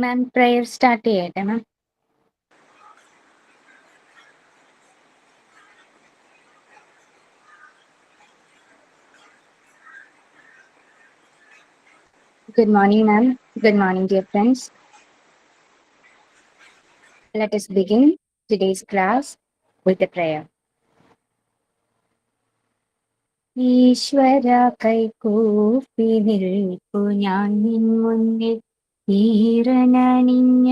മാം prayer start ചെയ്യട്ടെ മാം. Good morning, ma'am. Good morning, dear friends. Let us begin today's class with a prayer. ഈശ്വര കൈകൂപ്പി നിൽപ്പു ഞാൻ നിൻ മുന്നിൽ ഈറനണിഞ്ഞ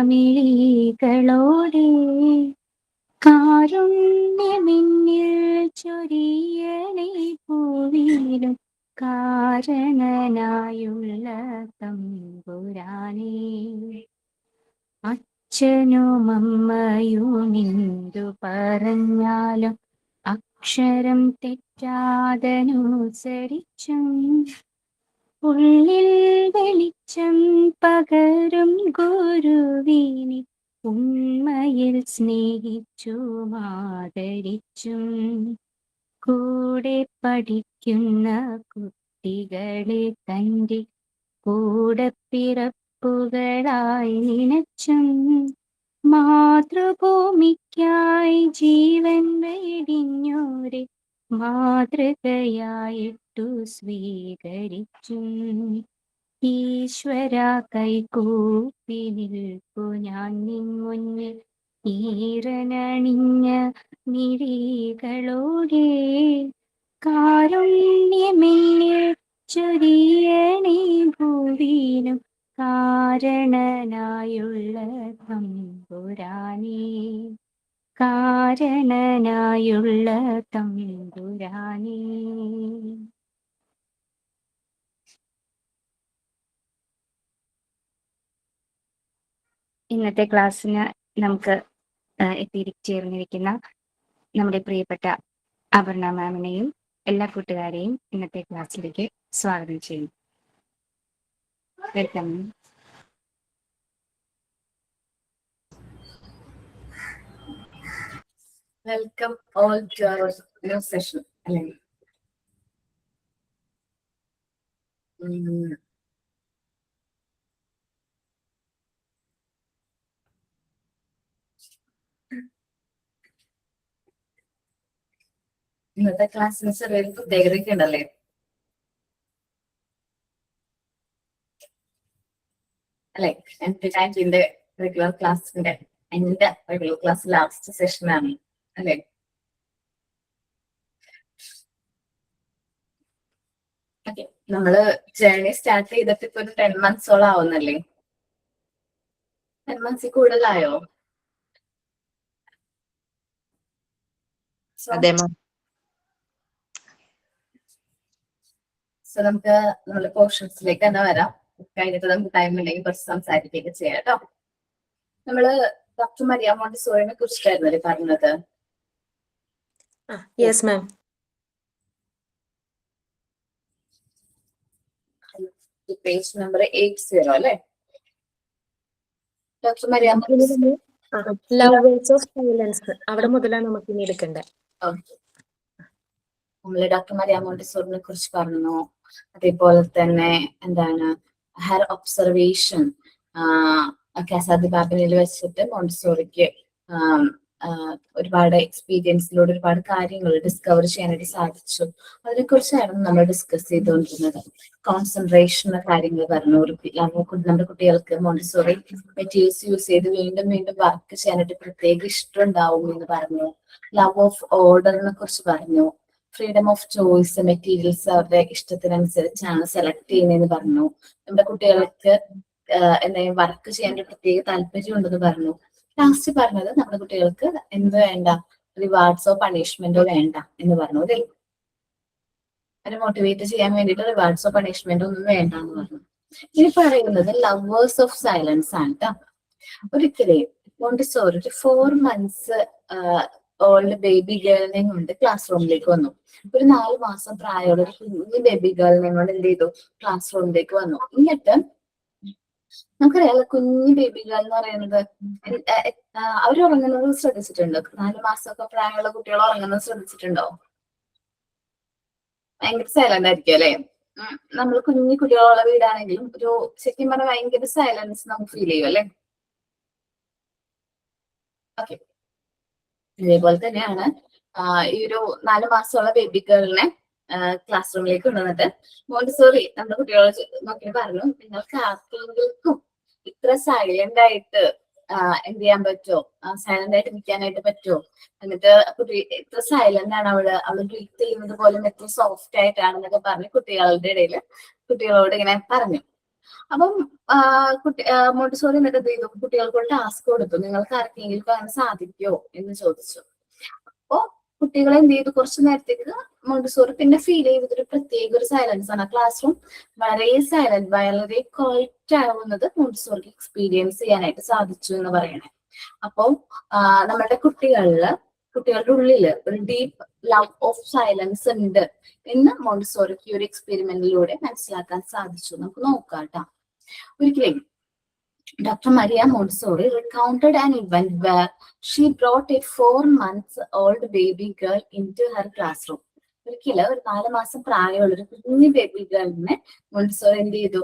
മിഴികളോടെ കാരുണ്യമിന്നിൽ ചൊരിയണേ പൂവിലും കാരണനായുള്ള തമ്പുരാനേ. അച്ഛനും അമ്മയുമിന്തു പറഞ്ഞാലും അക്ഷരം തെറ്റാതനുസരിച്ചും ഉള്ളിൽ വെളിച്ചം പകരും ഗുരുവിനെ ഉണ്മയിൽ സ്നേഹിച്ചും ആദരിച്ചും കൂടെ പഠിക്കുന്ന കുട്ടികളെ തൻ്റെ കൂടപ്പിറപ്പുകളായി നിനച്ചും മാതൃഭൂമിക്കായി ജീവൻ വെടിഞ്ഞോരെ മാതൃകയായിട്ടു സ്വീകരിച്ചും ഈശ്വര കൈകൂപ്പി നിൽപ്പു ഞാൻ നിൻ മുന്നിൽ ഈറനണിഞ്ഞ മിഴികളോടെ കാരുണ്യമെന്നിൽ ചൊരിയണേ ഭൂവിലും കാരണനായുള്ള തമ്പുരാനേ. കാരണനായുള്ള തമ്പുരാനേ. ഇന്നത്തെ ക്ലാസ്സിന് നമുക്ക് എത്തിച്ചേർന്നിരിക്കുന്ന നമ്മുടെ പ്രിയപ്പെട്ട അപർണ മാമിനെയും എല്ലാ കൂട്ടുകാരെയും ഇന്നത്തെ ക്ലാസ്സിലേക്ക് സ്വാഗതം ചെയ്യുന്നു. Welcome. Welcome all to our new session. ഇന്നത്തെ ക്ലാസ്സിന് ചെറിയൊരു പ്രത്യേകതയൊക്കെ ഉണ്ടല്ലേ? അല്ലെ, എന്റെ റെഗുലർ ക്ലാസ്സിന്റെ എന്റെ റെഗുലർ ക്ലാസ് ലാസ്റ്റ് സെഷൻ ആണ് അല്ലെ. ഓക്കെ, നമ്മള് ജേർണി സ്റ്റാർട്ട് ചെയ്തിട്ട് ഇപ്പൊ ഒരു 10 months-ഓളം ആവുന്നല്ലേ? 10 months കൂടുതലായോ? സോ നമുക്ക് നമ്മുടെ പോർഷൻസിലേക്ക് തന്നെ വരാം. കഴിഞ്ഞിട്ട് നമുക്ക് ടൈം ഉണ്ടെങ്കിൽ കുറച്ച് സംസാരിക്കുകയൊക്കെ ചെയ്യാം കേട്ടോ. നമ്മള് ഡോക്ടർ മരിയ മോണ്ടിസോറിനെ കുറിച്ചിട്ടായിരുന്നല്ലേ പറഞ്ഞത്? Yes ma'am. പേജ് നമ്പർ 80 അല്ലേ? Doctor Maria lovers of silence അവിടെ മുതലാണ് നമുക്ക് ഇനി എടുക്കേണ്ടത്. നമ്മള് ഡോക്ടർ മരിയ മോണ്ടിസോറിനെ കുറിച്ച് പറഞ്ഞു. അതേപോലെ തന്നെ എന്താണ് ഹെർ ഒബ്സർവേഷൻ കാസാദി ബാബിനിൽ വെച്ചിട്ട് മോണ്ടിസോറിക്ക് ഒരുപാട് എക്സ്പീരിയൻസിലൂടെ ഒരുപാട് കാര്യങ്ങൾ ഡിസ്കവർ ചെയ്യാനായിട്ട് സാധിച്ചു. അതിനെ കുറിച്ചായിരുന്നു നമ്മൾ ഡിസ്കസ് ചെയ്തുകൊണ്ടിരുന്നത്. കോൺസെൻട്രേഷന്റെ കാര്യങ്ങൾ പറഞ്ഞു. നമ്മുടെ കുട്ടികൾക്ക് മോണ്ടിസോറി മെറ്റീരിയൽസ് യൂസ് ചെയ്ത് വീണ്ടും വീണ്ടും വർക്ക് ചെയ്യാനായിട്ട് പ്രത്യേക ഇഷ്ടം ഉണ്ടാവും എന്ന് പറഞ്ഞു. ലവ് ഓഫ് ഓർഡറിനെ കുറിച്ച് പറഞ്ഞു. ഫ്രീഡം ഓഫ് ചോയ്സ്, മെറ്റീരിയൽസ് അവരുടെ ഇഷ്ടത്തിനനുസരിച്ചാണ് സെലക്ട് ചെയ്യുന്നതെന്ന് പറഞ്ഞു. നമ്മുടെ കുട്ടികൾക്ക് എന്തെങ്കിലും വർക്ക് ചെയ്യാൻ പ്രത്യേക താല്പര്യം ഉണ്ടെന്ന് പറഞ്ഞു. ലാസ്റ്റ് പറഞ്ഞത് നമ്മുടെ കുട്ടികൾക്ക് എന്ത് വേണ്ട, റിവാർഡ്സോ പണിഷ്മെന്റോ വേണ്ട എന്ന് പറഞ്ഞു. അല്ലേ, അവരെ മോട്ടിവേറ്റ് ചെയ്യാൻ വേണ്ടിയിട്ട് റിവാർഡ്സോ പണിഷ്മെന്റോ ഒന്നും വേണ്ട എന്ന് പറഞ്ഞു. ഇനി പറയുന്നത് ലവേഴ്സ് ഓഫ് സൈലൻസ് ആണ് കേട്ടോ. ഒരിക്കലേ മോണ്ടിസോറി ഒരു 4 months ഓൾഡ് ബേബി ഗേളിനെയും കൊണ്ട് ക്ലാസ് റൂമിലേക്ക് വന്നു. ഒരു 4 മാസം പ്രായമുള്ള ഒരു കുഞ്ഞു ബേബി ഗേളിനെയും കൊണ്ട് എന്ത് ചെയ്തു, ക്ലാസ് റൂമിലേക്ക് വന്നു. എന്നിട്ട് നമുക്കറിയാം കുഞ്ഞു ബേബി ഗേൾ എന്ന് പറയുന്നത് അവർ ഉറങ്ങുന്നത് ശ്രദ്ധിച്ചിട്ടുണ്ടോ? 4 മാസമൊക്കെ പ്രായമുള്ള കുട്ടികൾ ഉറങ്ങുന്നത് ശ്രദ്ധിച്ചിട്ടുണ്ടോ? ഭയങ്കര സൈലന്റ് ആയിരിക്കും അല്ലെ? നമ്മൾ കുഞ്ഞു കുട്ടികളുള്ള വീടാണെങ്കിലും ഒരു ശരിക്കും പറഞ്ഞാൽ ഭയങ്കര സൈലൻസ് നമുക്ക് ഫീൽ ചെയ്യും അല്ലെ. ഓക്കെ, ഇതേപോലെ തന്നെയാണ് ഈ ഒരു 4 മാസമുള്ള ബേബി ഗേളിനെ ക്ലാസ് റൂമിലേക്ക് കൊണ്ടുവന്നിട്ട് മോണ്ടിസോറി നമ്മുടെ കുട്ടികളോട് നോക്കി പറഞ്ഞു, നിങ്ങൾക്ക് ആർക്കെങ്കിലും ഇത്ര സൈലന്റ് ആയിട്ട് എന്ത് ചെയ്യാൻ പറ്റുമോ, സൈലന്റ് ആയിട്ട് നിൽക്കാനായിട്ട് പറ്റുമോ, എന്നിട്ട് കുട്ടി എത്ര സൈലന്റ് ആണ് അവള് ബ്രീത്ത് ചെയ്യുന്നത് പോലും എത്ര സോഫ്റ്റ് ആയിട്ടാണെന്നൊക്കെ പറഞ്ഞ് കുട്ടികളുടെ ഇടയിൽ കുട്ടികളോട് ഇങ്ങനെ പറഞ്ഞു. അപ്പം മോണ്ടിസോറി എന്നിട്ട് എന്ത് ചെയ്തു, കുട്ടികൾക്ക് ടാസ്ക് കൊടുത്തു, നിങ്ങൾക്ക് ആർക്കെങ്കിലും അങ്ങനെ സാധിക്കുമോ എന്ന് ചോദിച്ചു. അപ്പോ കുട്ടികളെ എന്ത് ചെയ്തു, കുറച്ചു നേരത്തേക്ക് മോണ്ടിസോറി പിന്നെ ഫീൽ ചെയ്തത് ഒരു പ്രത്യേക ഒരു സൈലൻസ് ആണ്. ക്ലാസ് റൂം വളരെ സൈലന്റ്, വളരെ ക്വയറ്റ് ആവുന്നത് മോണ്ടിസോറിക്ക് എക്സ്പീരിയൻസ് ചെയ്യാനായിട്ട് സാധിച്ചു എന്ന് പറയണേ. അപ്പോൾ നമ്മുടെ കുട്ടികളുടെ ഉള്ളില് ഒരു ഡീപ്പ് ലവ് ഓഫ് സൈലൻസ് ഉണ്ട് എന്ന് മോണ്ടിസോറിക്ക് ഒരു എക്സ്പെരിമെന്റിലൂടെ മനസ്സിലാക്കാൻ സാധിച്ചു. നമുക്ക് നോക്കാം കേട്ടോ. ഒരിക്കലും Dr. Maria Montessori recounted an event where she brought a 4-month-old baby girl into her classroom. ഒരിക്കല് ഒരു 4 മാസം പ്രായമുള്ള ഒരു കുഞ്ഞു ബേബി ഗേളിനെ മോണ്ടിസോറി എന്ത് ചെയ്തു,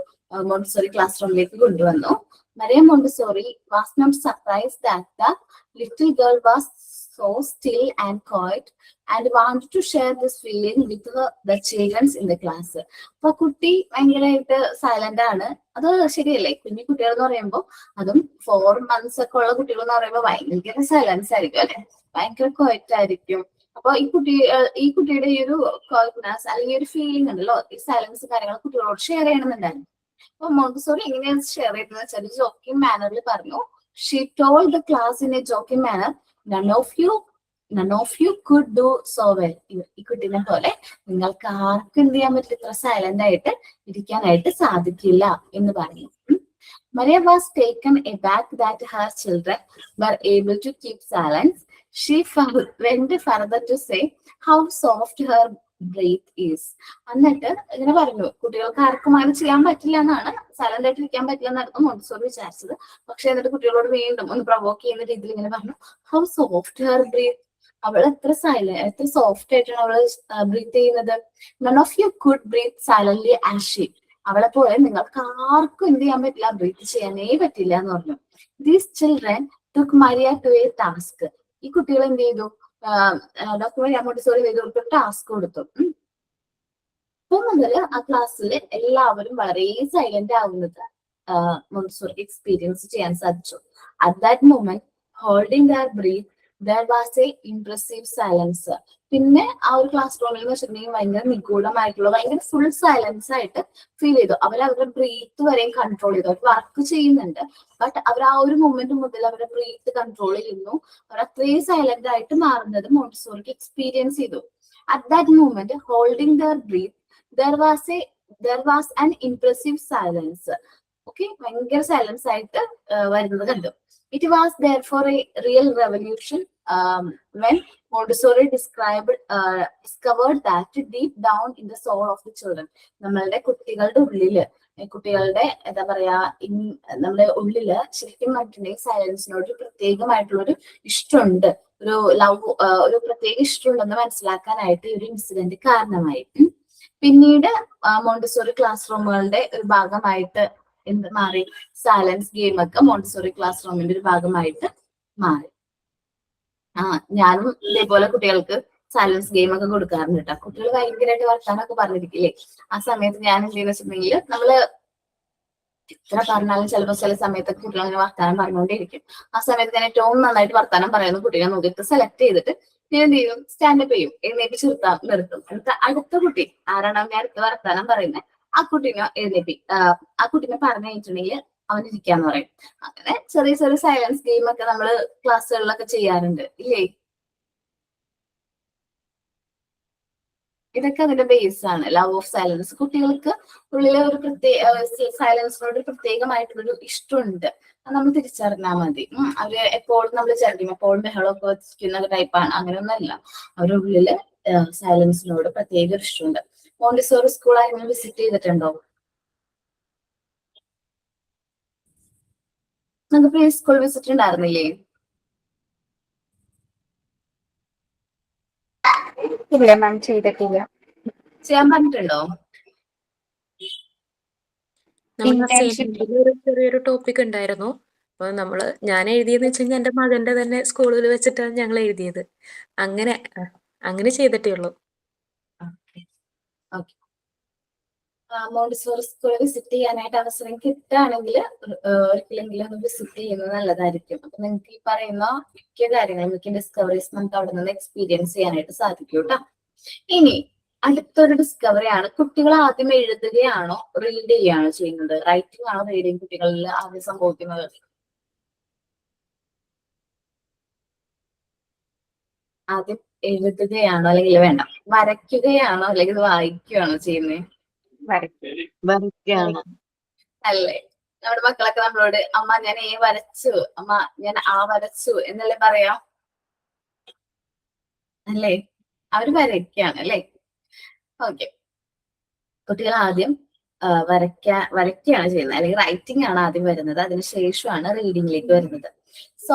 മോണ്ടിസോറി ക്ലാസ് റൂമിലേക്ക് കൊണ്ടുവന്നു. Maria Montessori was not surprised that the little girl was so still and quiet and wanted to share this feeling with the children in the class. അപ്പൊ കുട്ടി ഭയങ്കരമായിട്ട് സൈലന്റ് ആണ്. അത് ശരിയല്ലേ, കുഞ്ഞു കുട്ടികൾ എന്ന് പറയുമ്പോൾ, അതും 4 months ഒക്കെ ഉള്ള കുട്ടികൾ എന്ന് പറയുമ്പോൾ ഭയങ്കര സൈലൻസ് ആയിരിക്കും അല്ലെ, ഭയങ്കര ക്വയറ്റ് ആയിരിക്കും. അപ്പൊ ഈ കുട്ടിയുടെ ഈ ഒരു ക്വയറ്റ്നെസ് അല്ലെങ്കിൽ ഒരു ഫീലിംഗ് ഉണ്ടല്ലോ, ഈ സൈലൻസ് കാര്യങ്ങൾ കുട്ടികളോട് ഷെയർ ചെയ്യണമെന്നുണ്ടായിരുന്നു. അപ്പൊ മോണ്ടിസോറി എങ്ങനെയാണ് ഷെയർ ചെയ്തതെന്ന് വെച്ചാൽ ജോക്കിംഗ് മാനറിൽ പറഞ്ഞു. She told the class in a joking manner, none of you could do so well. ഈ കുട്ടീനെ പോലെ നിങ്ങൾക്ക് ആർക്കും എന്ത് ചെയ്യാൻ പറ്റില്ല, ഇത്ര സൈലന്റ് ആയിട്ട് ഇരിക്കാനായിട്ട് സാധിക്കില്ല എന്ന് പറഞ്ഞു. Maria was taken aback that her children were able to keep silence. She went further to say how soft her breath is. എന്നിട്ട് ഇങ്ങനെ പറഞ്ഞു, കുട്ടികൾക്ക് ആർക്കും അങ്ങനെ ചെയ്യാൻ പറ്റില്ല എന്നാണ്, സൈലന്റ് ആയിട്ട് ഇരിക്കാൻ പറ്റില്ല എന്നായിരുന്നു മോണ്ടിസോറി വിചാരിച്ചത്. പക്ഷെ എന്നിട്ട് കുട്ടികളോട് വീണ്ടും ഒന്ന് പ്രൊവോക്ക് ചെയ്യുന്ന രീതിയിൽ ഇങ്ങനെ പറഞ്ഞു, ഹൗ സോഫ്റ്റ് ഹെർ ബ്രീത്ത്, അവൾ എത്ര സോഫ്റ്റ് ആയിട്ടാണ് അവള് ബ്രീത്ത് ചെയ്യുന്നത്. None of you could breathe silently as she, അവളെ പോലെ നിങ്ങൾക്ക് ആർക്കും എന്ത് ചെയ്യാൻ പറ്റില്ല, ബ്രീത്ത് ചെയ്യാനേ പറ്റില്ല എന്ന് പറഞ്ഞു. These children took Maria to a task. ഈ കുട്ടികൾ എന്ത് ചെയ്തു, ഡോക്ടർ മരിയ മോണ്ടിസോറി ചെയ്തു ടാസ്ക് കൊടുത്തു. അപ്പൊ മുതൽ ആ ക്ലാസ്സിൽ എല്ലാവരും വളരെ സൈലന്റ് ആവുന്നത് മോണ്ടിസോറി എക്സ്പീരിയൻസ് ചെയ്യാൻ സാധിച്ചു. At that moment holding their breath there was a impressive silence. പിന്നെ ആ ഒരു ക്ലാസ് റൂമിൽ എന്ന് വെച്ചിട്ടുണ്ടെങ്കിൽ ഭയങ്കര നിഗൂഢമായിട്ടുള്ള ഭയങ്കര ഫുൾ സൈലൻസ് ആയിട്ട് ഫീൽ ചെയ്തു. അവരുടെ ബ്രീത്ത് വരെയും കൺട്രോൾ ചെയ്തു. അവർ വർക്ക് ചെയ്യുന്നുണ്ട്, ബട്ട് അവർ ആ ഒരു മൊമെന്റ് മുതൽ അവരുടെ ബ്രീത്ത് കൺട്രോൾ ചെയ്യുന്നു. അവർ അത്രയും സൈലന്റ് ആയിട്ട് മാറുന്നത് മോണ്ടിസോറിക്ക് എക്സ്പീരിയൻസ് ചെയ്തു. At that moment holding their breath there was an impressive silence. Okay, ഭയങ്കര സൈലൻസ് ആയിട്ട് വരുന്നത് കണ്ടു. It was therefore a real revolution when Montessori discovered that deep down in the soul of the children, നമ്മളുടെ കുട്ടികളുടെ ഉള്ളില്, കുട്ടികളുടെ എന്താ പറയാ, നമ്മുടെ ഉള്ളില് ശരിക്കും പറഞ്ഞിട്ടുണ്ടെങ്കിൽ സൈലൻസിനോട് പ്രത്യേകമായിട്ടുള്ളൊരു ഇഷ്ടമുണ്ട്, ഒരു ലവ്, ഒരു പ്രത്യേക ഇഷ്ടമുണ്ടെന്ന് മനസ്സിലാക്കാനായിട്ട് ഈ ഒരു ഇൻസിഡന്റ് കാരണമായി. പിന്നീട് മോണ്ടിസോറി ക്ലാസ് റൂമുകളുടെ ഒരു ഭാഗമായിട്ട് എന്ത് മാറി, സൈലൻസ് ഗെയിം ഒക്കെ മോണ്ടിസോറി ക്ലാസ് റൂമിന്റെ ഒരു ഭാഗമായിട്ട് മാറി. ഞാനും ഇതേപോലെ കുട്ടികൾക്ക് സൈലൻസ് ഗെയിം ഒക്കെ കൊടുക്കാറുണ്ട് കേട്ടോ. കുട്ടികൾ ഭയങ്കരമായിട്ട് വർത്താനൊക്കെ പറഞ്ഞിരിക്കില്ലേ, ആ സമയത്ത് ഞാൻ എന്തെന്ന് വെച്ചിട്ടുണ്ടെങ്കിൽ നമ്മള് എത്ര പറഞ്ഞാലും ചിലപ്പോൾ ചില സമയത്തൊക്കെ കുട്ടികൾ അങ്ങനെ വർത്താനം പറഞ്ഞുകൊണ്ടേയിരിക്കും. ആ സമയത്ത് ഞാൻ ഏറ്റവും നന്നായിട്ട് വർത്താനം പറയുന്ന കുട്ടികളെ നോക്കിയിട്ട് സെലക്ട് ചെയ്തിട്ട് ഞാൻ എന്ത് ചെയ്യും, സ്റ്റാൻഡപ്പ് ചെയ്യും, എഴുന്നേറ്റ് നിർത്തും. എന്നിട്ട് അടുത്ത കുട്ടി ആരാണ് ഞാൻ അടുത്ത വർത്താനം പറയുന്നത്, ആ കുട്ടീനെ പറഞ്ഞു കഴിഞ്ഞിട്ടുണ്ടെങ്കിൽ അവൻ ഇരിക്കാന്ന് പറയും. അങ്ങനെ ചെറിയ ചെറിയ സൈലൻസ് ഗെയിം ഒക്കെ നമ്മള് ക്ലാസ്സുകളിലൊക്കെ ചെയ്യാറുണ്ട് ഇല്ലേ. ഇതൊക്കെ അതിന്റെ ബേസ് ആണ്, ലവ് ഓഫ് സൈലൻസ്. കുട്ടികൾക്ക് ഉള്ളിലെ ഒരു സൈലൻസിനോട് പ്രത്യേകമായിട്ടുള്ളൊരു ഇഷ്ടമുണ്ട്, അത് നമ്മൾ തിരിച്ചറിഞ്ഞാൽ മതി. അവര് എപ്പോഴും നമ്മൾ വിചാരിക്കും എപ്പോഴും ബഹളമൊക്കെ വെച്ചിരിക്കുന്ന ടൈപ്പാണ്, അങ്ങനെയൊന്നുമല്ല. അവരുടെ ഉള്ളില് സൈലൻസിനോട് പ്രത്യേക ഒരു ഇഷ്ടമുണ്ട്. മോണ്ടിസോറി സ്കൂൾ ആരെങ്കിലും വിസിറ്റ് ചെയ്തിട്ടുണ്ടോ? നമുക്ക് പ്രീ സ്കൂൾ വിസിറ്റ് ഉണ്ടായിരുന്നില്ലേ? ഇല്ല മാം, ചെയ്തിട്ടില്ല. ചെയ്യാൻ പറഞ്ഞിട്ടുണ്ടോ? നമ്മൾ Internship. അസൈൻമെന്റിൽ ഒരു ചെറിയൊരു ടോപ്പിക് ഉണ്ടായിരുന്നു. അപ്പൊ ഞാൻ എഴുതിയെന്ന് വെച്ച് കഴിഞ്ഞാൽ എന്റെ മകന്റെ തന്നെ സ്കൂളിൽ വെച്ചിട്ടാണ് ഞങ്ങൾ എഴുതിയത്. അങ്ങനെ അങ്ങനെ ചെയ്തിട്ടേ ഉള്ളൂ. ഓക്കെ. മോണ്ടിസോറി സ്കൂൾ വിസിറ്റ് ചെയ്യാനായിട്ട് അവസരം കിട്ടുകയാണെങ്കിൽ ഒരിക്കലെങ്കിലും ഒന്ന് വിസിറ്റ് ചെയ്യുന്നത് നല്ലതായിരിക്കും. അപ്പൊ നിങ്ങൾക്ക് ഈ പറയുന്ന മിക്ക കാര്യങ്ങളും, മിക്ക ഡിസ്കവറീസ് നമുക്ക് അവിടെ നിന്ന് എക്സ്പീരിയൻസ് ചെയ്യാനായിട്ട് സാധിക്കും കേട്ടോ. ഇനി അടുത്തൊരു ഡിസ്കവറി ആണ്, കുട്ടികൾ ആദ്യം എഴുതുകയാണോ റീഡ് ചെയ്യുകയാണോ ചെയ്യുന്നത്? റൈറ്റിംഗ് ആണോ റീഡിങ് കുട്ടികളിൽ ആദ്യം സംഭവിക്കുന്നത്? ആദ്യം എഴുതുകയാണോ അല്ലെങ്കിൽ വേണ്ട വരയ്ക്കുകയാണോ അല്ലെങ്കിൽ വായിക്കുകയാണോ ചെയ്യുന്നത്? വരയ്ക്കാണ്. അല്ലേ? നമ്മുടെ മക്കളൊക്കെ നമ്മളോട് അമ്മ ഞാൻ ഏ വരച്ചു, അമ്മ ഞാൻ ആ വരച്ചു എന്നല്ലേ പറയാം, അല്ലേ? അവര് വരയ്ക്കാണ് അല്ലേ? ഓക്കെ. കുട്ടികൾ ആദ്യം വരയ്ക്കുകയാണ് ചെയ്യുന്നത്, അല്ലെങ്കിൽ റൈറ്റിംഗ് ആണ് ആദ്യം വരുന്നത്, അതിനുശേഷമാണ് റീഡിങ്ങിലേക്ക് വരുന്നത്. സോ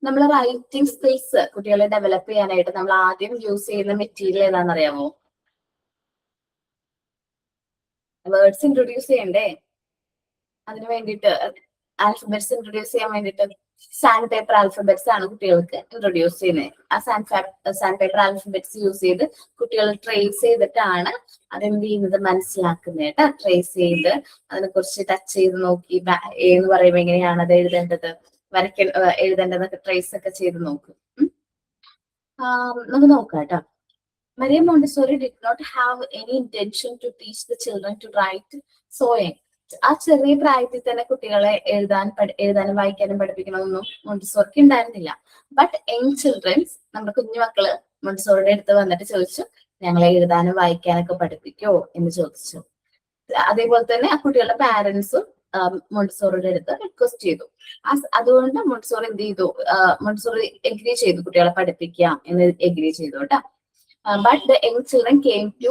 നമ്മൾ റൈറ്റിംഗ് സ്കിൽസ് കുട്ടികളെ ഡെവലപ്പ് ചെയ്യാനായിട്ട് നമ്മൾ ആദ്യം യൂസ് ചെയ്യുന്ന മെറ്റീരിയൽ ഏതാണെന്ന് അറിയാമോ? വേർഡ്സ് ഇൻട്രൊഡ്യൂസ് ചെയ്യണ്ടേ? അതിന് വേണ്ടിയിട്ട് ആൽഫബറ്റ്സ് ഇൻട്രൊഡ്യൂസ് ചെയ്യാൻ വേണ്ടിയിട്ട് സാൻഡ് പേപ്പർ ആൽഫബറ്റ്സ് ആണ് കുട്ടികൾക്ക് ഇൻട്രൊഡ്യൂസ് ചെയ്യുന്നത്. ആ സാൻഡ് പേപ്പർ ആൽഫബറ്റ്സ് യൂസ് ചെയ്ത് കുട്ടികൾ ട്രേസ് ചെയ്തിട്ടാണ് അതെന്ത് ചെയ്യുന്നത് മനസ്സിലാക്കുന്നത് കേട്ടോ. ട്രേസ് ചെയ്ത് അതിനെ കുറിച്ച് ടച്ച് ചെയ്ത് നോക്കി എന്ന് പറയുമ്പോൾ എങ്ങനെയാണ് അത് എഴുതേണ്ടത്, എഴുതേണ്ടതൊക്കെ ട്രേസ് ഒക്കെ ചെയ്ത് നോക്കും. നമുക്ക് നോക്കാം കേട്ടോ. Maria Montessori did not have any intention to teach the children to write sewing. ആ ചെറിയ പ്രായത്തിൽ തന്നെ കുട്ടികളെ എഴുതാനും വായിക്കാനും പഠിപ്പിക്കണമെന്നൊന്നും മോണ്ടിസോറിക്ക് ഉണ്ടായിരുന്നില്ല. ബട്ട് യങ് ചിൽഡ്രൻസ്, നമ്മുടെ കുഞ്ഞു മക്കള് മോണ്ടിസോറിയുടെ അടുത്ത് വന്നിട്ട് ചോദിച്ചു, ഞങ്ങളെ എഴുതാനും വായിക്കാനൊക്കെ പഠിപ്പിക്കോ എന്ന് ചോദിച്ചു. അതേപോലെ തന്നെ ആ കുട്ടികളുടെ പാരന്റ്സും മോണ്ടിസോറിയുടെ അടുത്ത് റിക്വസ്റ്റ് ചെയ്തു. അതുകൊണ്ട് മോണ്ടിസോറി എന്ത് ചെയ്തു? മോണ്ടിസോറി എഗ്രി ചെയ്തു കുട്ടികളെ പഠിപ്പിക്കാം എന്ന് എഗ്രി ചെയ്തു കേട്ടോ. But the young children came to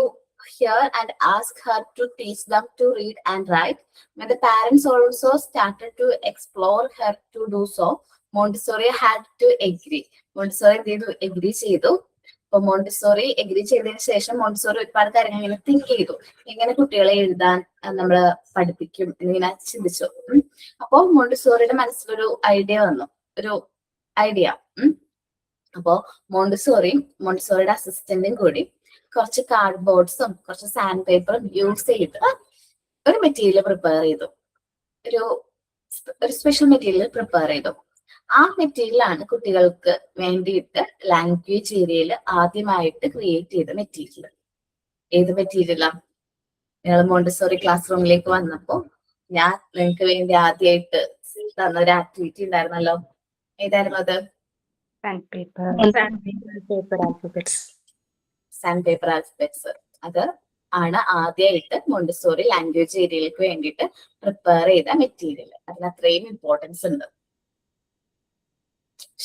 her and asked her to teach them to read and write. When the parents also started to explore her to do so, Montessori had to agree. Montessori agree ചെയ്തു. അപ്പൊ Montessori agree ചെയ്തതിനു ശേഷം Montessori ഒരുപാട് കാര്യങ്ങൾ ഇങ്ങനെ think ചെയ്തു, എങ്ങനെ കുട്ടികളെ എഴുതാൻ നമ്മൾ പഠിപ്പിക്കും എന്നിങ്ങനെ ചിന്തിച്ചു. അപ്പൊ മോണ്ടിസോറിയുടെ മനസ്സിലൊരു ഐഡിയ വന്നു, ഒരു ഐഡിയ. അപ്പോ മോണ്ടിസോറിയുടെ അസിസ്റ്റന്റും കൂടി കുറച്ച് കാർഡ് ബോർഡ്സും കുറച്ച് സാൻഡ് പേപ്പറും യൂസ് ചെയ്ത് ഒരു മെറ്റീരിയൽ പ്രിപ്പയർ ചെയ്തു, ഒരു സ്പെഷ്യൽ മെറ്റീരിയൽ പ്രിപ്പയർ ചെയ്തു. ആ മെറ്റീരിയലാണ് കുട്ടികൾക്ക് വേണ്ടിയിട്ട് ലാംഗ്വേജ് ഏരിയയിൽ ആദ്യമായിട്ട് ക്രിയേറ്റ് ചെയ്ത മെറ്റീരിയൽ. ഏത് മെറ്റീരിയലാ? നിങ്ങൾ മോണ്ടിസോറി ക്ലാസ് റൂമിലേക്ക് വന്നപ്പോ ഞാൻ നിങ്ങൾക്ക് വേണ്ടി ആദ്യമായിട്ട് തന്ന ഒരു ആക്ടിവിറ്റി ഉണ്ടായിരുന്നല്ലോ, ഏതായിരുന്നു അത്? Sand paper alphabets. അത് ആണ് ആദ്യമായിട്ട് മോണ്ടിസോറി ലാംഗ്വേജ് ഏരിയയിലേക്ക് വേണ്ടിയിട്ട് പ്രിപ്പയർ ചെയ്ത മെറ്റീരിയൽ. അതിന് അത്രയും ഇമ്പോർട്ടൻസ് ഉണ്ട്.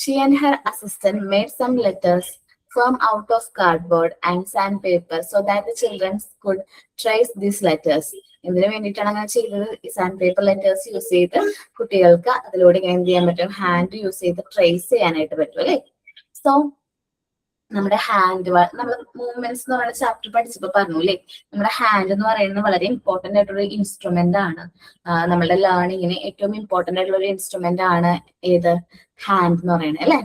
She and her assistant made some letters form out of cardboard and sandpaper so that the children could trace these letters. ഇതിനു വേണ്ടിയിട്ടാണ് അങ്ങനെ ചെയ്തത്. ഈ സാൻഡ് പേപ്പർ ലെറ്റേഴ്സ് യൂസ് ചെയ്ത് കുട്ടികൾക്ക് അതിലൂടെ ഇങ്ങനെ എന്ത് ചെയ്യാൻ പറ്റും? ഹാൻഡ് യൂസ് ചെയ്ത് ട്രേസ് ചെയ്യാനായിട്ട് പറ്റും അല്ലേ? സോ നമ്മുടെ ഹാൻഡ്, നമ്മൾ മൂവ്മെന്റ്സ് എന്ന് പറയുന്ന ചാപ്റ്റർ പഠിച്ചപ്പോ പറഞ്ഞു അല്ലേ, നമ്മുടെ ഹാൻഡ് എന്ന് പറയുന്നത് വളരെ ഇമ്പോർട്ടന്റ് ആയിട്ടുള്ള ഒരു ഇൻസ്ട്രുമെന്റ് ആണ്. നമ്മുടെ ലേണിങ്ങിന് ഏറ്റവും ഇമ്പോർട്ടന്റ് ആയിട്ടുള്ള ഒരു ഇൻസ്ട്രുമെന്റ് ആണ് ഏത്? ഹാൻഡ് എന്ന് പറയുന്നത് അല്ലെ?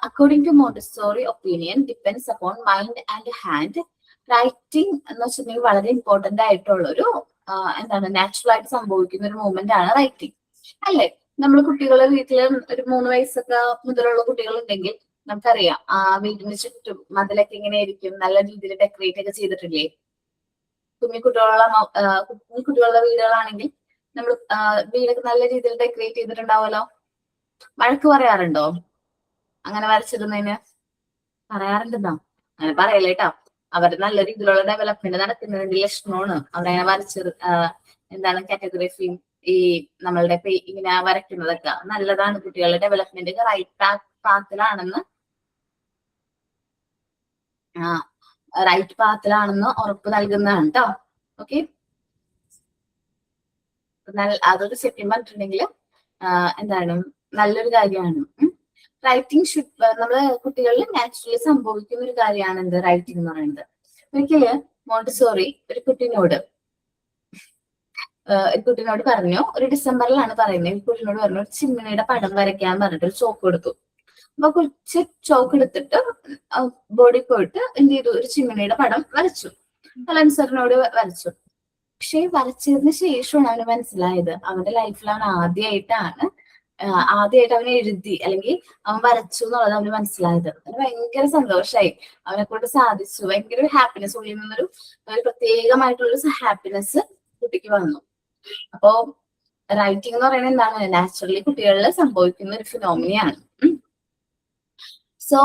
According to Montessori opinion depends upon mind and hand. Writing എന്ന് വെച്ചിട്ടുണ്ടെങ്കിൽ വളരെ ഇമ്പോർട്ടന്റ് ആയിട്ടുള്ള ഒരു നാച്ചുറൽ ആയിട്ട് സംഭവിക്കുന്ന ഒരു മൂവ്മെന്റ് ആണ് റൈറ്റിംഗ് അല്ലെ? നമ്മൾ കുട്ടികളെ വീട്ടില് ഒരു 3 വയസ്സൊക്കെ മുതലുള്ള കുട്ടികൾ ഉണ്ടെങ്കിൽ നമുക്കറിയാം, ആ വീടിന് ചുറ്റും മതിലൊക്കെ ഇങ്ങനെ ആയിരിക്കും, നല്ല രീതിയിൽ ഡെക്കറേറ്റ് ഒക്കെ ചെയ്തിട്ടില്ലേ? കുഞ്ഞുകുട്ടികളുടെ വീടുകളാണെങ്കിൽ നമ്മൾ വീടൊക്കെ നല്ല രീതിയിൽ ഡെക്കറേറ്റ് ചെയ്തിട്ടുണ്ടാവുമല്ലോ. വഴക്ക് പറയാറുണ്ടോ അങ്ങനെ വരച്ചിടുന്നതിന്? പറയാറുണ്ടെന്നോ? അങ്ങനെ പറയല്ലേ കേട്ടോ. അവർ നല്ല രീതിയിലുള്ള ഡെവലപ്മെന്റ് നടക്കുന്നതിന്റെ ലക്ഷണമാണ് അവരങ്ങനെ വരച്ചത്. കാറ്റഗറിഫിയും ഈ നമ്മളുടെ ഇങ്ങനെ വരയ്ക്കുന്നതൊക്കെ നല്ലതാണ്. കുട്ടികളുടെ ഡെവലപ്മെന്റ് റൈറ്റ് പാത്തിലാണെന്ന് ഉറപ്പ് നൽകുന്നതാണ് കേട്ടോ. ഓക്കെ, അതൊരു സത്യം പറഞ്ഞിട്ടുണ്ടെങ്കിൽ നല്ലൊരു കാര്യമാണ്. റൈറ്റിംഗ് നമ്മള് കുട്ടികളിൽ നാച്ചുറലി സംഭവിക്കുന്ന ഒരു കാര്യമാണ് എന്ത്? റൈറ്റിംഗ് എന്ന് പറയുന്നത്. ഒരിക്കല് മോണ്ടിസോറി ഒരു കുട്ടീനോട് ഒരു കുട്ടീനോട് പറഞ്ഞു, ഒരു ഡിസംബറിലാണ് പറയുന്നത്, ഈ കുട്ടീനോട് പറഞ്ഞു ഒരു ചിമ്മിണിയുടെ പടം വരയ്ക്കാൻ പറഞ്ഞിട്ട് ഒരു ചോക്ക് കൊടുത്തു. അപ്പൊ കൊച്ചു ചോക്ക് എടുത്തിട്ട് ബോർഡിൽ പോയിട്ട് എന്ത് ചെയ്തു, ഒരു ചിമ്മിണിയുടെ പടം വരച്ചു, കലൻസറിനോട് വരച്ചു. പക്ഷെ വരച്ചതിന് ശേഷമാണ് അവന് മനസ്സിലായത്, അവന്റെ ലൈഫിൽ അവൻ ആദ്യമായിട്ട് അവൻ എഴുതി അല്ലെങ്കിൽ അവൻ വരച്ചു എന്നുള്ളത് അവന് മനസ്സിലായത്. അവന് ഭയങ്കര സന്തോഷമായി, അവനെ കൊണ്ട് സാധിച്ചു, ഭയങ്കര ഒരു ഹാപ്പിനെസ്, ഉള്ളിൽ നിന്നൊരു പ്രത്യേകമായിട്ടുള്ളൊരു ഹാപ്പിനെസ് കുട്ടിക്ക് വന്നു. അപ്പോ റൈറ്റിംഗ് എന്ന് പറയുന്നത് എന്താണ്, നാച്ചുറലി കുട്ടികളിൽ സംഭവിക്കുന്ന ഒരു ഫിനോമിനയാണ്. സോ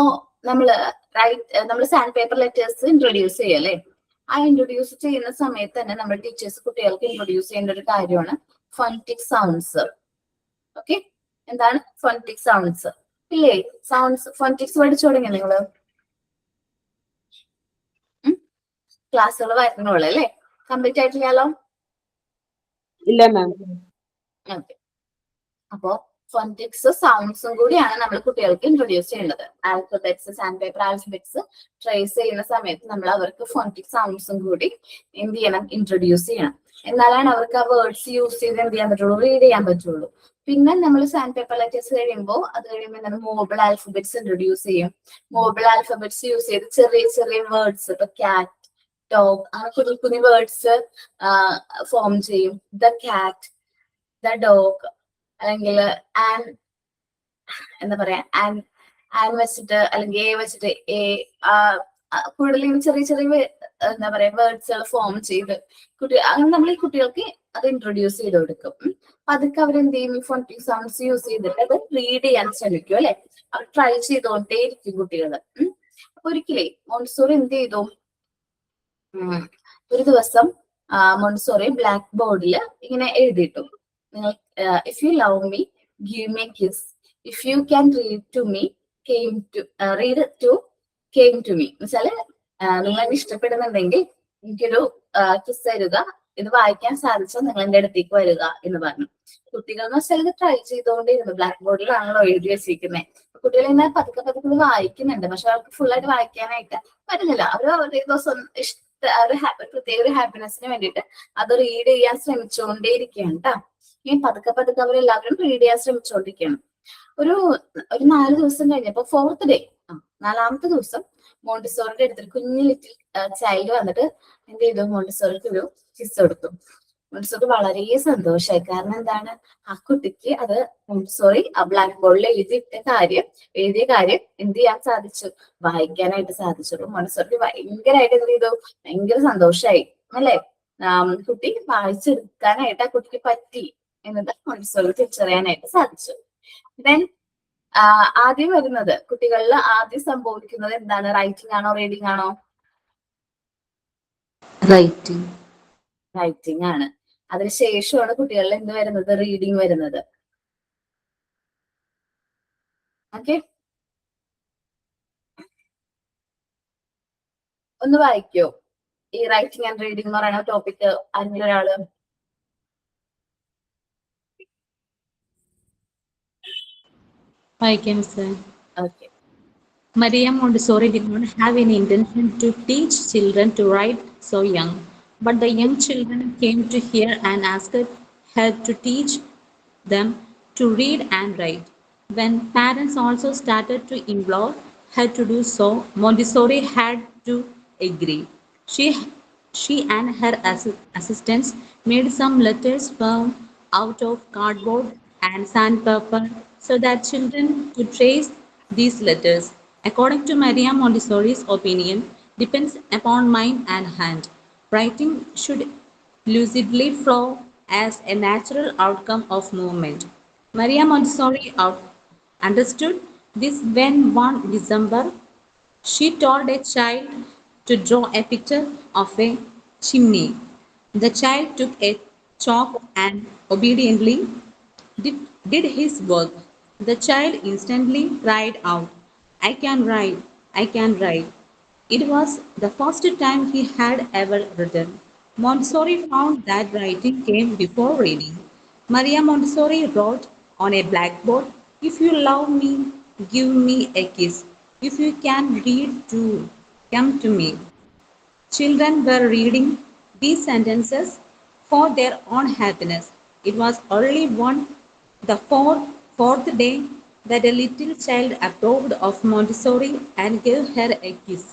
നമ്മള് സാൻഡ് പേപ്പർ ലെറ്റേഴ്സ് ഇൻട്രൊഡ്യൂസ് ചെയ്യല്ലേ. ആ ഇൻട്രൊഡ്യൂസ് ചെയ്യുന്ന സമയത്ത് തന്നെ നമ്മുടെ ടീച്ചേഴ്സ് കുട്ടികൾക്ക് ഇൻട്രൊഡ്യൂസ് ചെയ്യേണ്ട ഒരു കാര്യമാണ് ഫോണറ്റിക് സൗണ്ട്സ്. ഓക്കെ, എന്താണ് ഫോണറ്റിക് സൗണ്ട്സ്? ഇല്ലേ, സൗണ്ട്സ് ഫോണറ്റിക്സ് പഠിച്ചു തുടങ്ങിയ നിങ്ങള്? ക്ലാസ്സുകൾ വരുന്നുള്ളൂ അല്ലേ, കംപ്ലീറ്റ് ആയിട്ടില്ലല്ലോ? ഇല്ല മാം. ഓക്കെ, അപ്പോ ഫോണറ്റിക്സ് സൗണ്ട്സും കൂടിയാണ് നമ്മൾ കുട്ടികൾക്ക് ഇൻട്രൊഡ്യൂസ് ചെയ്യേണ്ടത്. Alphabets, sand paper alphabets trace ചെയ്യുന്ന സമയത്ത് നമ്മൾ അവർക്ക് ഫോണറ്റിക് സൗണ്ട്സും കൂടി എന്ത് ചെയ്യണം, ഇൻട്രൊഡ്യൂസ് ചെയ്യണം. എന്നാലാണ് അവർക്ക് ആ വേർഡ്സ് യൂസ് ചെയ്ത് എന്ത് ചെയ്യാൻ പറ്റുള്ളൂ, റീഡ് ചെയ്യാൻ പറ്റുള്ളൂ. പിന്നെ നമ്മൾ സാൻഡ് പേപ്പർ ലെറ്റേഴ്സ് കഴിയുമ്പോൾ എന്താണ്, മൂവബിൾ ആൽഫബറ്റ്സ് ഇൻട്രൊഡ്യൂസ് ചെയ്യും. മൂവബിൾ ആൽഫബറ്റ്സ് യൂസ് ചെയ്ത് ചെറിയ ചെറിയ വേർഡ്സ്, ഇപ്പൊ ക്യാറ്റ്, ഡോഗ്, അങ്ങനെ കുഞ്ഞു കുഞ്ഞു വേർഡ്സ് ഫോം ചെയ്യും. ദ ക്യാറ്റ്, ദ ഡോഗ്, അല്ലെങ്കിൽ എന്താ പറയാ, ആൻ വെച്ചിട്ട് അല്ലെങ്കിൽ എ വെച്ചിട്ട് കൂടുതലും ചെറിയ ചെറിയ എന്താ പറയാ വേർഡ്സുകൾ ഫോം ചെയ്ത് അങ്ങനെ നമ്മൾ ഈ കുട്ടികൾക്ക് അത് ഇൻട്രൊഡ്യൂസ് ചെയ്ത് കൊടുക്കും. അതൊക്കെ അവരെന്ത് ചെയ്യും, ഈ ഫോണറ്റിക് സൗണ്ട്സ് യൂസ് ചെയ്തിട്ട് അത് റീഡ് ചെയ്യാൻ ശ്രമിക്കും അല്ലെ. അവർ ട്രൈ ചെയ്തുകൊണ്ടേ ഇരിക്കും കുട്ടികൾ. അപ്പൊ ഒരിക്കലേ മോണ്ടിസോറി എന്ത് ചെയ്തു, ഒരു ദിവസം മോണ്ടിസോറി ബ്ലാക്ക് ബോർഡിൽ ഇങ്ങനെ എഴുതിയിട്ടു, നിങ്ങൾ if you love me give me a kiss, if you can read to me came to me. എന്നുവെച്ചാല് നിങ്ങൾ എന്നെ ഇഷ്ടപ്പെടുന്നുണ്ടെങ്കിൽ എനിക്കൊരു കിസ് തരുക, ഇത് വായിക്കാൻ സാധിച്ചാൽ നിങ്ങൾ എന്റെ അടുത്തേക്ക് വരിക എന്ന് പറഞ്ഞു. കുട്ടികൾ എന്ന് വെച്ചാൽ ഇത് ട്രൈ ചെയ്തുകൊണ്ടിരുന്നു. ബ്ലാക്ക് ബോർഡിലാണല്ലോ എഴുതി വെച്ചിരിക്കുന്നത്. കുട്ടികൾ ഇങ്ങനെ പതുക്കെ പതുക്കെ വായിക്കുന്നുണ്ട്, പക്ഷെ അവർക്ക് ഫുൾ ആയിട്ട് വായിക്കാനായിട്ട് പറ്റുന്നില്ല. അവർ അവരുടെ ദിവസം പ്രത്യേക ഒരു ഹാപ്പിനെസിന് വേണ്ടിയിട്ട് അത് റീഡ് ചെയ്യാൻ ശ്രമിച്ചുകൊണ്ടേയിരിക്കുകയാണ് കേട്ടോ. ഈ പതുക്കെ പതുക്കെ അവരെല്ലാവരും റീഡ് ചെയ്യാൻ ശ്രമിച്ചുകൊണ്ടിരിക്കുകയാണ്. ഒരു 4 ദിവസം കഴിഞ്ഞപ്പോ 4th ഡേ, 4ാമത്തെ ദിവസം മോണ്ടിസോറിന്റെ അടുത്തൊരു കുഞ്ഞു ലിറ്റിൽ ചൈൽഡ് വന്നിട്ട് എന്ത് ചെയ്തു, മോണ്ടിസോറിക്ക് ഒരു കിസ് കൊടുത്തു. മോണ്ടിസോറി വളരെ സന്തോഷമായി. കാരണം എന്താണ്, ആ കുട്ടിക്ക് അത് മോണ്ടിസോറി ആ ബ്ലാക്ക് ബോർഡിൽ എഴുതിയ കാര്യം എന്ത് ചെയ്യാൻ സാധിച്ചു, വായിക്കാനായിട്ട് സാധിച്ചു. മോണ്ടിസോറിക്ക് ഭയങ്കരമായിട്ട് എന്ത് ചെയ്തു, ഭയങ്കര സന്തോഷമായി അല്ലെ. കുട്ടി വായിച്ചെടുക്കാനായിട്ട് ആ കുട്ടിക്ക് പറ്റി എന്നത് മോണ്ടിസോറി തിരിച്ചറിയാനായിട്ട് സാധിച്ചു. ദെൻ ആദ്യം വരുന്നത് കുട്ടികളിൽ ആദ്യം സംഭവിക്കുന്നത് എന്താണ്, റൈറ്റിംഗ് ആണോ റീഡിംഗ് ആണോ? റൈറ്റിംഗ് ആണ്. അതിനുശേഷമാണ് കുട്ടികളിൽ എന്ത് വരുന്നത്, റീഡിംഗ് വരുന്നത്. ഓക്കെ, ഒന്ന് വായിക്കോ ഈ റൈറ്റിംഗ് ആൻഡ് റീഡിംഗ് എന്ന് പറയുന്ന ടോപ്പിക് ആരെങ്കിലും ഒരാള്? Okay. Maria Montessori did not have any intention to teach children to write so young, but the young children came to her and asked her to teach them to read and write. When parents also started to implore her to do so, Montessori had to agree. She and her assistants made some letters from out of cardboard and sandpaper so that children could trace these letters. According to Maria Montessori's opinion, depends upon mind and hand. Writing should lucidly flow as a natural outcome of movement. Maria Montessori understood this when one December she told a child to draw a picture of a chimney. The child took a chalk and obediently did his work. The child instantly cried out, I can write, I can write. It was the first time he had ever written. Montessori found that writing came before reading. Maria Montessori wrote on a blackboard, if you love me, give me a kiss. If you can read too, come to me. Children were reading these sentences for their own happiness. It was only the fourth day that a little child approved of Montessori and gave her a kiss.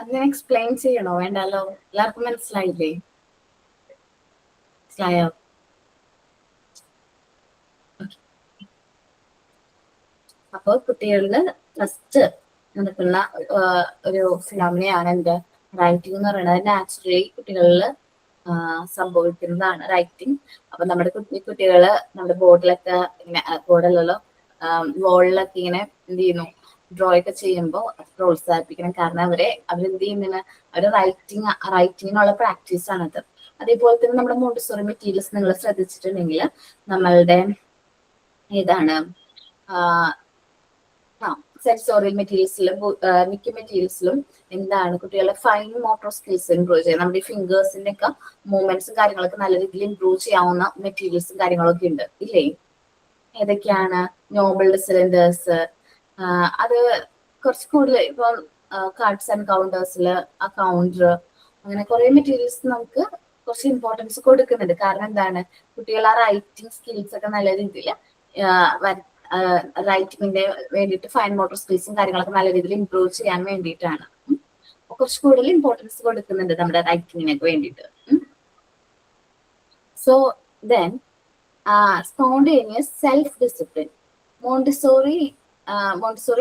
അതിനെ explain ചെയ്യണോ? വേണ്ടല്ലോ, എല്ലാവർക്കും മനസ്സിലായില്ലേ? മനസ്സിലായോ? അപ്പോൾ കുട്ടികളില് first നടക്കുന്ന ഒരു ഫിനോമിനയാണ് എന്ത് റൈറ്റിംഗ് എന്ന് പറയുന്നത്. നാച്ചുറലി കുട്ടികളിൽ സംഭവിക്കുന്നതാണ് റൈറ്റിംഗ്. അപ്പൊ നമ്മുടെ കുട്ടികള് നമ്മുടെ ബോർഡിലൊക്കെ ഇങ്ങനെ, ബോർഡിലല്ലോ വോളിലൊക്കെ ഇങ്ങനെ എന്ത് ചെയ്യുന്നു, ഡ്രോ ഒക്കെ ചെയ്യുമ്പോൾ പ്രോത്സാഹിപ്പിക്കണം. കാരണം അവരെന്ത് ചെയ്യുന്നതിന് അവര് റൈറ്റിങ്ങിനുള്ള പ്രാക്ടീസ് ആണത്. അതേപോലെ തന്നെ നമ്മുടെ മോണ്ടിസോറി മെറ്റീരിയൽസ് നിങ്ങൾ ശ്രദ്ധിച്ചിട്ടുണ്ടെങ്കിൽ നമ്മളുടെ ഏതാണ് സെൻസോറിയൽ മെറ്റീരിയൽസിലും മിക്ക മെറ്റീരിയൽസിലും എന്താണ് കുട്ടികളെ ഫൈൻ മോട്ടോർ സ്കിൽസ് ഇംപ്രൂവ് ചെയ്യാം. നമ്മുടെ ഈ ഫിംഗേഴ്സിന്റെ ഒക്കെ മൂവ്മെന്റ്സും കാര്യങ്ങളൊക്കെ നല്ല രീതിയിൽ ഇംപ്രൂവ് ചെയ്യാവുന്ന മെറ്റീരിയൽസും കാര്യങ്ങളൊക്കെ ഉണ്ട് ഇല്ലേ? ഏതൊക്കെയാണ്? നോബിൾ സിലിണ്ടേഴ്സ്, അത് കുറച്ച് കൂടുതൽ ഇപ്പം കാർഡ്സ് ആൻഡ് കൗണ്ടേഴ്സിൽ ആ കൗണ്ടർ, അങ്ങനെ കുറെ മെറ്റീരിയൽസ് നമുക്ക് കുറച്ച് ഇമ്പോർട്ടൻസ് കൊടുക്കുന്നുണ്ട്. കാരണം എന്താണ്, കുട്ടികൾ ആ റൈറ്റിംഗ് സ്കിൽസ് ഒക്കെ നല്ല രീതിയിൽ റൈറ്റിങ്ങിന്റെ വേണ്ടിയിട്ട് ഫൈൻ മോട്ടോർ സ്കിൽസും കാര്യങ്ങളൊക്കെ നല്ല രീതിയിൽ ഇംപ്രൂവ് ചെയ്യാൻ വേണ്ടിയിട്ടാണ്. കുറച്ച് കൂടുതൽ ഇമ്പോർട്ടൻസ് കൊടുക്കുന്നുണ്ട് നമ്മുടെ റൈറ്റിങ്ങിനൊക്കെ വേണ്ടിയിട്ട്. So then spontaneous self discipline. Montessori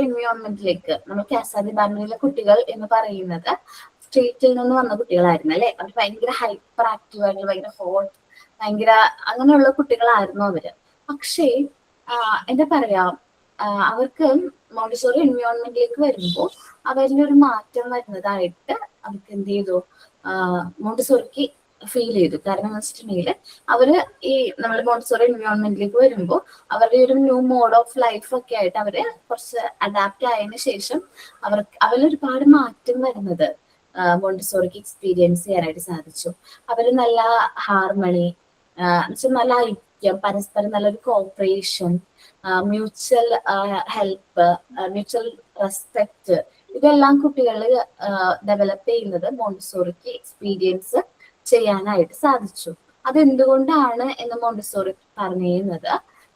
എൻവയോൺമെന്റിലേക്ക് നമ്മൾ കാസാദി ബാർമനിലെ കുട്ടികൾ എന്ന് പറയുന്നത് സ്ട്രീറ്റിൽ നിന്ന് വന്ന കുട്ടികളായിരുന്നു അല്ലെ. അവർ ഭയങ്കര ഹൈപ്പർ ആക്റ്റീവ് ആയിട്ടുള്ള, ഭയങ്കര ഹോട്ട്, ഭയങ്കര അങ്ങനെയുള്ള കുട്ടികളായിരുന്നു അവര്. പക്ഷേ എന്താ പറയാ, അവർക്ക് മോണ്ടിസോറി എൻവയോൺമെന്റിലേക്ക് വരുമ്പോൾ അവരിലൊരു മാറ്റം വരുന്നതായിട്ട് അവർക്ക് എന്ത് ചെയ്തു, മോണ്ടിസോറിക്ക് ഫീൽ ചെയ്തു. കാരണം എന്ന് വെച്ചിട്ടുണ്ടെങ്കിൽ അവര് ഈ നമ്മൾ മോണ്ടിസോറി എൻവയോൺമെന്റിലേക്ക് വരുമ്പോൾ അവരുടെ ഒരു ന്യൂ മോഡ് ഓഫ് ലൈഫ് ഒക്കെ ആയിട്ട് അവര് കുറച്ച് അഡാപ്റ്റ് ആയതിനു ശേഷം അവരിൽ ഒരുപാട് മാറ്റം വരുന്നത് മോണ്ടിസോറിക്ക് എക്സ്പീരിയൻസ് ചെയ്യാനായിട്ട് സാധിച്ചു. അവര് നല്ല ഹാർമണി, നല്ല ഐക്യം, പരസ്പരം നല്ലൊരു corporation, mutual help, mutual respect, ഇതെല്ലാം കുട്ടികൾ ഡെവലപ്പ് ചെയ്യുന്നത് മോണ്ടിസോറിക്ക് എക്സ്പീരിയൻസ് ചെയ്യാനായിട്ട് സാധിച്ചു. അതെന്തുകൊണ്ടാണ് എന്ന് മോണ്ടിസോറി പറയുന്നത്,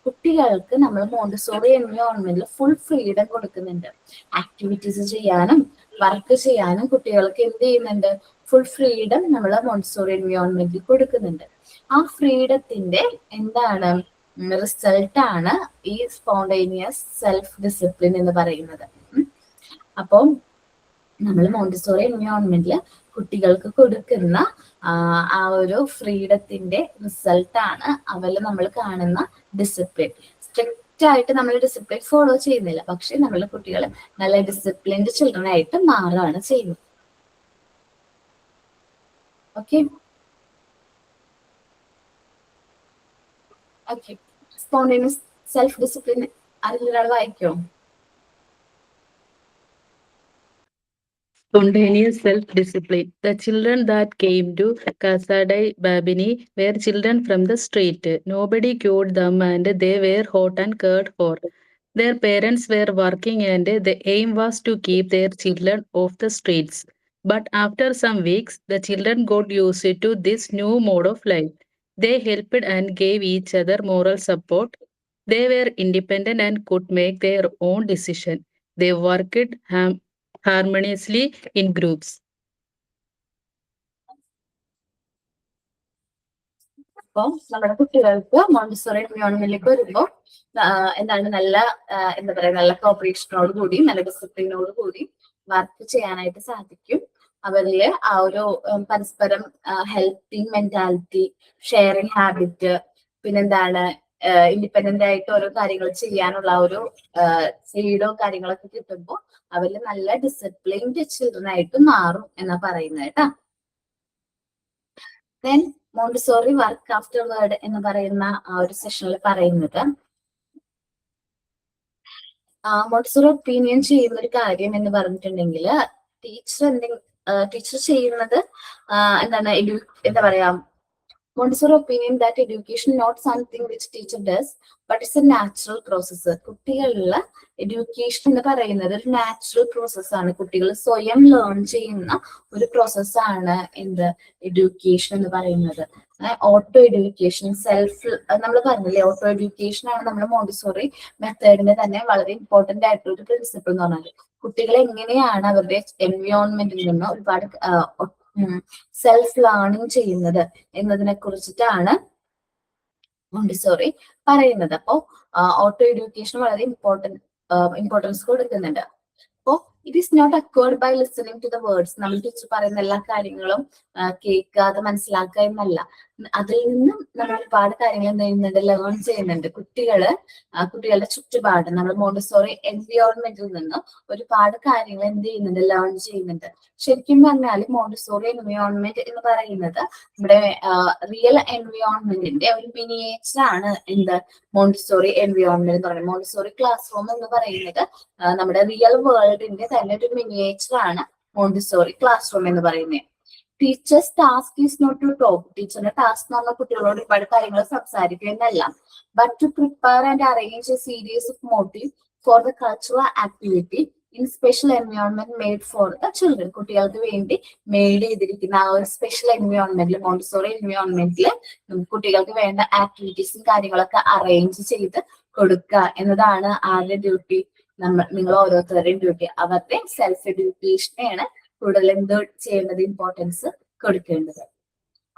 കുട്ടികൾക്ക് നമ്മൾ മോണ്ടിസോറി എൻവയോൺമെന്റിൽ ഫുൾ ഫ്രീഡം കൊടുക്കുന്നുണ്ട്. ആക്ടിവിറ്റീസ് ചെയ്യാനും വർക്ക് ചെയ്യാനും കുട്ടികൾക്ക് എന്ത് ചെയ്യുന്നുണ്ട്, ഫുൾ ഫ്രീഡം നമ്മൾ മോണ്ടിസോറി എൻവയോൺമെന്റിൽ കൊടുക്കുന്നുണ്ട്. ആ ഫ്രീഡത്തിന്റെ എന്താണ് റിസൾട്ടാണ് ഈ സ്പോണ്ടേനിയസ് സെൽഫ് ഡിസിപ്ലിൻ എന്ന് പറയുന്നത്. അപ്പം നമ്മൾ മോണ്ടിസോറി എൻവയോൺമെന്റിൽ കുട്ടികൾക്ക് കൊടുക്കുന്ന ആ ഒരു ഫ്രീഡത്തിന്റെ റിസൾട്ടാണ് അവരിൽ നമ്മൾ കാണുന്ന ഡിസിപ്ലിൻ. സ്ട്രിക്റ്റ് ആയിട്ട് നമ്മൾ ഡിസിപ്ലിൻ ഫോളോ ചെയ്യുന്നില്ല, പക്ഷെ നമ്മളെ കുട്ടികൾ നല്ല ഡിസിപ്ലിൻഡ് ചിൽഡ്രൻ ആയിട്ട് മാറുകയാണ് ചെയ്യുന്നത്. Okay okay spontaneous self discipline ആരെങ്കിലും ഒരാൾ വായിക്കോ? Spontaneous self-discipline. The children that came to Casadei Babini were children from the street. Nobody cured them and they were hot and cared for. Their parents were working and the aim was to keep their children off the streets. But after some weeks, the children got used to this new mode of life. They helped and gave each other moral support. They were independent and could make their own decision. They worked harmoniously in groups. അപ്പോൾ നമ്മുടെ കുട്ടികൾക്ക് Montessori എൻവയോൺമെന്റിലേക്ക് വരുമ്പോൾ എന്താണ് നല്ല എന്താ പറയാ, നല്ല കോപ്പറേഷനോട് കൂടി നല്ല ഡിസിപ്ലിനോട് കൂടി വർക്ക് ചെയ്യാനായിട്ട് സാധിക്കും. അവരില് ആ ഒരു പരസ്പരം ഹെൽപ്പിംഗ് മെന്റാലിറ്റി, ഷെയറിംഗ് ഹാബിറ്റ്, പിന്നെന്താണ് ഇൻഡിപെൻഡന്റ് ആയിട്ട് ഓരോ കാര്യങ്ങൾ ചെയ്യാനുള്ള ഒരു ഫ്രീഡോ കാര്യങ്ങളൊക്കെ കിട്ടുമ്പോൾ അവരിൽ നല്ല ഡിസിപ്ലിൻഡ് ചിൽഡ്രൻ ആയിട്ട് മാറും എന്നാ പറയുന്നത് കേട്ടാ. Then Montessori work after word എന്ന് പറയുന്ന ആ ഒരു സെഷനിൽ പറയുന്നത്, മോണ്ടിസോറി ഒപ്പീനിയൻ ചെയ്യുന്ന ഒരു കാര്യം എന്ന് പറഞ്ഞിട്ടുണ്ടെങ്കിൽ ടീച്ചർ ചെയ്യുന്നത് എന്താണ്, എന്താ പറയാ, Montessori opinion that education not something which teacher does, but it's a natural process. കുട്ടികളിലെ എഡ്യൂക്കേഷൻ എന്ന് പറയുന്നത് ഒരു നാച്ചുറൽ പ്രോസസ്സാണ്. കുട്ടികൾ സ്വയം ലേൺ ചെയ്യുന്ന ഒരു പ്രോസസ്സാണ് എന്ത് എഡ്യൂക്കേഷൻ എന്ന് പറയുന്നത്. ഓട്ടോ എഡ്യൂക്കേഷൻ, സെൽഫ്, നമ്മൾ പറഞ്ഞില്ലേ, ഓട്ടോ എഡ്യൂക്കേഷൻ ആണ് നമ്മുടെ മോണ്ടിസോറി മെത്തേഡിന്റെ തന്നെ വളരെ ഇമ്പോർട്ടന്റ് ആയിട്ടുള്ള ഒരു പ്രിൻസിപ്പിൾ എന്ന് പറഞ്ഞാൽ കുട്ടികളെ എങ്ങനെയാണ് അവരുടെ എൻവയോൺമെന്റിൽ നിന്ന് ഒരുപാട് സെൽഫ് ലേണിംഗ് ചെയ്യുന്നത് എന്നതിനെ കുറിച്ചിട്ടാണ് മോണ്ടിസോറി പറയുന്നത്. അപ്പോ ഓട്ടോ എഡ്യൂക്കേഷൻ വളരെ ഇമ്പോർട്ടൻസ് കൊടുക്കുന്നുണ്ട്. അപ്പോ it is not acquired by listening to the words. നമ്മൾ ടീച്ചർ പറയുന്ന എല്ലാ കാര്യങ്ങളും കേൾക്കുക, അത് മനസ്സിലാക്കുക എന്നല്ല. അതിൽ നിന്നും നമ്മൾ ഒരുപാട് കാര്യങ്ങൾ എന്ത് ചെയ്യുന്നുണ്ട്, ലേൺ ചെയ്യുന്നുണ്ട്. കുട്ടികളുടെ ചുറ്റുപാട്, നമ്മൾ മോണ്ടിസോറി എൻവയോൺമെന്റിൽ നിന്ന് ഒരുപാട് കാര്യങ്ങൾ എന്ത് ചെയ്യുന്നുണ്ട്, ലേൺ ചെയ്യുന്നുണ്ട്. ശരിക്കും പറഞ്ഞാൽ മോണ്ടിസോറി എൻവയോൺമെന്റ് എന്ന് പറയുന്നത് നമ്മുടെ റിയൽ എൻവയോൺമെന്റിന്റെ ഒരു മിനിയേച്ചർ ആണ്. എന്ത് മോണ്ടിസോറി എൻവയോൺമെന്റ് എന്ന് പറയുന്നത്, മോണ്ടിസോറി ക്ലാസ് റൂം എന്ന് പറയുന്നത് നമ്മുടെ റിയൽ വേൾഡിന്റെ തന്നെ ഒരു മിനിയേച്ചർ ആണ് മോണ്ടിസോറി ക്ലാസ് റൂം എന്ന് പറയുന്നത്. Teachers task is not to talk. ടീച്ചറിന്റെ ടാസ്ക് എന്ന് പറഞ്ഞാൽ കുട്ടികളോട് ഒരുപാട് കാര്യങ്ങൾ സംസാരിക്കുക എന്നല്ല, but to prepare and arrange a series of motive for the cultural activity in special environment made for the children. കുട്ടികൾക്ക് വേണ്ടി മെയ്ഡ് ചെയ്തിരിക്കുന്ന ആ ഒരു സ്പെഷ്യൽ എൻവയോൺമെന്റിൽ, മോണ്ടിസോറി എൻവയോൺമെന്റിൽ കുട്ടികൾക്ക് വേണ്ട ആക്ടിവിറ്റീസും കാര്യങ്ങളൊക്കെ അറേഞ്ച് ചെയ്ത് കൊടുക്കുക എന്നതാണ് ആരുടെ ഡ്യൂട്ടി, നിങ്ങൾ ഓരോരുത്തരുടെയും ഡ്യൂട്ടി. അവരുടെ സെൽഫ് എഡ്യൂക്കേഷനെയാണ് കൂടുതൽ എന്തോ ചെയ്യേണ്ടത്, ഇമ്പോർട്ടൻസ് കൊടുക്കേണ്ടത്.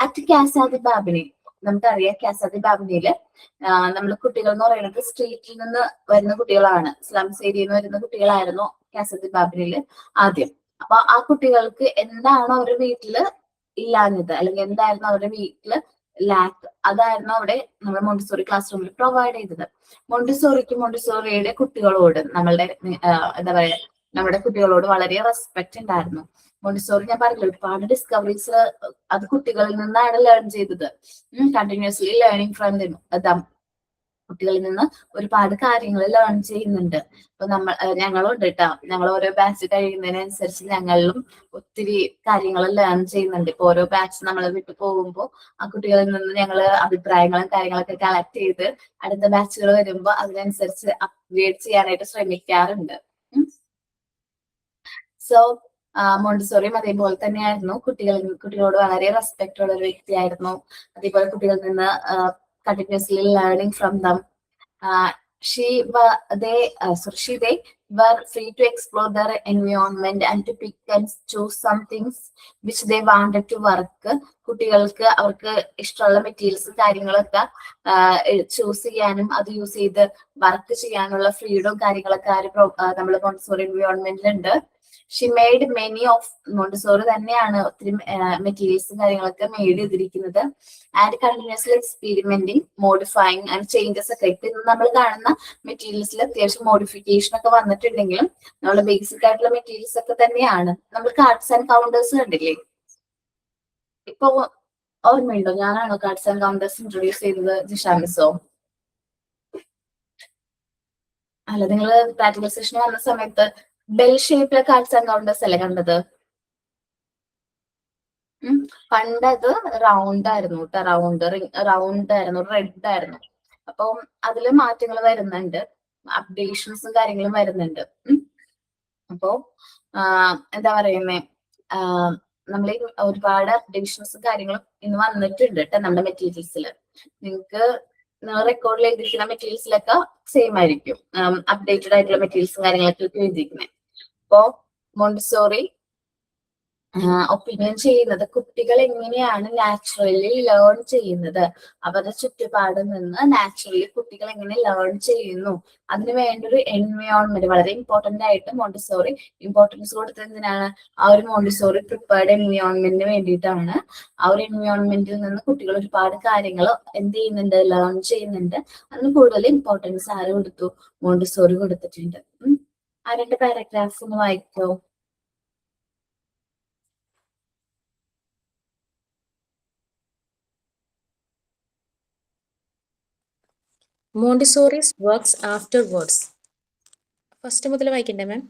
അറ്റ് കാസാദി ബാബിനി, നമുക്കറിയാം കാസാദി ബാബിനിയില് നമ്മൾ കുട്ടികൾ എന്ന് പറയുന്നത് സ്ട്രീറ്റിൽ നിന്ന് വരുന്ന കുട്ടികളാണ്, സ്ലംസ് ഏരിയയിൽ നിന്ന് വരുന്ന കുട്ടികളായിരുന്നു കാസാദി ബാബിനിയില് ആദ്യം. അപ്പൊ ആ കുട്ടികൾക്ക് എന്താണോ അവരുടെ വീട്ടില് ഇല്ലാഞ്ഞത്, അല്ലെങ്കിൽ എന്തായിരുന്നു അവരുടെ വീട്ടില് ലാക്ക്, അതായിരുന്നു അവിടെ നമ്മൾ മോണ്ടിസോറി ക്ലാസ് റൂമിൽ പ്രൊവൈഡ് ചെയ്തത്. മോണ്ടിസോറിയുടെ കുട്ടികളോട് നമ്മളുടെ എന്താ പറയാ, നമ്മുടെ കുട്ടികളോട് വളരെ റെസ്പെക്ട് ഉണ്ടായിരുന്നു. മോണ്ടിസോറി ഞാൻ പറഞ്ഞില്ല, ഒരുപാട് ഡിസ്കവറീസ് അത് കുട്ടികളിൽ നിന്നാണ് ലേൺ ചെയ്തത്. Continuously learning from them. കുട്ടികളിൽ നിന്ന് ഒരുപാട് കാര്യങ്ങൾ ലേൺ ചെയ്യുന്നുണ്ട്. അപ്പൊ ഞങ്ങളുണ്ട് കേട്ടോ, ഞങ്ങൾ ഓരോ ബാച്ച് കഴിയുന്നതിനനുസരിച്ച് ഞങ്ങളിലും ഒത്തിരി കാര്യങ്ങൾ ലേൺ ചെയ്യുന്നുണ്ട്. ഇപ്പൊ ഓരോ ബാച്ച് നമ്മൾ വിട്ടു പോകുമ്പോൾ ആ കുട്ടികളിൽ നിന്ന് ഞങ്ങൾ അഭിപ്രായങ്ങളും കാര്യങ്ങളൊക്കെ കളക്ട് ചെയ്ത് അടുത്ത ബാച്ചുകൾ വരുമ്പോൾ അതിനനുസരിച്ച് അപ്ഗ്രേഡ് ചെയ്യാനായിട്ട് ശ്രമിക്കാറുണ്ട്. സോ മോണ്ടിസോറിയും അതേപോലെ തന്നെയായിരുന്നു. കുട്ടികളോട് വളരെ റെസ്പെക്ട് ഉള്ള ഒരു വ്യക്തിയായിരുന്നു. അതേപോലെ കുട്ടികളിൽ നിന്ന് continuously learning from them. They were free to explore their environment and to pick and choose some things which they wanted to work. കുട്ടികൾക്ക് അവർക്ക് ഇഷ്ടമുള്ള മെറ്റീരിയൽസും കാര്യങ്ങളൊക്കെ ചൂസ് ചെയ്യാനും അത് യൂസ് ചെയ്ത് വർക്ക് ചെയ്യാനുള്ള ഫ്രീഡവും കാര്യങ്ങളൊക്കെ നമ്മൾ മോണ്ടിസോറി എൻവയോൺമെന്റിലുണ്ട്. She made many of, Montessori തന്നെയാണ് ഒത്തിരി മെറ്റീരിയൽസും കാര്യങ്ങളൊക്കെ മെയ്ഡ് ചെയ്തിരിക്കുന്നത്. And continuously experimenting, modifying and changes ഒക്കെ. ഇപ്പൊ നമ്മൾ കാണുന്ന മെറ്റീരിയൽസിൽ അത്യാവശ്യം മോഡിഫിക്കേഷൻ ഒക്കെ വന്നിട്ടുണ്ടെങ്കിലും നമ്മുടെ ബേസിക് ആയിട്ടുള്ള മെറ്റീരിയൽസ് ഒക്കെ തന്നെയാണ്. നമ്മൾ കാർഡ്സ് ആൻഡ് കൗണ്ടേഴ്സ് കണ്ടില്ലേ, ഇപ്പൊ ഓർമ്മയുണ്ടോ, ഞാനാണോ കാർഡ്സ് ആൻഡ് കൗണ്ടേഴ്സ് ഇൻട്രൊഡ്യൂസ് ചെയ്തത്, ജിഷ മിസ്സോ? അല്ല, നിങ്ങൾ പ്രാക്ടിക്കൽ സെഷൻ വന്ന സമയത്ത് ബെൽ ഷേപ്പിലെ കാർഡ്സ് ആൻഡ് കൗണ്ടേഴ്സ് അല്ലേ കണ്ടത്? പണ്ട് അത് റൗണ്ട് ആയിരുന്നു കേട്ടോ, റൗണ്ട് ആയിരുന്നു, റെഡ് ആയിരുന്നു. അപ്പം അതില് മാറ്റങ്ങൾ വരുന്നുണ്ട്, അപ്ഡേഷൻസും കാര്യങ്ങളും വരുന്നുണ്ട്. അപ്പോ എന്താ പറയുന്നേ, നമ്മൾ ഒരുപാട് അപ്ഡേഷൻസും കാര്യങ്ങളും ഇന്ന് വന്നിട്ടുണ്ട് കേട്ടോ നമ്മുടെ മെറ്റീരിയൽസിൽ. നിങ്ങൾക്ക് റെക്കോർഡിൽ എഴുതിയിരിക്കുന്ന മെറ്റീരിയൽസിലൊക്കെ സെയിം ആയിരിക്കും, അപ്ഡേറ്റഡ് ആയിട്ടുള്ള മെറ്റീരിയൽസും കാര്യങ്ങളൊക്കെ എഴുതിയിരിക്കുന്നത്. അപ്പോ മോണ്ടിസോറി ഒപ്പീനിയൻ ചെയ്യുന്നത് കുട്ടികൾ എങ്ങനെയാണ് നാച്ചുറലി ലേൺ ചെയ്യുന്നത്, അവരുടെ ചുറ്റുപാടിൽ നിന്ന് നാച്ചുറലി കുട്ടികൾ എങ്ങനെ ലേൺ ചെയ്യുന്നു, അതിന് വേണ്ട ഒരു എൻവയോൺമെന്റ് വളരെ ഇമ്പോർട്ടന്റ് ആയിട്ട് മോണ്ടിസോറി ഇമ്പോർട്ടൻസ് കൊടുത്തതിനാണ്. ആ ഒരു മോണ്ടിസോറി പ്രിപ്പയർഡ് എൻവയോൺമെന്റിന് വേണ്ടിയിട്ടാണ്. ആ ഒരു എൻവയോൺമെന്റിൽ നിന്ന് കുട്ടികൾ ഒരുപാട് കാര്യങ്ങൾ എന്ത് ചെയ്യുന്നുണ്ട്, ലേൺ ചെയ്യുന്നുണ്ട്. അതിന് കൂടുതൽ ഇമ്പോർട്ടൻസ് ആര് കൊടുത്തു, മോണ്ടിസോറി കൊടുത്തിട്ടുണ്ട്. ആ രണ്ട് പാരഗ്രാഫ് ഒന്ന് വായിക്കോ. മോണ്ടിസോറിസ് വർക്ക്സ് ആഫ്റ്റർവേർഡ്സ്. ഫസ്റ്റ് മുതൽ വായിക്കണ്ടേ മാം?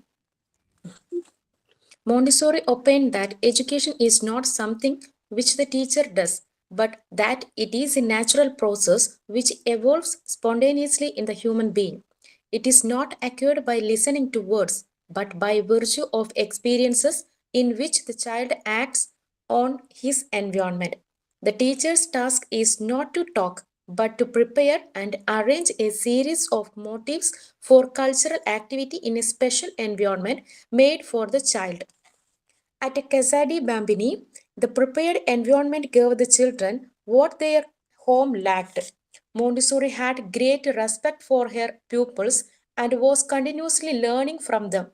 Montessori opined that education is not something which the teacher does, but that it is a natural process which evolves spontaneously in the human being. It is not acquired by listening to words, but by virtue of experiences in which the child acts on his environment. The teacher's task is not to talk, but to prepare and arrange a series of motives for cultural activity in a special environment made for the child. At Casa di Bambini, the prepared environment gave the children what their home lacked. Montessori had great respect for her pupils and was continuously learning from them.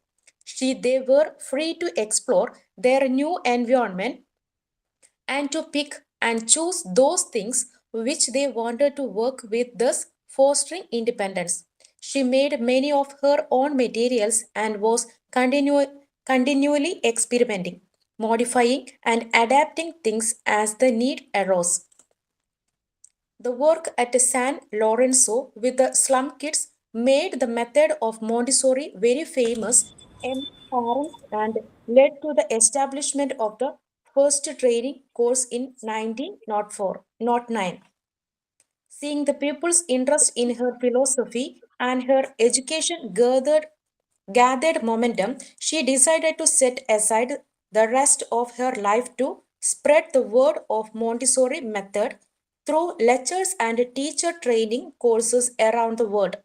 They were free to explore their new environment and to pick and choose those things which they wanted to work with, thus fostering independence. She made many of her own materials and was continually experimenting, modifying, and adapting things as the need arose. The work at San Lorenzo with the slum kids made the method of Montessori very famous in Paris and led to the establishment of the first training course in 1909. Seeing the pupils' interest in her philosophy and her education gathered momentum, she decided to set aside the rest of her life to spread the word of Montessori method through lectures and teacher training courses around the world.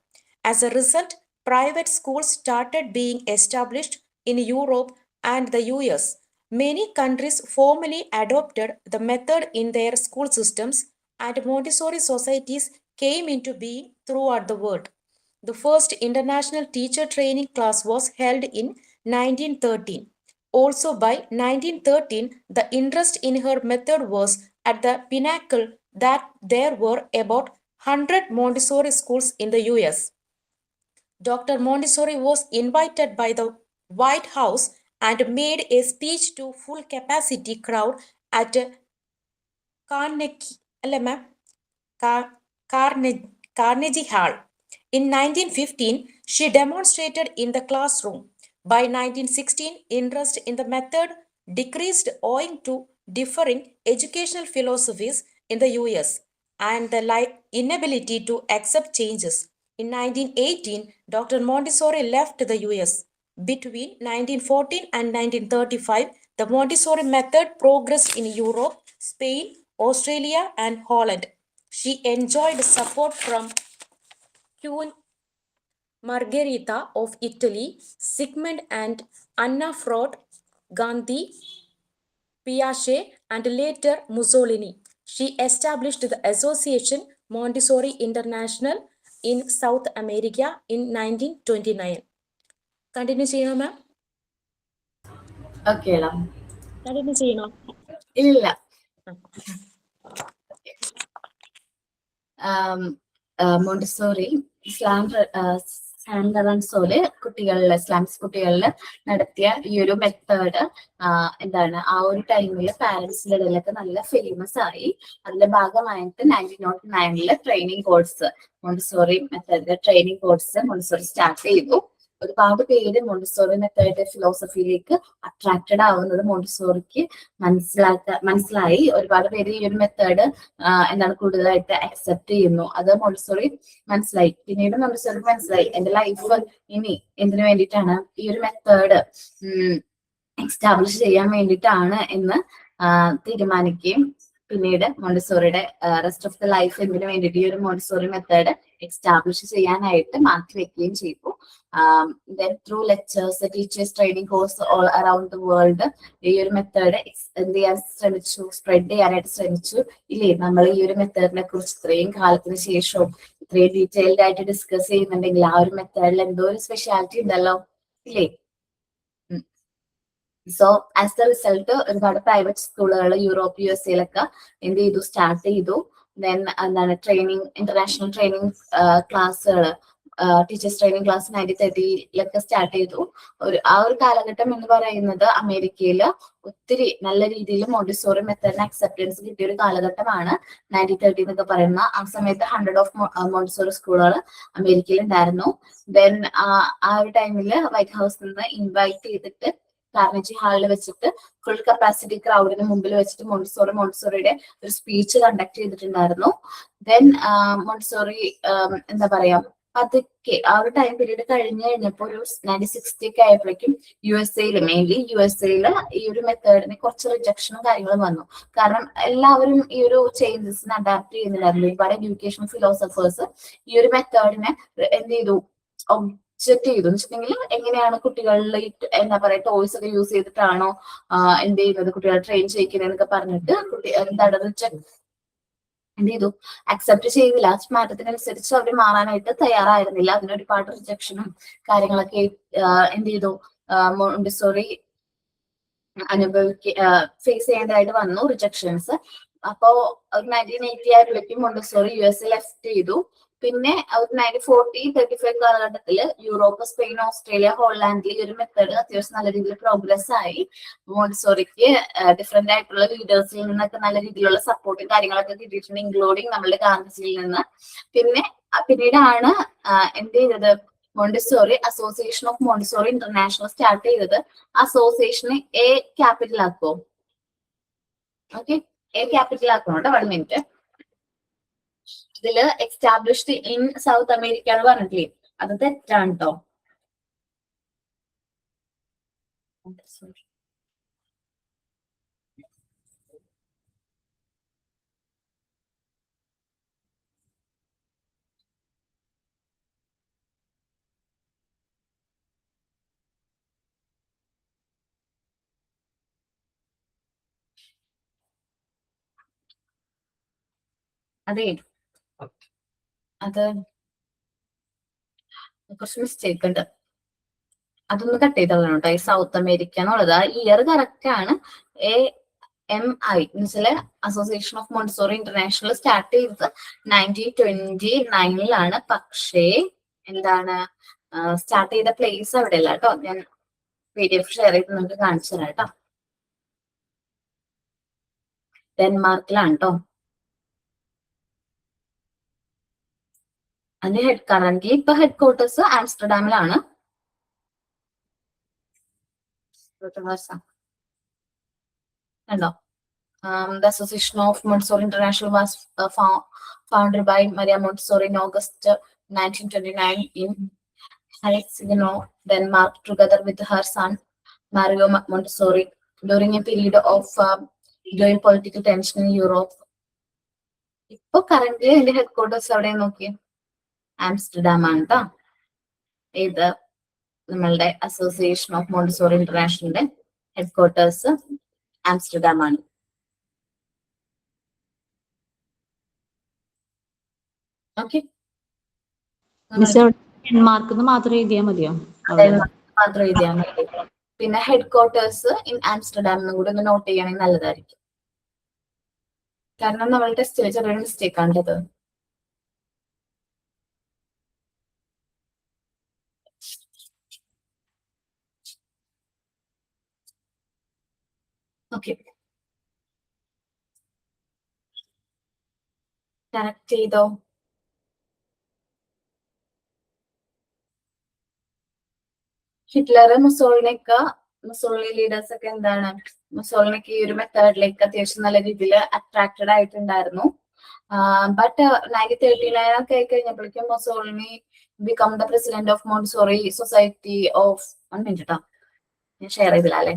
As a result, private schools started being established in Europe and the US. Many countries formally adopted the method in their school systems, and Montessori societies came into being throughout the world. The first international teacher training class was held in 1913. Also, by 1913, the interest in her method was at the pinnacle that there were about 100 Montessori schools in the US. Dr. Montessori was invited by the White House and made a speech to full capacity crowd at Carnegie, അല്ലേ ma'am? Carnegie Hall. In 1915, she demonstrated in the classroom. By 1916, interest in the method decreased owing to differing educational philosophies in the US and the inability to accept changes. In 1918, Dr. Montessori left the US. Between 1914 and 1935, the Montessori method progressed in Europe, Spain, Australia, and Holland. She enjoyed support from Queen Margherita of Italy, Sigmund and Anna Freud, Gandhi, Piaget, and later Mussolini. She established the association Montessori International in South America in 1929. Continue ചെയ്യണോ മാം? ഓക്കേടാ. Continue ചെയ്യണോ? ഇല്ല. Montessori San ലൊറൻസോയില് slums കുട്ടികളിൽ നടത്തിയ ഈ ഒരു method എന്താണ് ആ ഒരു ടൈമിൽ പാരന്റ്സിന്റെ ഇടയിലൊക്കെ നല്ല ഫേമസ് ആയി. അതിന്റെ ഭാഗമായിട്ട് 1909 ട്രെയിനിങ് കോഴ്സ് മോണ്ടിസോറി മെത്തേഡിന്റെ ട്രെയിനിങ് കോഴ്സ് മോണ്ടിസോറി സ്റ്റാർട്ട് ചെയ്തു. ഒരുപാട് പേര് മോണ്ടിസോറി മെത്തേഡ് ഫിലോസഫിയിലേക്ക് അട്രാക്റ്റഡ് ആവുന്നത് മോണ്ടിസോറിക്ക് മനസ്സിലായി. ഒരുപാട് പേര് ഈ ഒരു മെത്തേഡ് എന്താണ് കൂടുതലായിട്ട് അക്സെപ്റ്റ് ചെയ്യുന്നു. അത് മോണ്ടിസോറി മനസ്സിലായി. പിന്നീട് മോണ്ടിസോറിക്ക് മനസ്സിലായി എന്റെ ലൈഫ് ഇനി എന്തിനു വേണ്ടിയിട്ടാണ് ഈ ഒരു മെത്തേഡ് എക്സ്റ്റാബ്ലിഷ് ചെയ്യാൻ വേണ്ടിയിട്ടാണ് എന്ന് തീരുമാനിക്കുകയും പിന്നീട് മോണ്ടിസോറിയുടെ റെസ്റ്റ് ഓഫ് ദ ലൈഫ് എന്തിനു വേണ്ടിയിട്ട് ഈ ഒരു മോണ്ടിസോറി മെത്തേഡ് എക്സ്റ്റാബ്ലിഷ് ചെയ്യാനായിട്ട് മാറ്റി വെക്കുകയും ചെയ്തു. then through lectures, teachers training course all around the world ഈ ഒരു മെത്തേഡ് എന്ത് ചെയ്യാൻ ശ്രമിച്ചു, സ്പ്രെഡ് ചെയ്യാനായിട്ട് ശ്രമിച്ചു. ഇല്ലേ, നമ്മൾ ഈ ഒരു മെത്തേഡിനെ കുറിച്ച് ഇത്രയും കാലത്തിന് ശേഷവും ഇത്രയും ഡീറ്റെയിൽഡ് ആയിട്ട് ഡിസ്കസ് ചെയ്യുന്നുണ്ടെങ്കിൽ ആ ഒരു മെത്തേഡിൽ എന്തോ ഒരു സ്പെഷ്യാലിറ്റി ഉണ്ടല്ലോ, ഇല്ലേ? സോ ആസ് ദ റിസൾട്ട് ഒരുപാട് പ്രൈവറ്റ് സ്കൂളുകൾ യൂറോപ്പ് USA എന്ത് ചെയ്തു, സ്റ്റാർട്ട് ചെയ്തു. ദെൻ എന്താണ് ട്രെയിനിങ്, ഇന്റർനാഷണൽ ട്രെയിനിങ് ക്ലാസ്സുകൾ, ടീച്ചേഴ്സ് ട്രെയിനിങ് ക്ലാസ് 1930 സ്റ്റാർട്ട് ചെയ്തു. ആ ഒരു കാലഘട്ടം എന്ന് പറയുന്നത് അമേരിക്കയിൽ ഒത്തിരി നല്ല രീതിയിൽ മോണ്ടിസോറി മെത്തേഡിന് അക്സെപ്റ്റൻസ് കിട്ടിയ ഒരു കാലഘട്ടമാണ് 1930 എന്നൊക്കെ പറയുന്ന. ആ സമയത്ത് 100 ഓഫ് മോണ്ടിസോറി സ്കൂളുകൾ അമേരിക്കയിൽ ഉണ്ടായിരുന്നു. ദെൻ ആ ഒരു ടൈമിൽ വൈറ്റ് ഹൗസിൽ നിന്ന് ഇൻവൈറ്റ് ചെയ്തിട്ട് കാർണജി ഹാളിൽ വെച്ചിട്ട് ഫുൾ കപ്പാസിറ്റി ക്രൗഡിന് മുമ്പിൽ വെച്ചിട്ട് മോണ്ടിസോറിയുടെ ഒരു സ്പീച്ച് കണ്ടക്ട് ചെയ്തിട്ടുണ്ടായിരുന്നു. ദെൻ മോണ്ടിസോറി എന്താ പറയാ പതുക്കെ ആ ഒരു ടൈം പീരീഡ് കഴിഞ്ഞപ്പോൾ ഒരു 1960 ഒക്കെ ആയപ്പോഴേക്കും മെയിൻലി യു എസ് എയില് ഈ ഒരു മെത്തേഡിന് കുറച്ച് റിജക്ഷനും കാര്യങ്ങളും വന്നു. കാരണം എല്ലാവരും ഈ ഒരു ചേഞ്ചസിന് അഡാപ്റ്റ് ചെയ്യുന്നില്ലായിരുന്നു. ഒരുപാട് എഡ്യൂക്കേഷൻ ഫിലോസഫേഴ്സ് ഈ ഒരു മെത്തേഡിനെ എന്ത് ചെയ്തു, ഒബ്ജക്ട് ചെയ്തു. എന്ന് വെച്ചിട്ടുണ്ടെങ്കിൽ എങ്ങനെയാണ് കുട്ടികളിൽ എന്താ പറയാ ടോയ്സ് ഒക്കെ യൂസ് ചെയ്തിട്ടാണോ എന്ത് ചെയ്യുന്നത് കുട്ടികളെ ട്രെയിൻ ചെയ്യിക്കുന്നതെന്നൊക്കെ പറഞ്ഞിട്ട് എന്താണ് എന്ത് ചെയ്തു, അക്സെപ്റ്റ് ചെയ്തില്ല. ആ മാറ്റത്തിനനുസരിച്ച് അവർ മാറാനായിട്ട് തയ്യാറായിരുന്നില്ല. അതിന് ഒരുപാട് റിജക്ഷനും കാര്യങ്ങളൊക്കെ എന്ത് ചെയ്തു മോണ്ടിസോറി ഫേസ് ചെയ്യേണ്ടതായിട്ട് വന്നു, റിജക്ഷൻസ്. അപ്പോ 1980 ആയപ്പോഴേക്കും മോണ്ടിസോറി US ലെഫ്റ്റ് ചെയ്തു. പിന്നെ 1940-35 കാലഘട്ടത്തിൽ യൂറോപ്പ്, സ്പെയിൻ, ഓസ്ട്രേലിയ, ഹോളണ്ടിൽ ഈ ഒരു മെത്തേഡ് അത്യാവശ്യം നല്ല രീതിയിൽ പ്രോഗ്രസ് ആയി. മോണ്ടിസോറിക്ക് ഡിഫറെന്റ് ആയിട്ടുള്ള ലീഡേഴ്സിൽ നിന്നൊക്കെ നല്ല രീതിയിലുള്ള സപ്പോർട്ടും കാര്യങ്ങളൊക്കെ കിട്ടിയിട്ടുണ്ട്, ഇൻക്ലൂഡിങ് നമ്മളുടെ ഗാന്ധിജിയിൽ നിന്ന്. പിന്നീടാണ് എന്ത് ചെയ്തത്, Montessori association of Montessori international start ചെയ്തത്. അസോസിയേഷനെ A ക്യാപിറ്റൽ ആക്കോ? ഓക്കെ, A ക്യാപിറ്റൽ ആക്കണം കേട്ടോ. 1 മിനിറ്റ്. ഇതില് എസ്റ്റാബ്ലിഷ്ഡ് ഇൻ സൗത്ത് അമേരിക്ക എന്ന് പറഞ്ഞിട്ടില്ലേ, അത് തെറ്റാണ് കേട്ടോ. അതെ, അത് കുറച്ച് മിസ്റ്റേക്ക് ഉണ്ട്, അതൊന്ന് കട്ട് ചെയ്തോളണം കേട്ടോ. ഈ സൗത്ത് അമേരിക്ക എന്നുള്ളത് ആ ഇയർ കറക്റ്റ് ആണ്. AMI എന്ന് വെച്ചാല് association of Montessori international start ചെയ്തത് 1929 പക്ഷേ എന്താണ് സ്റ്റാർട്ട് ചെയ്ത പ്ലേസ് അവിടെ അല്ല കേട്ടോ. ഞാൻ PDF ഷെയർ ചെയ്ത് നിങ്ങൾക്ക് കാണിച്ചു തരാം കേട്ടോ. ഡെൻമാർക്കിലാണ് കേട്ടോ. അതിന്റെ ഇപ്പൊ ഹെഡ് ക്വാർട്ടേഴ്സ് ആംസ്റ്റർഡാമിലാണ്. കണ്ടോ, the Association of Montessori International was founded by Maria Montessori in August 1929 in Helsinki, Denmark, together with her son Mario Montessori during a period of growing political tension in Europe. ഇപ്പൊ current അതിന്റെ headquarters എവിടെ നോക്കി, Amsterdam ആണ് കേട്ടോ. ഇത് നമ്മളുടെ association of Montessori ഇന്റർനാഷണലിന്റെ headquarters Amsterdam ആണ്. ഓക്കെ, ഡെൻമാർക്ക് മാത്രം എഴുതിയാൽ മതിയോ? മാത്രം എഴുതിയാൽ മതി. പിന്നെ ഹെഡ് ക്വാർട്ടേഴ്സ് ഇൻ ആംസ്റ്റർഡാം എന്നും കൂടി ഒന്ന് നോട്ട് ചെയ്യുകയാണെങ്കിൽ നല്ലതായിരിക്കും. കാരണം നമ്മൾ ടെസ്റ്റിൽ ചെറിയൊരു മിസ്റ്റേക്ക് ആണിത്. ഓക്കെ, കറക്റ്റ് ചെയ്തോ? ഹിറ്റ്ലർ, മുസോളിനി ലീഡേഴ്സ് ഒക്കെ എന്താണ്, മുസോളിനിക്ക് ഈ ഒരു മെത്തേഡിലേക്ക് അത്യാവശ്യം നല്ല രീതിയിൽ അട്രാക്റ്റഡ് ആയിട്ടുണ്ടായിരുന്നു. ബട്ട് 1939 ഒക്കെ ആയി കഴിഞ്ഞപ്പോഴേക്കും Mussolini become the president of Montessori society of 1 minute കേട്ടോ, ഞാൻ ഷെയർ ചെയ്തില്ല അല്ലെ.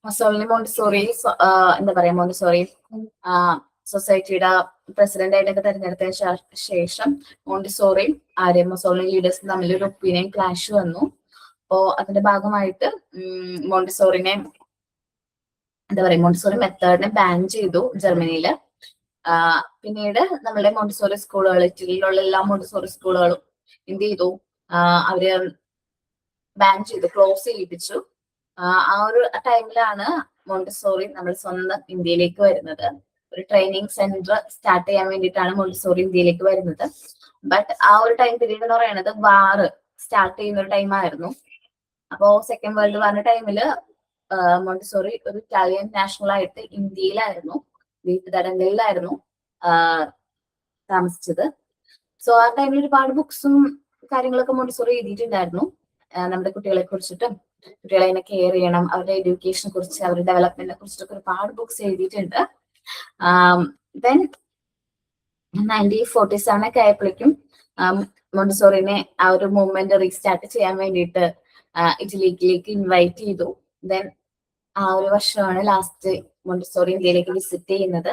മുസോളിനി മോണ്ടിസോറി എന്താ പറയാ മോണ്ടിസോറി സൊസൈറ്റിയുടെ പ്രസിഡന്റ് ആയിട്ടൊക്കെ തെരഞ്ഞെടുത്തതിന് ശേഷം മോണ്ടിസോറി മുസോളിനി ലീഡേഴ്സും തമ്മിൽ ഒരു ഒപ്പീനിയൻ ക്ലാഷ് വന്നു. അപ്പോ അതിന്റെ ഭാഗമായിട്ട് മോണ്ടിസോറിനെ എന്താ പറയാ മോണ്ടിസോറി മെത്തേഡിനെ ബാൻ ചെയ്തു ജർമ്മനിയില്. പിന്നീട് നമ്മളുടെ മോണ്ടിസോറി സ്കൂളുകൾ, ഇറ്റലിയിലുള്ള എല്ലാ മോണ്ടിസോറി സ്കൂളുകളും എന്ത് ചെയ്തു, അവര് ബാൻ ചെയ്തു, ക്ലോസ് ചെയ്യിപ്പിച്ചു. ആ ഒരു ടൈമിലാണ് മോണ്ടിസോറി നമ്മൾ സ്വന്തം ഇന്ത്യയിലേക്ക് വരുന്നത്. ഒരു ട്രെയിനിങ് സെന്റർ സ്റ്റാർട്ട് ചെയ്യാൻ വേണ്ടിയിട്ടാണ് മോണ്ടിസോറി ഇന്ത്യയിലേക്ക് വരുന്നത്. ബട്ട് ആ ഒരു ടൈം പീരീഡ് എന്ന് പറയുന്നത് വാർ സ്റ്റാർട്ട് ചെയ്യുന്ന ഒരു ടൈം ആയിരുന്നു. അപ്പോ സെക്കൻഡ് വേൾഡ് വാറിന്റെ ടൈമില് മോണ്ടിസോറി ഒരു ഇറ്റാലിയൻ നാഷണൽ ആയിട്ട് ഇന്ത്യയിലായിരുന്നു, വീട്ടുതടങ്കലിലായിരുന്നു താമസിച്ചത്. സോ ആ ടൈമിൽ ഒരുപാട് ബുക്സും കാര്യങ്ങളൊക്കെ മോണ്ടിസോറി എഴുതിയിട്ടുണ്ടായിരുന്നു. നമ്മുടെ കുട്ടികളെ കുറിച്ചിട്ടും കുട്ടികളെ എങ്ങനെ കെയർ ചെയ്യണം, അവരുടെ എഡ്യൂക്കേഷനെ കുറിച്ച്, അവരുടെ ഡെവലപ്മെന്റിനെ കുറിച്ചിട്ടൊക്കെ ഒരുപാട് ബുക്സ് എഴുതിയിട്ടുണ്ട്. ദെൻ 1947 ഒക്കെ ആയപ്പോഴേക്കും മോണ്ടിസോറിനെ ആ ഒരു മൂവ്മെന്റ് റീസ്റ്റാർട്ട് ചെയ്യാൻ വേണ്ടിയിട്ട് ഇറ്റലിയിലേക്ക് ഇൻവൈറ്റ് ചെയ്തു. ദെൻ ആ ഒരു വർഷമാണ് ലാസ്റ്റ് മോണ്ടിസോറി ഇന്ത്യയിലേക്ക് വിസിറ്റ് ചെയ്യുന്നത്.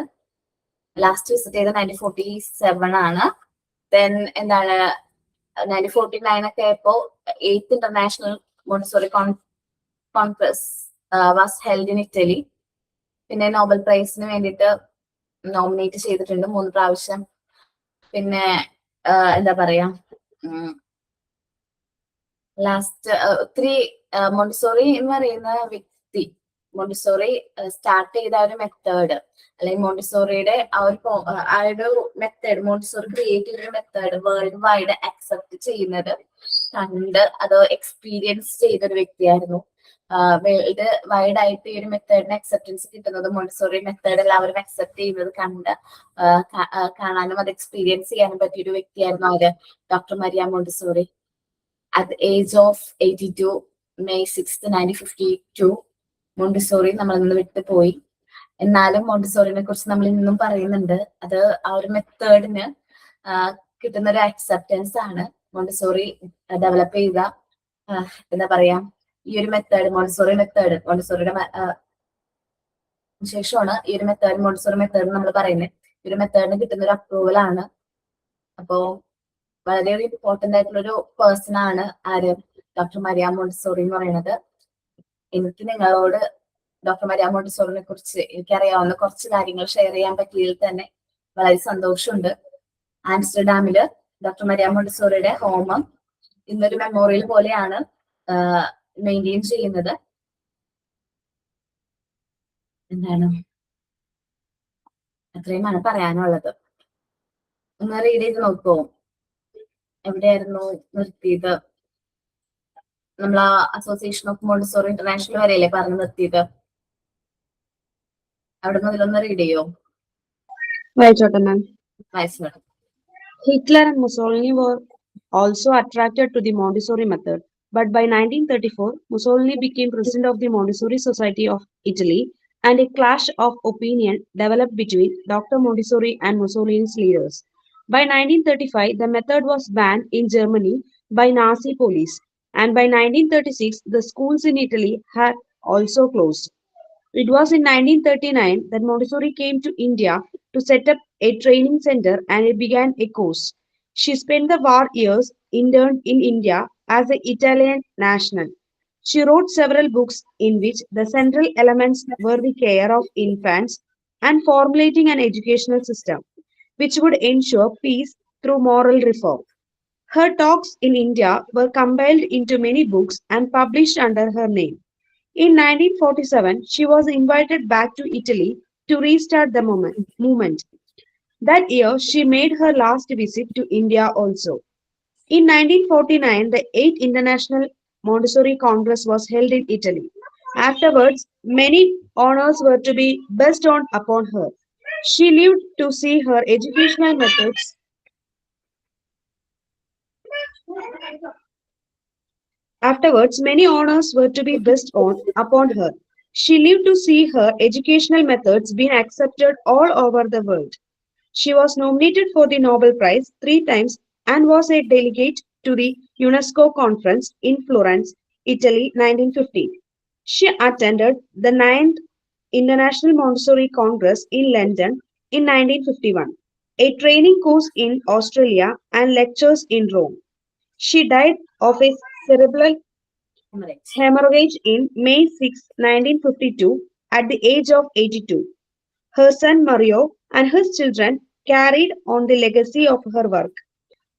ലാസ്റ്റ് വിസിറ്റ് ചെയ്തത് 1947 ആണ്. ദെൻ എന്താണ് 1949 ഒക്കെ ആയപ്പോ 8th international Montessori Congress was held in Italy. പിന്നെ നോബൽ പ്രൈസിന് വേണ്ടിയിട്ട് നോമിനേറ്റ് ചെയ്തിട്ടുണ്ട് 3 പ്രാവശ്യം. പിന്നെ എന്താ പറയാ, ലാസ്റ്റ് ഒത്തിരി മോണ്ടിസോറി എന്ന് പറയുന്ന വ്യക്തി, മോണ്ടിസോറി സ്റ്റാർട്ട് ചെയ്ത ഒരു മെത്തേഡ് അല്ലെങ്കിൽ മോണ്ടിസോറിയുടെ ആ ഒരു മെത്തേഡ്, മോണ്ടിസോറി ക്രിയേറ്റ് ചെയ്ത മെത്തേഡ് വേൾഡ് വൈഡ് അക്സെപ്റ്റ് ചെയ്യുന്നത് കണ്ട് അത് എക്സ്പീരിയൻസ് ചെയ്തൊരു വ്യക്തിയായിരുന്നു. വേൾഡ് വൈഡ് ആയിട്ട് ഈ ഒരു മെത്തേഡിന് അക്സെപ്റ്റൻസ് കിട്ടുന്നത്, മോണ്ടിസോറി മെത്തേഡ് എല്ലാവരും അക്സെപ്റ്റ് ചെയ്യുന്നത് കണ്ട് കാണാനും അത് എക്സ്പീരിയൻസ് ചെയ്യാനും പറ്റിയ ഒരു വ്യക്തിയായിരുന്നു ആര്, doctor Maria Montessori. At age of 82 May 6th 1952 Montessori നമ്മളിൽ നിന്ന് വിട്ടുപോയി. എന്നാലും മോണ്ടിസോറിനെ കുറിച്ച് നമ്മൾ ഇന്നും പറയുന്നുണ്ട്. അത് ആ ഒരു മെത്തേഡിന് കിട്ടുന്ന ഒരു അക്സെപ്റ്റൻസ് ആണ്. മോണ്ടിസോറി ഡെവലപ്പ് ചെയ്ത എന്താ പറയാ ഈ ഒരു മെത്തേഡ്, മോണ്ടിസോറിയുടെ ശേഷമാണ് ഈ ഒരു മെത്തേഡ്, മോണ്ടിസോറി മെത്തേഡ് നമ്മൾ പറയുന്നത്. ഈ ഒരു മെത്തേഡിന് കിട്ടുന്ന ഒരു അപ്രൂവൽ ആണ്. അപ്പോ വളരെ ഇമ്പോർട്ടന്റ് ആയിട്ടുള്ള ഒരു പേഴ്സൺ ആണ് ആര്, ഡോക്ടർ മരിയ മോണ്ടിസോറി എന്ന് പറയുന്നത്. എനിക്ക് നിങ്ങളോട് ഡോക്ടർ മരിയ മോണ്ടിസോറിനെ കുറിച്ച് എനിക്കറിയാവുന്ന കുറച്ച് കാര്യങ്ങൾ ഷെയർ ചെയ്യാൻ പറ്റിയതിൽ തന്നെ വളരെ സന്തോഷമുണ്ട്. ആംസ്റ്റർഡാമില് ഡോക്ടർ മരിയ മോണ്ടിസോറിയുടെ ഹോം ഇന്നൊരു മെമ്മോറിയൽ പോലെയാണ് മെയിൻറ്റെയിൻ ചെയ്യുന്നത്. എന്താണ്, അത്രയുമാണ് പറയാനുള്ളത്. ഒന്ന് റീഡ് ചെയ്ത് നോക്കൂ. എവിടെയായിരുന്നു നിർത്തിയത്? നമ്മൾ ആ അസോസിയേഷൻ ഓഫ് മോണ്ടിസോറി ഇന്റർനാഷണൽ വരെയല്ലേ പറഞ്ഞു നിർത്തിയത്? അവിടെ മുതലൊന്ന് റീഡ് ചെയ്യോ? വായിച്ചോട്ടെ മാം. വായിച്ചു. Hitler and Mussolini were also attracted to the Montessori method, but by 1934, Mussolini became president of the Montessori Society of Italy, and a clash of opinion developed between Dr. Montessori and Mussolini's leaders. By 1935, the method was banned in Germany by Nazi police, and by 1936, the schools in Italy had also closed. It was in 1939 that Montessori came to India to set up a training center, and it began a course. She spent the war years interned in India as an Italian national. She wrote several books in which the central elements were the care of infants and formulating an educational system which would ensure peace through moral reform. Her talks in India were compiled into many books and published under her name. In 1947, she was invited back to Italy to restart the movement. That year, she made her last visit to India also. In 1949, the 8th International Montessori Congress was held in Italy. Afterwards, many honors were to be bestowed upon her. She lived to see her educational methods Afterwards, many honors were to be bestowed upon her. She lived to see her educational methods being accepted all over the world. She was nominated for the Nobel Prize 3 times and was a delegate to the UNESCO conference in Florence, Italy, 1950. She attended the 9th International Montessori Congress in London in 1951, a training course in Australia, and lectures in Rome. She died of a cerebral hemorrhage in May 6, 1952, at the age of 82. Her son Mario and his children carried on the legacy of her work.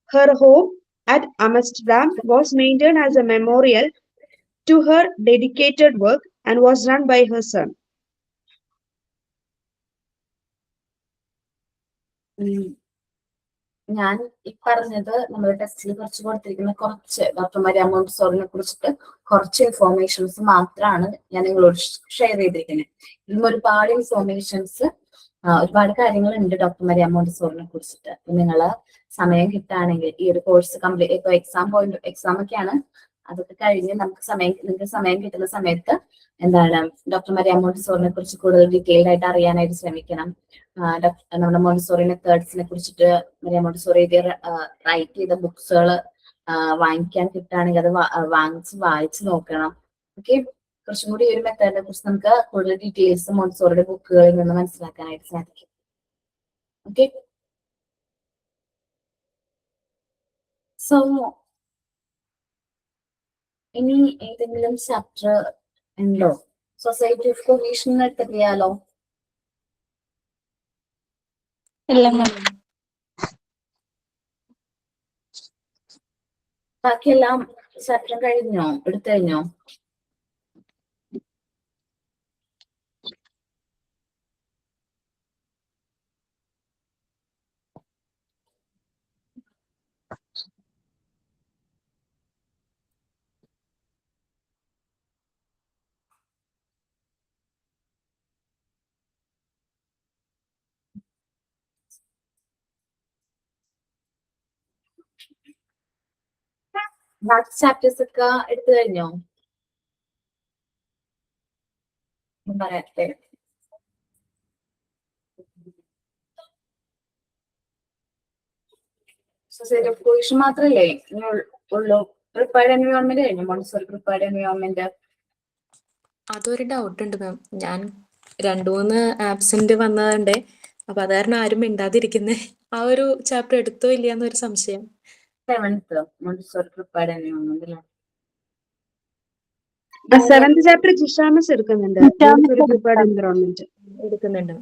Her home at Amsterdam was maintained as a memorial to her dedicated work and was run by her son. ഞാൻ ഈ പറഞ്ഞത് നമ്മുടെ ടെസ്റ്റിൽ കുറച്ച് കൊടുത്തിരിക്കുന്ന കുറച്ച് doctor Maria മോണ്ടിസോറിനെ കുറിച്ചിട്ട് കുറച്ച് ഇൻഫോർമേഷൻസ് മാത്രമാണ് ഞാൻ നിങ്ങളോട് ഷെയർ ചെയ്തിരിക്കുന്നത്. ഇന്നും ഒരുപാട് ഇൻഫോർമേഷൻസ് ഒരുപാട് കാര്യങ്ങളുണ്ട് ഡോക്ടർ മരിയ മോണ്ടിസോറിനെ കുറിച്ചിട്ട്. നിങ്ങൾ സമയം കിട്ടുകയാണെങ്കിൽ ഈ ഒരു കോഴ്സ് കംപ്ലീറ്റ്, ഇപ്പൊ എക്സാം ഒക്കെയാണ്, അതൊക്കെ കഴിഞ്ഞ് നിങ്ങൾക്ക് സമയം കിട്ടുന്ന സമയത്ത് എന്താണ് ഡോക്ടർ മരിയ മോണ്ടിസോറിനെ കുറിച്ച് കൂടുതൽ ഡീറ്റെയിൽഡ് ആയിട്ട് അറിയാനായിട്ട് ശ്രമിക്കണം. നമ്മുടെ മോണ്ടിസോറി മെത്തേഡ്സിനെ കുറിച്ചിട്ട് മരിയ മോണ്ടിസോറി റൈറ്റ് ചെയ്ത ബുക്സുകൾ വാങ്ങിക്കാൻ കിട്ടുകയാണെങ്കിൽ അത് വായിച്ച് നോക്കണം. ഓക്കെ, കുറച്ചും കൂടി ഈ ഒരു മെത്തേഡിനെ കുറിച്ച് നമുക്ക് കൂടുതൽ ഡീറ്റെയിൽസ് മോണ്ടിസോറിയുടെ ബുക്കുകളിൽ നിന്ന് മനസ്സിലാക്കാനായിട്ട് സാധിക്കും. ഓക്കെ, സോ ഇനി ഏതെങ്കിലും ചാപ്റ്റർ ഉണ്ടോ? സൊസൈറ്റി ഓഫ് കൊഹീഷൻ എടുത്തറിയാലോ? ഇല്ല മാം. ബാക്കിയെല്ലാം ചാപ്റ്റർ കഴിഞ്ഞോ, എടുത്തു കഴിഞ്ഞോ? ബാക്കി ചാപ്റ്റേഴ്സ് ഒക്കെ എടുത്തു കഴിഞ്ഞോ? പറയട്ടെ. സൊസൈറ്റി ഓഫ് കൊഹീഷൻ മാത്രല്ലേ ഉള്ളൂ? പ്രിപ്പയർഡ് എൻവയോൺമെന്റ് കഴിഞ്ഞു? മോണ്ടിസോറി പ്രിപ്പയർഡ് എൻവയോൺമെന്റ് അതൊരു ഡൗട്ട് ഉണ്ട് മാം. ഞാൻ 2-3 ആബ്സെന്റ് വന്നതുകൊണ്ട് അപ്പൊ അത് കാരണം ആരും മിണ്ടാതിരിക്കുന്നേ. ആ ഒരു ചാപ്റ്റർ എടുത്തോ ഇല്ലയെന്നൊരു സംശയം. 7th മോണ്ടിസോറി പ്രിപ്പയർഡ് എൻവയോൺമെന്റ് അല്ലേ? 7th ചാപ്റ്റർ ജിഷാമിസ് എടുക്കുന്നുണ്ട്. പ്രിപ്പയർഡ് എൻവയോൺമെന്റ് എടുക്കുന്നുണ്ട്.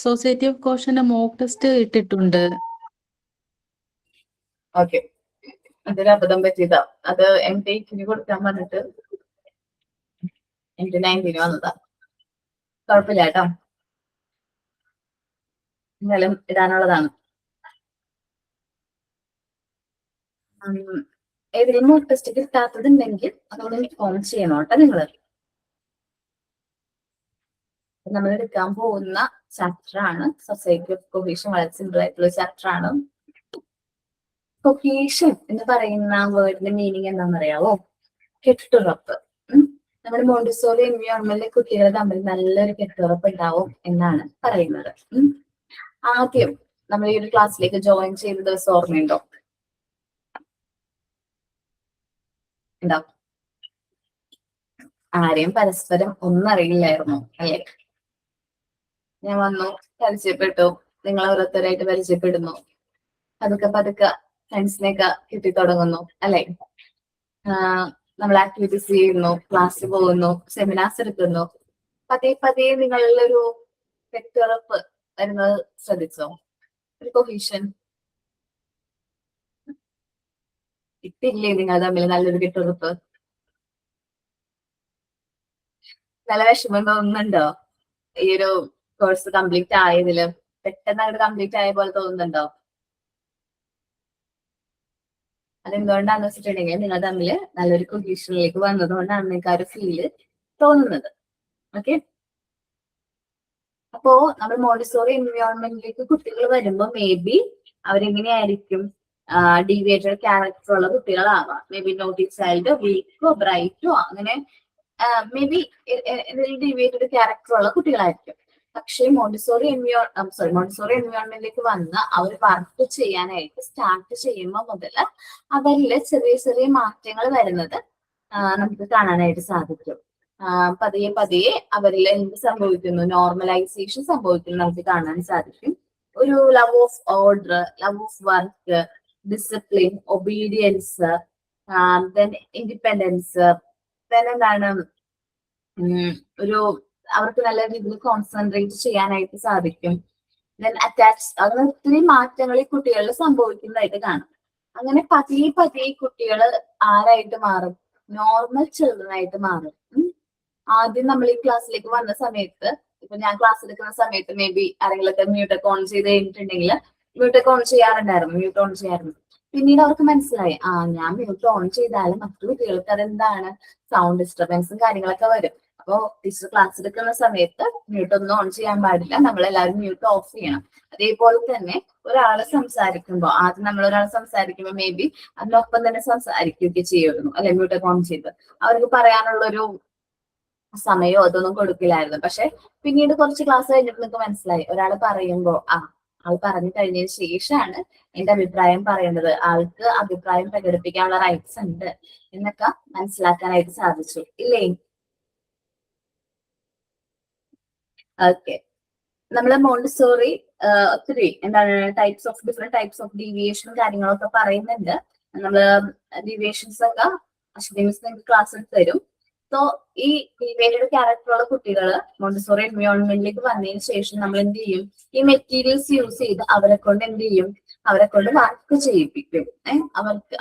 സൊസൈറ്റി ഓഫ് കോഷന്റെ മോക്ക് ടെസ്റ്റ് ഇട്ടിട്ടുണ്ട്. ഓക്കെ, അതൊരു അബദ്ധം പറ്റിയതാ. അത് M8 കൊടുക്കാൻ പറഞ്ഞിട്ട് M9 വന്നതാ. കുഴപ്പമില്ല കേട്ടോ, എന്നാലും ഇടാനുള്ളതാണ്. ഏതെങ്കിലും മോക്ക് ടെസ്റ്റ് കിട്ടാത്തതുണ്ടെങ്കിൽ അതോടെ ഇൻഫോം ചെയ്യണം കേട്ടോ നിങ്ങള്. നമ്മൾ എടുക്കാൻ പോകുന്ന ചാപ്റ്റർ ആണ് സൊസൈറ്റി ഓഫ് കൊഹീഷൻ. വളരെ സിമ്പിൾ ആയിട്ടുള്ള ചാപ്റ്റർ ആണ്. കൊഹീഷൻ എന്ന് പറയുന്ന വേർഡിന്റെ മീനിങ് എന്താണെന്ന് അറിയാവോ? കെട്ടുറപ്പ്. നമ്മുടെ മോണ്ടിസോറി എൻവയോൺമെന്റിലെ കുട്ടികൾ തമ്മിൽ നല്ലൊരു കെട്ടുറപ്പ് ഉണ്ടാവും എന്നാണ് പറയുന്നത്. ആദ്യം നമ്മൾ ഈ ഒരു ക്ലാസ്സിലേക്ക് ജോയിൻ ചെയ്ത ദിവസം ഓർമ്മയുണ്ടോ? ഉണ്ടാവും. ആരെയും പരസ്പരം ഒന്നും അറിയില്ലായിരുന്നു അല്ലേ? ഞാൻ വന്നു, പരിചയപ്പെട്ടു, നിങ്ങൾ ഓരോരുത്തരായിട്ട് പരിചയപ്പെടുന്നു, പതുക്കെ പതുക്കെ ഫ്രണ്ട്സിനെയൊക്കെ കിട്ടി തുടങ്ങുന്നു അല്ലെ? നമ്മൾ ആക്ടിവിറ്റീസ് ചെയ്യുന്നു, ക്ലാസ്സിൽ പോകുന്നു, സെമിനാർസ് എടുക്കുന്നു. പതിയെ പതിയെ നിങ്ങളിലൊരു കെട്ടുറപ്പ് വരുന്നത് ശ്രദ്ധിച്ചോ? ഒരു കൊഹീഷൻ ഇട്ടില്ലേ നിങ്ങൾ തമ്മിൽ നല്ലൊരു കെട്ടുറപ്പ്? നല്ല വിഷമം തോന്നുന്നുണ്ടോ ഈ ഒരു കോഴ്സ് കംപ്ലീറ്റ് ആയതില്? പെട്ടെന്ന് അങ്ങോട്ട് കംപ്ലീറ്റ് ആയ പോലെ തോന്നുന്നുണ്ടോ? അതെന്തുകൊണ്ടാന്ന് വെച്ചിട്ടുണ്ടെങ്കിൽ നിങ്ങൾ തമ്മിൽ നല്ലൊരു കൊഹീഷനിലേക്ക് വന്നതുകൊണ്ടാണ് നിങ്ങൾക്ക് ആ ഒരു ഫീല് തോന്നുന്നത്. ഓക്കെ, അപ്പോ നമ്മൾ മോണ്ടിസോറി എൻവയോൺമെന്റിലേക്ക് കുട്ടികൾ വരുമ്പോൾ മേ ബി അവരെങ്ങനെയായിരിക്കും? ഡീവിയേറ്റഡ് ക്യാരക്ടർ ഉള്ള കുട്ടികളാവാം. മേ ബി നോട്ടി ചൈൽഡ്, വീക്കോ ബ്രൈറ്റോ, അങ്ങനെ മേ ബി ഡീവിയേറ്റഡ് ക്യാരക്ടർ ഉള്ള കുട്ടികളായിരിക്കും. പക്ഷേ മോണ്ടിസോറി എൻവയോൺമെന്റിലേക്ക് വന്ന് അവർ വർക്ക് ചെയ്യാനായിട്ട് സ്റ്റാർട്ട് ചെയ്യുമ്പോൾ മുതൽ അവരില് ചെറിയ ചെറിയ മാറ്റങ്ങൾ വരുന്നത് നമുക്ക് കാണാനായിട്ട് സാധിക്കും. പതിയെ പതിയെ അവരിൽ എന്ത് സംഭവിക്കുന്നു? നോർമലൈസേഷൻ സംഭവിക്കുന്നു നമുക്ക് കാണാൻ സാധിക്കും. ഒരു love of order, love of work, discipline, obedience, then independence, then എന്താണ് ഒരു അവർക്ക് നല്ല രീതിയിൽ കോൺസെൻട്രേറ്റ് ചെയ്യാനായിട്ട് സാധിക്കും. ദെൻ അറ്റാച്ച്, അങ്ങനെ ഒത്തിരി മാറ്റങ്ങൾ ഈ കുട്ടികളിൽ സംഭവിക്കുന്നതായിട്ട് കാണാം. അങ്ങനെ പതിയെ പതിയെ കുട്ടികൾ ആരായിട്ട് മാറും? നോർമൽ ചിൽഡ്രൻ ആയിട്ട് മാറും. ആദ്യം നമ്മൾ ഈ ക്ലാസ്സിലേക്ക് വന്ന സമയത്ത്, ഇപ്പൊ ഞാൻ ക്ലാസ് എടുക്കുന്ന സമയത്ത് മേ ബി ആരെങ്കിലൊക്കെ മ്യൂട്ടൊക്കെ ഓൺ ചെയ്ത് കഴിഞ്ഞിട്ടുണ്ടെങ്കിൽ മ്യൂട്ടൊക്കെ ഓൺ ചെയ്യാറുണ്ടായിരുന്നു. പിന്നീട് അവർക്ക് മനസ്സിലായി, ഞാൻ മ്യൂട്ട് ഓൺ ചെയ്താലും മറ്റു കുട്ടികൾക്ക് അതെന്താണ് സൗണ്ട് ഡിസ്റ്റർബൻസും കാര്യങ്ങളൊക്കെ വരും. അപ്പോ ടീച്ചർ ക്ലാസ് എടുക്കുന്ന സമയത്ത് മ്യൂട്ട് ഒന്നും ഓൺ ചെയ്യാൻ പാടില്ല, നമ്മളെല്ലാവരും മ്യൂട്ട് ഓഫ് ചെയ്യണം. അതേപോലെ തന്നെ ഒരാള് സംസാരിക്കുമ്പോൾ ആദ്യം നമ്മൾ ഒരാൾ സംസാരിക്കുമ്പോൾ മേ ബി അതിനൊപ്പം തന്നെ സംസാരിക്കുകയൊക്കെ ചെയ്യുമായിരുന്നു അല്ലെ, മ്യൂട്ട് ഒക്കെ ഓൺ ചെയ്ത്. അവർക്ക് പറയാനുള്ളൊരു സമയമോ അതൊന്നും കൊടുക്കില്ലായിരുന്നു. പക്ഷെ പിന്നീട് കുറച്ച് ക്ലാസ് കഴിഞ്ഞിട്ട് നിങ്ങൾക്ക് മനസ്സിലായി ഒരാൾ പറയുമ്പോൾ ആൾ പറഞ്ഞു കഴിഞ്ഞതിന് ശേഷമാണ് എന്റെ അഭിപ്രായം പറയേണ്ടത്, ആൾക്ക് അഭിപ്രായം പ്രകടിപ്പിക്കാനുള്ള റൈറ്റ്സ് ഉണ്ട് എന്നൊക്കെ മനസ്സിലാക്കാനായിട്ട് സാധിച്ചു ഇല്ലേ? ഓക്കെ, നമ്മള് മോണ്ടിസോറി ഒത്തിരി എന്താണ് ഡിഫറെന്റ് ടൈപ്സ് ഓഫ് ഡീവിയേഷനും കാര്യങ്ങളൊക്കെ പറയുന്നുണ്ട്. നമ്മള് ഡീവിയേഷൻസ് ഒക്കെ അശ്വതി മിസ് നിങ്ങൾക്ക് ക്ലാസ് എടുത്ത് തരും. സോ ഈ ഡീവിയേറ്റഡ് ക്യാരക്ടറുള്ള കുട്ടികള് മോണ്ടിസോറി എൻവയോൺമെന്റിലേക്ക് വന്നതിന് ശേഷം നമ്മൾ എന്ത് ചെയ്യും, ഈ മെറ്റീരിയൽസ് യൂസ് ചെയ്ത് അവരെ കൊണ്ട് എന്ത് ചെയ്യും, അവരെ കൊണ്ട് വർക്ക് ചെയ്യിപ്പിക്കും.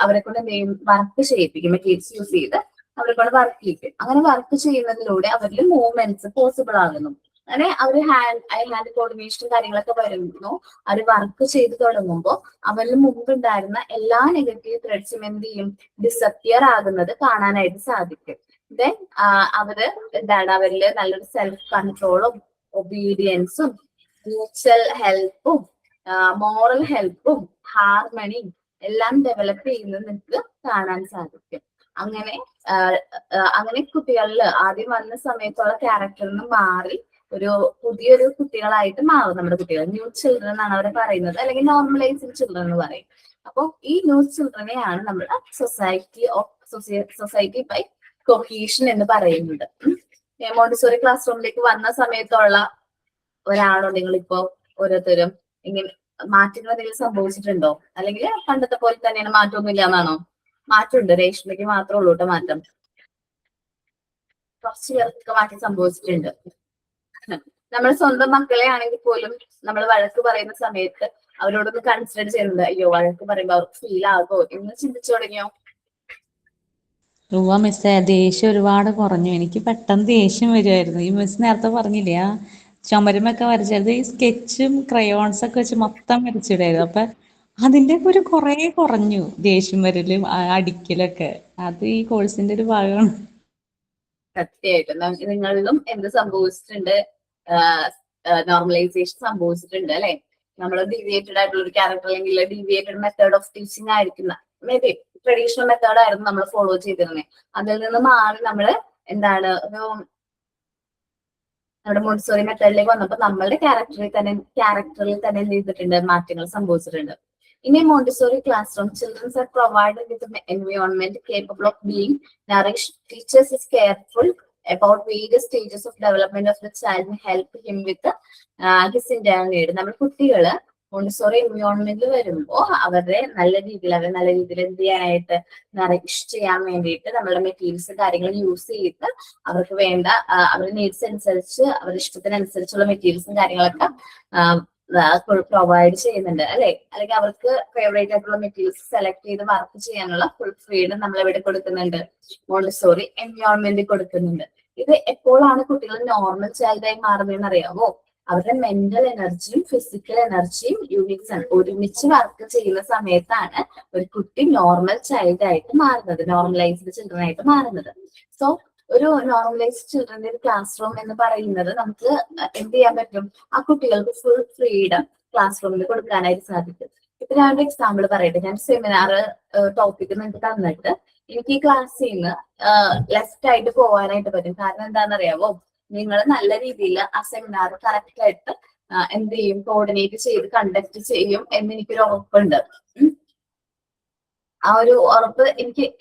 അവരെ കൊണ്ട് എന്ത് ചെയ്യും, വർക്ക് ചെയ്യിപ്പിക്കും. മെറ്റീരിയൽസ് യൂസ് ചെയ്ത് അവരെ കൊണ്ട് വർക്ക് ചെയ്യിക്കും. അങ്ങനെ വർക്ക് ചെയ്യുന്നതിലൂടെ അവരിൽ മൂവ്മെന്റ്സ് പോസിബിൾ ആകുന്നു. അങ്ങനെ അവര് ഹാൻഡ് കോർഡിനേഷൻ കാര്യങ്ങളൊക്കെ വരുന്നു. അവർ വർക്ക് ചെയ്ത് തുടങ്ങുമ്പോൾ അവരിൽ മുമ്പ് ഉണ്ടായിരുന്ന എല്ലാ നെഗറ്റീവ് ത്രെഡ്സും എന്ത് ചെയ്യും, ഡിസപ്പിയർ ആകുന്നത് കാണാനായിട്ട് സാധിക്കും. ദെൻ അവര് എന്താണ്, അവരിൽ നല്ലൊരു സെൽഫ് കൺട്രോളും ഒബീഡിയൻസും മ്യൂച്വൽ ഹെൽപ്പും മോറൽ ഹെൽപ്പും ഹാർമണിയും എല്ലാം ഡെവലപ്പ് ചെയ്യുന്നത് നിങ്ങൾക്ക് കാണാൻ സാധിക്കും. അങ്ങനെ കുട്ടികളിൽ ആദ്യം വന്ന സമയത്തുള്ള ക്യാരക്ടറിൽ നിന്ന് മാറി ഒരു പുതിയൊരു കുട്ടികളായിട്ട് മാറും നമ്മുടെ കുട്ടികൾ. ന്യൂ ചിൽഡ്രൻ എന്നാണ് അവരെ പറയുന്നത്, അല്ലെങ്കിൽ നോർമലൈസ്ഡ് ചിൽഡ്രൻ എന്ന് പറയും. അപ്പോൾ ഈ ന്യൂ ചിൽഡ്രനെയാണ് നമ്മുടെ സൊസൈറ്റി ബൈ കൊഹീഷൻ എന്ന് പറയുന്നത്. മോണ്ടിസോറി ക്ലാസ് റൂമിലേക്ക് വന്ന സമയത്തുള്ള ഒരാളോ നിങ്ങളിപ്പോ ഓരോരുത്തരും ഇങ്ങനെ മാറ്റങ്ങൾ എന്തെങ്കിലും സംഭവിച്ചിട്ടുണ്ടോ? അല്ലെങ്കിൽ പണ്ടത്തെ പോലെ തന്നെയാണ്, മാറ്റമൊന്നുമില്ല എന്നാണോ? മാറ്റമുണ്ട്, രേഷ്മയ്ക്ക് മാത്രമേ ഉള്ളൂ കേട്ടോ മാറ്റം. കുറച്ച് പേർക്ക് മാറ്റം സംഭവിച്ചിട്ടുണ്ട്. നമ്മൾ സ്വന്തം മക്കളെ ആണെങ്കിൽ പോലും നമ്മൾ വഴക്ക് പറയുന്ന സമയത്ത് അവരോടൊന്ന് കൺസിഡർ ചെയ്യുന്നത്, അയ്യോ വഴക്ക് പറയുമ്പോ അവർക്ക് ഫീൽ ആകോ എന്ന് ചിന്തിച്ചു തുടങ്ങിയോ? മിസ്സേ, ദേഷ്യം ഒരുപാട് കുറഞ്ഞു. എനിക്ക് പെട്ടെന്ന് ദേഷ്യം വരുമായിരുന്നു. ഈ മിസ് നേരത്തെ പറഞ്ഞില്ലേ ആ ചുമരുമൊക്കെ വരച്ചത്, ഈ സ്കെച്ചും ക്രയോൺസ് ഒക്കെ വെച്ച് മൊത്തം വരച്ചിടായിരുന്നു. അപ്പൊ അതിന്റെ ഒരു കുറെ കുറഞ്ഞു, ദേഷ്യം വരലും അടിക്കലൊക്കെ. അത് ഈ കോഴ്സിന്റെ ഒരു ഭാഗമാണ്. സത്യമായിട്ടും നിങ്ങളിലും എന്ത് സംഭവിച്ചിട്ടുണ്ട്, നോർമലൈസേഷൻ സംഭവിച്ചിട്ടുണ്ട് അല്ലെ? നമ്മൾ ഡീവിയേറ്റഡ് ആയിട്ടുള്ള ഒരു ക്യാരക്ടർ അല്ലെങ്കിൽ ഡീവിയേറ്റഡ് മെത്തേഡ് ഓഫ് ടീച്ചിങ് ആയിരിക്കുന്ന, മേ ബി ട്രഡീഷണൽ മെത്തേഡ് ആയിരുന്നു നമ്മൾ ഫോളോ ചെയ്തിരുന്നത്. അതിൽ നിന്ന് മാറി നമ്മള് എന്താണ് നമ്മുടെ മോണ്ടിസോറി മെത്തേഡിലേക്ക് വന്നപ്പോൾ നമ്മളുടെ ക്യാരക്ടറിൽ തന്നെ എന്ത് ചെയ്തിട്ടുണ്ട്, മാറ്റങ്ങൾ സംഭവിച്ചിട്ടുണ്ട്. In a Montessori classroom, children are provided with an environment capable of being nourished. Teachers is careful about various stages of development of the child and help him with his internal need. നമ്മൾ കുട്ടികള് Montessori എൻവയോൺമെന്റിൽ വരുമ്പോൾ അവരെ നല്ല രീതിയിൽ എന്ത് ചെയ്യാനായിട്ട് Nourish ചെയ്യാൻ വേണ്ടിയിട്ട് നമ്മളുടെ മെറ്റീരിയൽസ് കാര്യങ്ങൾ യൂസ് ചെയ്ത് അവർക്ക് വേണ്ട അവരുടെ നീഡ്സ് അനുസരിച്ച് അവരുടെ ഇഷ്ടത്തിനനുസരിച്ചുള്ള മെറ്റീരിയൽസും കാര്യങ്ങളൊക്കെ പ്രൊവൈഡ് ചെയ്യുന്നുണ്ട് അല്ലെ? അല്ലെങ്കിൽ അവർക്ക് ഫേവറേറ്റ് ആയിട്ടുള്ള മെറ്റീരിയൽസ് സെലക്ട് ചെയ്ത് വർക്ക് ചെയ്യാനുള്ള ഫുൾ ഫ്രീഡം നമ്മൾ എവിടെ കൊടുക്കുന്നുണ്ട്, മോണ്ടിസോറി എൻവയോൺമെന്റിൽ കൊടുക്കുന്നുണ്ട്. ഇത് എപ്പോഴാണ് കുട്ടികൾ നോർമൽ ചൈൽഡായി മാറുന്നതെന്ന് അറിയാമോ? അവരുടെ മെന്റൽ എനർജിയും ഫിസിക്കൽ എനർജിയും ഒരുമിച്ച് വർക്ക് ചെയ്യുന്ന സമയത്താണ് ഒരു കുട്ടി നോർമൽ ചൈൽഡ് ആയിട്ട് മാറുന്നത്, നോർമലൈസ്ഡ് ചിൽഡ്രൻ ആയിട്ട് മാറുന്നത്. സോ ഒരു നോർമലൈസ്ഡ് ചിൽഡ്രന്റെ ഒരു ക്ലാസ് റൂം എന്ന് പറയുന്നത് നമുക്ക് എന്ത് ചെയ്യാൻ പറ്റും, ആ കുട്ടികൾക്ക് ഫുൾ ഫ്രീഡം ക്ലാസ് റൂമിൽ കൊടുക്കാനായിട്ട് സാധിക്കും. ഇപ്പൊ ഞാനൊരു എക്സാമ്പിൾ പറയട്ടെ. ഞാൻ സെമിനാർ ടോപ്പിക് നിങ്ങൾക്ക് തന്നിട്ട് എനിക്ക് ഈ ക്ലാസ്സിൽ നിന്ന് ലെഫ്റ്റ് ആയിട്ട് പോകാനായിട്ട് പറ്റും. കാരണം എന്താണെന്നറിയാവോ, നിങ്ങൾ നല്ല രീതിയിൽ ആ സെമിനാർ കറക്റ്റ് ആയിട്ട് എന്ത് ചെയ്യും, കോർഡിനേറ്റ് ചെയ്ത് കണ്ടക്ട് ചെയ്യും എന്ന് എനിക്കൊരു ഉറപ്പുണ്ട്. ആ ഒരു ഉറപ്പ്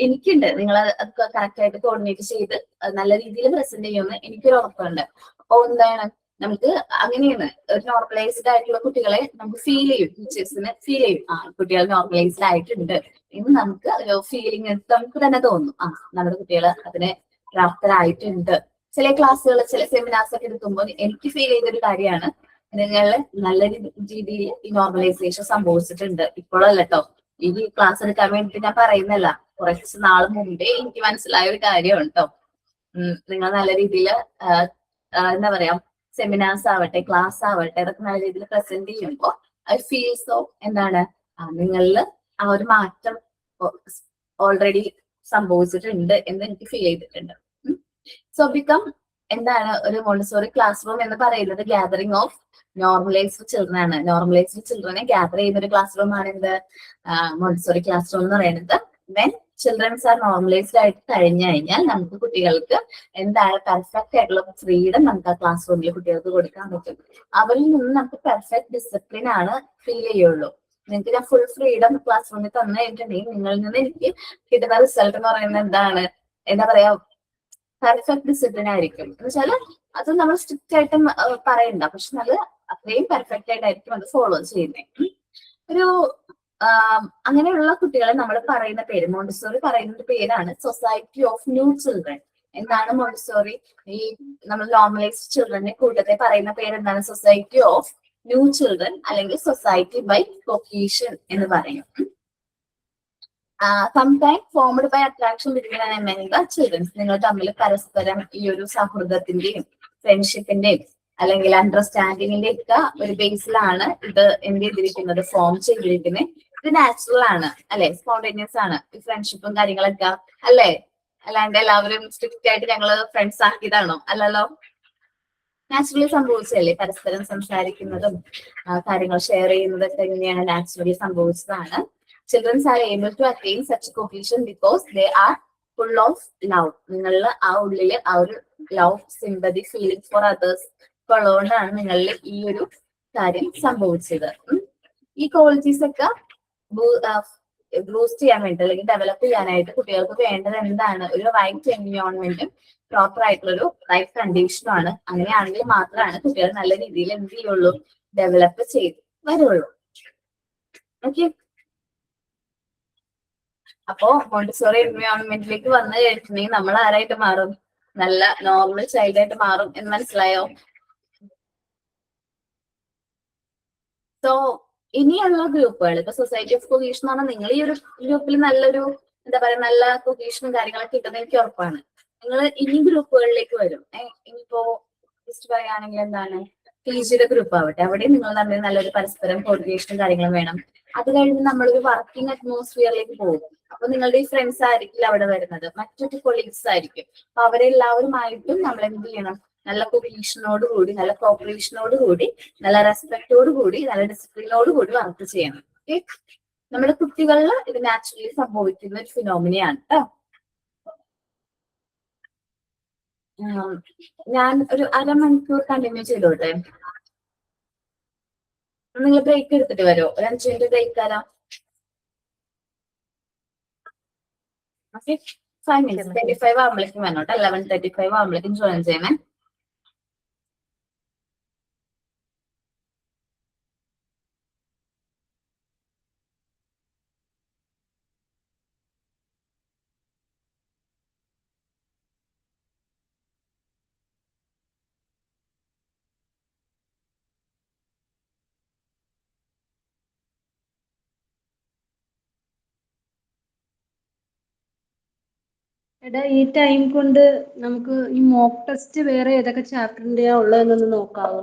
എനിക്കുണ്ട്. നിങ്ങൾ അതൊക്കെ കറക്റ്റ് ആയിട്ട് കോർഡിനേറ്റ് ചെയ്ത് നല്ല രീതിയിൽ പ്രസന്റ് ചെയ്യുമെന്ന് എനിക്കൊരു ഉറപ്പുണ്ട്. അപ്പൊ എന്താണ്, നമുക്ക് അങ്ങനെയാണ് ഒരു നോർമലൈസ്ഡ് ആയിട്ടുള്ള കുട്ടികളെ നമുക്ക് ഫീൽ ചെയ്യും, ടീച്ചേഴ്സിന് ഫീൽ ചെയ്യും, കുട്ടികൾ നോർമലൈസ്ഡ് ആയിട്ടുണ്ട് എന്ന് നമുക്ക് ഒരു ഫീലിംഗ് നമുക്ക് തന്നെ തോന്നും. നമ്മുടെ കുട്ടികൾ അതിന് പ്രാപ്തരായിട്ടുണ്ട്. ചില ക്ലാസ്സുകൾ ചില സെമിനാർസ് ഒക്കെ എടുക്കുമ്പോൾ എനിക്ക് ഫീൽ ചെയ്തൊരു കാര്യമാണ്, നിങ്ങൾ നല്ല രീതിയിൽ ഈ നോർമലൈസേഷൻ സംഭവിച്ചിട്ടുണ്ട്. ഇപ്പോഴല്ല കേട്ടോ, ഈ ക്ലാസ് എടുക്കാൻ വേണ്ടിട്ട് ഞാൻ പറയുന്നല്ല, കുറച്ച് നാൾ മുമ്പേ എനിക്ക് മനസ്സിലായ ഒരു കാര്യമാണ് കേട്ടോ. നിങ്ങൾ നല്ല രീതിയിൽ എന്താ പറയാ, സെമിനാർസ് ആവട്ടെ ക്ലാസ് ആവട്ടെ അതൊക്കെ നല്ല രീതിയിൽ പ്രസന്റ് ചെയ്യുമ്പോൾ ഐ ഫീൽ സോ എന്താണ്, നിങ്ങളിൽ ആ ഒരു മാറ്റം ഓൾറെഡി സംഭവിച്ചിട്ടുണ്ട് എന്ന് എനിക്ക് ഫീൽ ചെയ്തിട്ടുണ്ട്. സോ ബിക്കം എന്താണ് ഒരു മോണ്ടിസോറി ക്ലാസ് റൂം എന്ന് പറയുന്നത്? ഗ്യാതറിംഗ് ഓഫ് നോർമലൈസ്ഡ് ചിൽഡ്രൻ ആണ്. നോർമലൈസ്ഡ് ചിൽഡ്രനെ ഗ്യാദർ ചെയ്യുന്ന ഒരു ക്ലാസ് റൂം ആണ് എന്ത് മോണ്ടിസോറി ക്ലാസ് റൂം എന്ന് പറയുന്നത്. വെൻ ചിൽഡ്രൻസ് ആർ നോർമലൈസ്ഡ് ആയിട്ട് കഴിഞ്ഞു കഴിഞ്ഞാൽ നമുക്ക് കുട്ടികൾക്ക് എന്താണ് പെർഫെക്റ്റ് ആയിട്ടുള്ള ഫ്രീഡം നമുക്ക് ആ ക്ലാസ് റൂമിൽ കുട്ടികൾക്ക് കൊടുക്കാൻ പറ്റും. അവരിൽ നിന്ന് നമുക്ക് പെർഫെക്റ്റ് ഡിസിപ്ലിൻ ആണ് ഫീൽ ചെയ്യുള്ളൂ. നിങ്ങൾക്ക് ഞാൻ ഫുൾ ഫ്രീഡം ക്ലാസ് റൂമിൽ തന്നു കഴിഞ്ഞിട്ടുണ്ടെങ്കിൽ നിങ്ങളിൽ നിന്ന് എനിക്ക് കിട്ടുന്ന റിസൾട്ട് എന്ന് പറയുന്നത് എന്താണ്, എന്താ പറയാ, പെർഫെക്റ്റ് ഡിസിപ്ലിൻ ആയിരിക്കും. എന്ന് വെച്ചാല് അത് നമ്മൾ സ്ട്രിക്റ്റ് ആയിട്ട് പറയണ്ട, പക്ഷെ നല്ല അത്രയും പെർഫെക്റ്റ് ആയിട്ടായിരിക്കും അത് ഫോളോ ചെയ്യുന്നത്. ഒരു അങ്ങനെയുള്ള കുട്ടികളെ നമ്മൾ പറയുന്ന പേര്, മോണ്ടിസോറി പറയുന്ന പേരാണ് സൊസൈറ്റി ഓഫ് ന്യൂ ചിൽഡ്രൻ. എന്താണ് മോണ്ടിസോറി? ഈ നമ്മൾ നോർമലൈസ്ഡ് ചിൽഡ്രനെ കൂട്ടത്തെ പറയുന്ന പേര് എന്താണ്? സൊസൈറ്റി ഓഫ് ന്യൂ ചിൽഡ്രൻ അല്ലെങ്കിൽ സൊസൈറ്റി ബൈ കൊഹീഷൻ എന്ന് പറയും. Sometimes formed by attraction between and among the childrens. നിങ്ങൾ തമ്മിൽ പരസ്പരം ഈ ഒരു സൗഹൃദത്തിന്റെയും ഫ്രണ്ട്ഷിപ്പിന്റെയും അല്ലെങ്കിൽ അണ്ടർസ്റ്റാൻഡിങ്ങിന്റെ ഒക്കെ ഒരു ബേസിലാണ് ഇത് എന്ത് ചെയ്തിരിക്കുന്നത്, ഫോം ചെയ്തിരിക്കുന്നത്. ഇത് നാച്ചുറൽ ആണ് അല്ലെ, സ്പോണ്ടേനിയസ് ആണ് ഈ ഫ്രണ്ട്ഷിപ്പും കാര്യങ്ങളൊക്കെ അല്ലെ. അല്ലാണ്ട് എല്ലാവരും സ്ട്രിക്റ്റ് ആയിട്ട് ഞങ്ങള് ഫ്രണ്ട്സ് ആക്കിയതാണോ? അല്ലല്ലോ, നാച്ചുറലി സംഭവിച്ചതല്ലേ. പരസ്പരം സംസാരിക്കുന്നതും കാര്യങ്ങൾ ഷെയർ ചെയ്യുന്നതൊക്കെ എങ്ങനെയാണ് നാച്ചുറലി സംഭവിച്ചതാണ്. Children's are able to attain such cohesion because they are full of love. നിങ്ങളിൽ ആ ഉള്ളില് ആ ഒരു love, sympathy, feeling for others ഉള്ളതുകൊണ്ടാണ് നിങ്ങളിൽ ഈ ഒരു കാര്യം സംഭവിച്ചത്. ഈ ക്വാളിറ്റീസ് ഒക്കെ ബൂസ്റ്റ് ചെയ്യാൻ വേണ്ടി അല്ലെങ്കിൽ ഡെവലപ്പ് ചെയ്യാനായിട്ട് കുട്ടികൾക്ക് വേണ്ടത് എന്താണ്? ഒരു റൈറ്റ് എൻവയോൺമെന്റും പ്രോപ്പർ ആയിട്ടുള്ളൊരു റൈറ്റ് കണ്ടീഷനും ആണ്. അങ്ങനെയാണെങ്കിൽ മാത്രമാണ് കുട്ടികൾ നല്ല രീതിയിൽ എന്ത് ചെയ്യുള്ളൂ, ഡെവലപ്പ് ചെയ്ത് വരുള്ളൂ. ഓക്കെ, അപ്പോ മോണ്ടിസോറി എൻവയോൺമെന്റിലേക്ക് വന്നു കഴിഞ്ഞിട്ടുണ്ടെങ്കിൽ നമ്മൾ ആരായിട്ട് മാറും? നല്ല നോർമൽ ചൈൽഡ് ആയിട്ട് മാറും എന്ന് മനസ്സിലായോ? സോ ഇനിയുള്ള ഗ്രൂപ്പുകൾ, ഇപ്പൊ സൊസൈറ്റി ഓഫ് കൊഹീഷൻ ആണ്. നിങ്ങൾ ഈ ഒരു ഗ്രൂപ്പിൽ നല്ലൊരു എന്താ പറയാ, നല്ല കൊഹീഷനും കാര്യങ്ങളൊക്കെ കിട്ടുന്നത് എനിക്ക് ഉറപ്പാണ്. നിങ്ങൾ ഇനി ഗ്രൂപ്പുകളിലേക്ക് വരും. ഇനിയിപ്പോ ജസ്റ്റ് പറയുകയാണെങ്കിൽ എന്താണ്, PGയുടെ ഗ്രൂപ്പ് ആവട്ടെ, അവിടെ നിങ്ങൾ തമ്മിൽ നല്ലൊരു പരസ്പരം കോർഡിനേഷനും കാര്യങ്ങളും വേണം. അത് കഴിഞ്ഞ് നമ്മളൊരു വർക്കിംഗ് അറ്റ്മോസ്ഫിയറിലേക്ക് പോകും. അപ്പൊ നിങ്ങളുടെ ഈ ഫ്രണ്ട്സ് ആയിരിക്കില്ല അവിടെ വരുന്നത്, മറ്റൊരു കൊളീഗ്സ് ആയിരിക്കും. അപ്പൊ അവരെല്ലാവരുമായിട്ടും നമ്മൾ എന്ത് ചെയ്യണം? നല്ല കൊഹീഷനോട് കൂടി, നല്ല കോപ്പറേഷനോട് കൂടി, നല്ല റെസ്പെക്റ്റോട് കൂടി, നല്ല ഡിസിപ്ലിനോട് കൂടി വർക്ക് ചെയ്യണം. ഓക്കെ, നമ്മുടെ കുട്ടികളിൽ ഇത് നാച്ചുറലി സംഭവിക്കുന്ന ഒരു ഫിനോമിനയാണ് കേട്ടോ. ഞാൻ ഒരു അരമണിക്കൂർ കണ്ടിന്യൂ ചെയ്തോട്ടെ? നിങ്ങൾ ബ്രേക്ക് എടുത്തിട്ട് വരുമോ? ഒരു 5 മിനിറ്റ് ബ്രേക്ക് തരാം. ഓക്കെ, 5 minutes, 25 ആകുമ്പോഴേക്കും വേണം കേട്ടോ. 11:35 ആകുമ്പോഴേക്കും ജോയിൻ ചെയ്യണേ. എടാ, ഈ ടൈം കൊണ്ട് നമുക്ക് ഈ മോക്ക് ടെസ്റ്റ് വേറെ ഏതൊക്കെ ചാപ്റ്ററിന്റെയാ ഉള്ളതെന്നൊന്ന് നോക്കാവോ?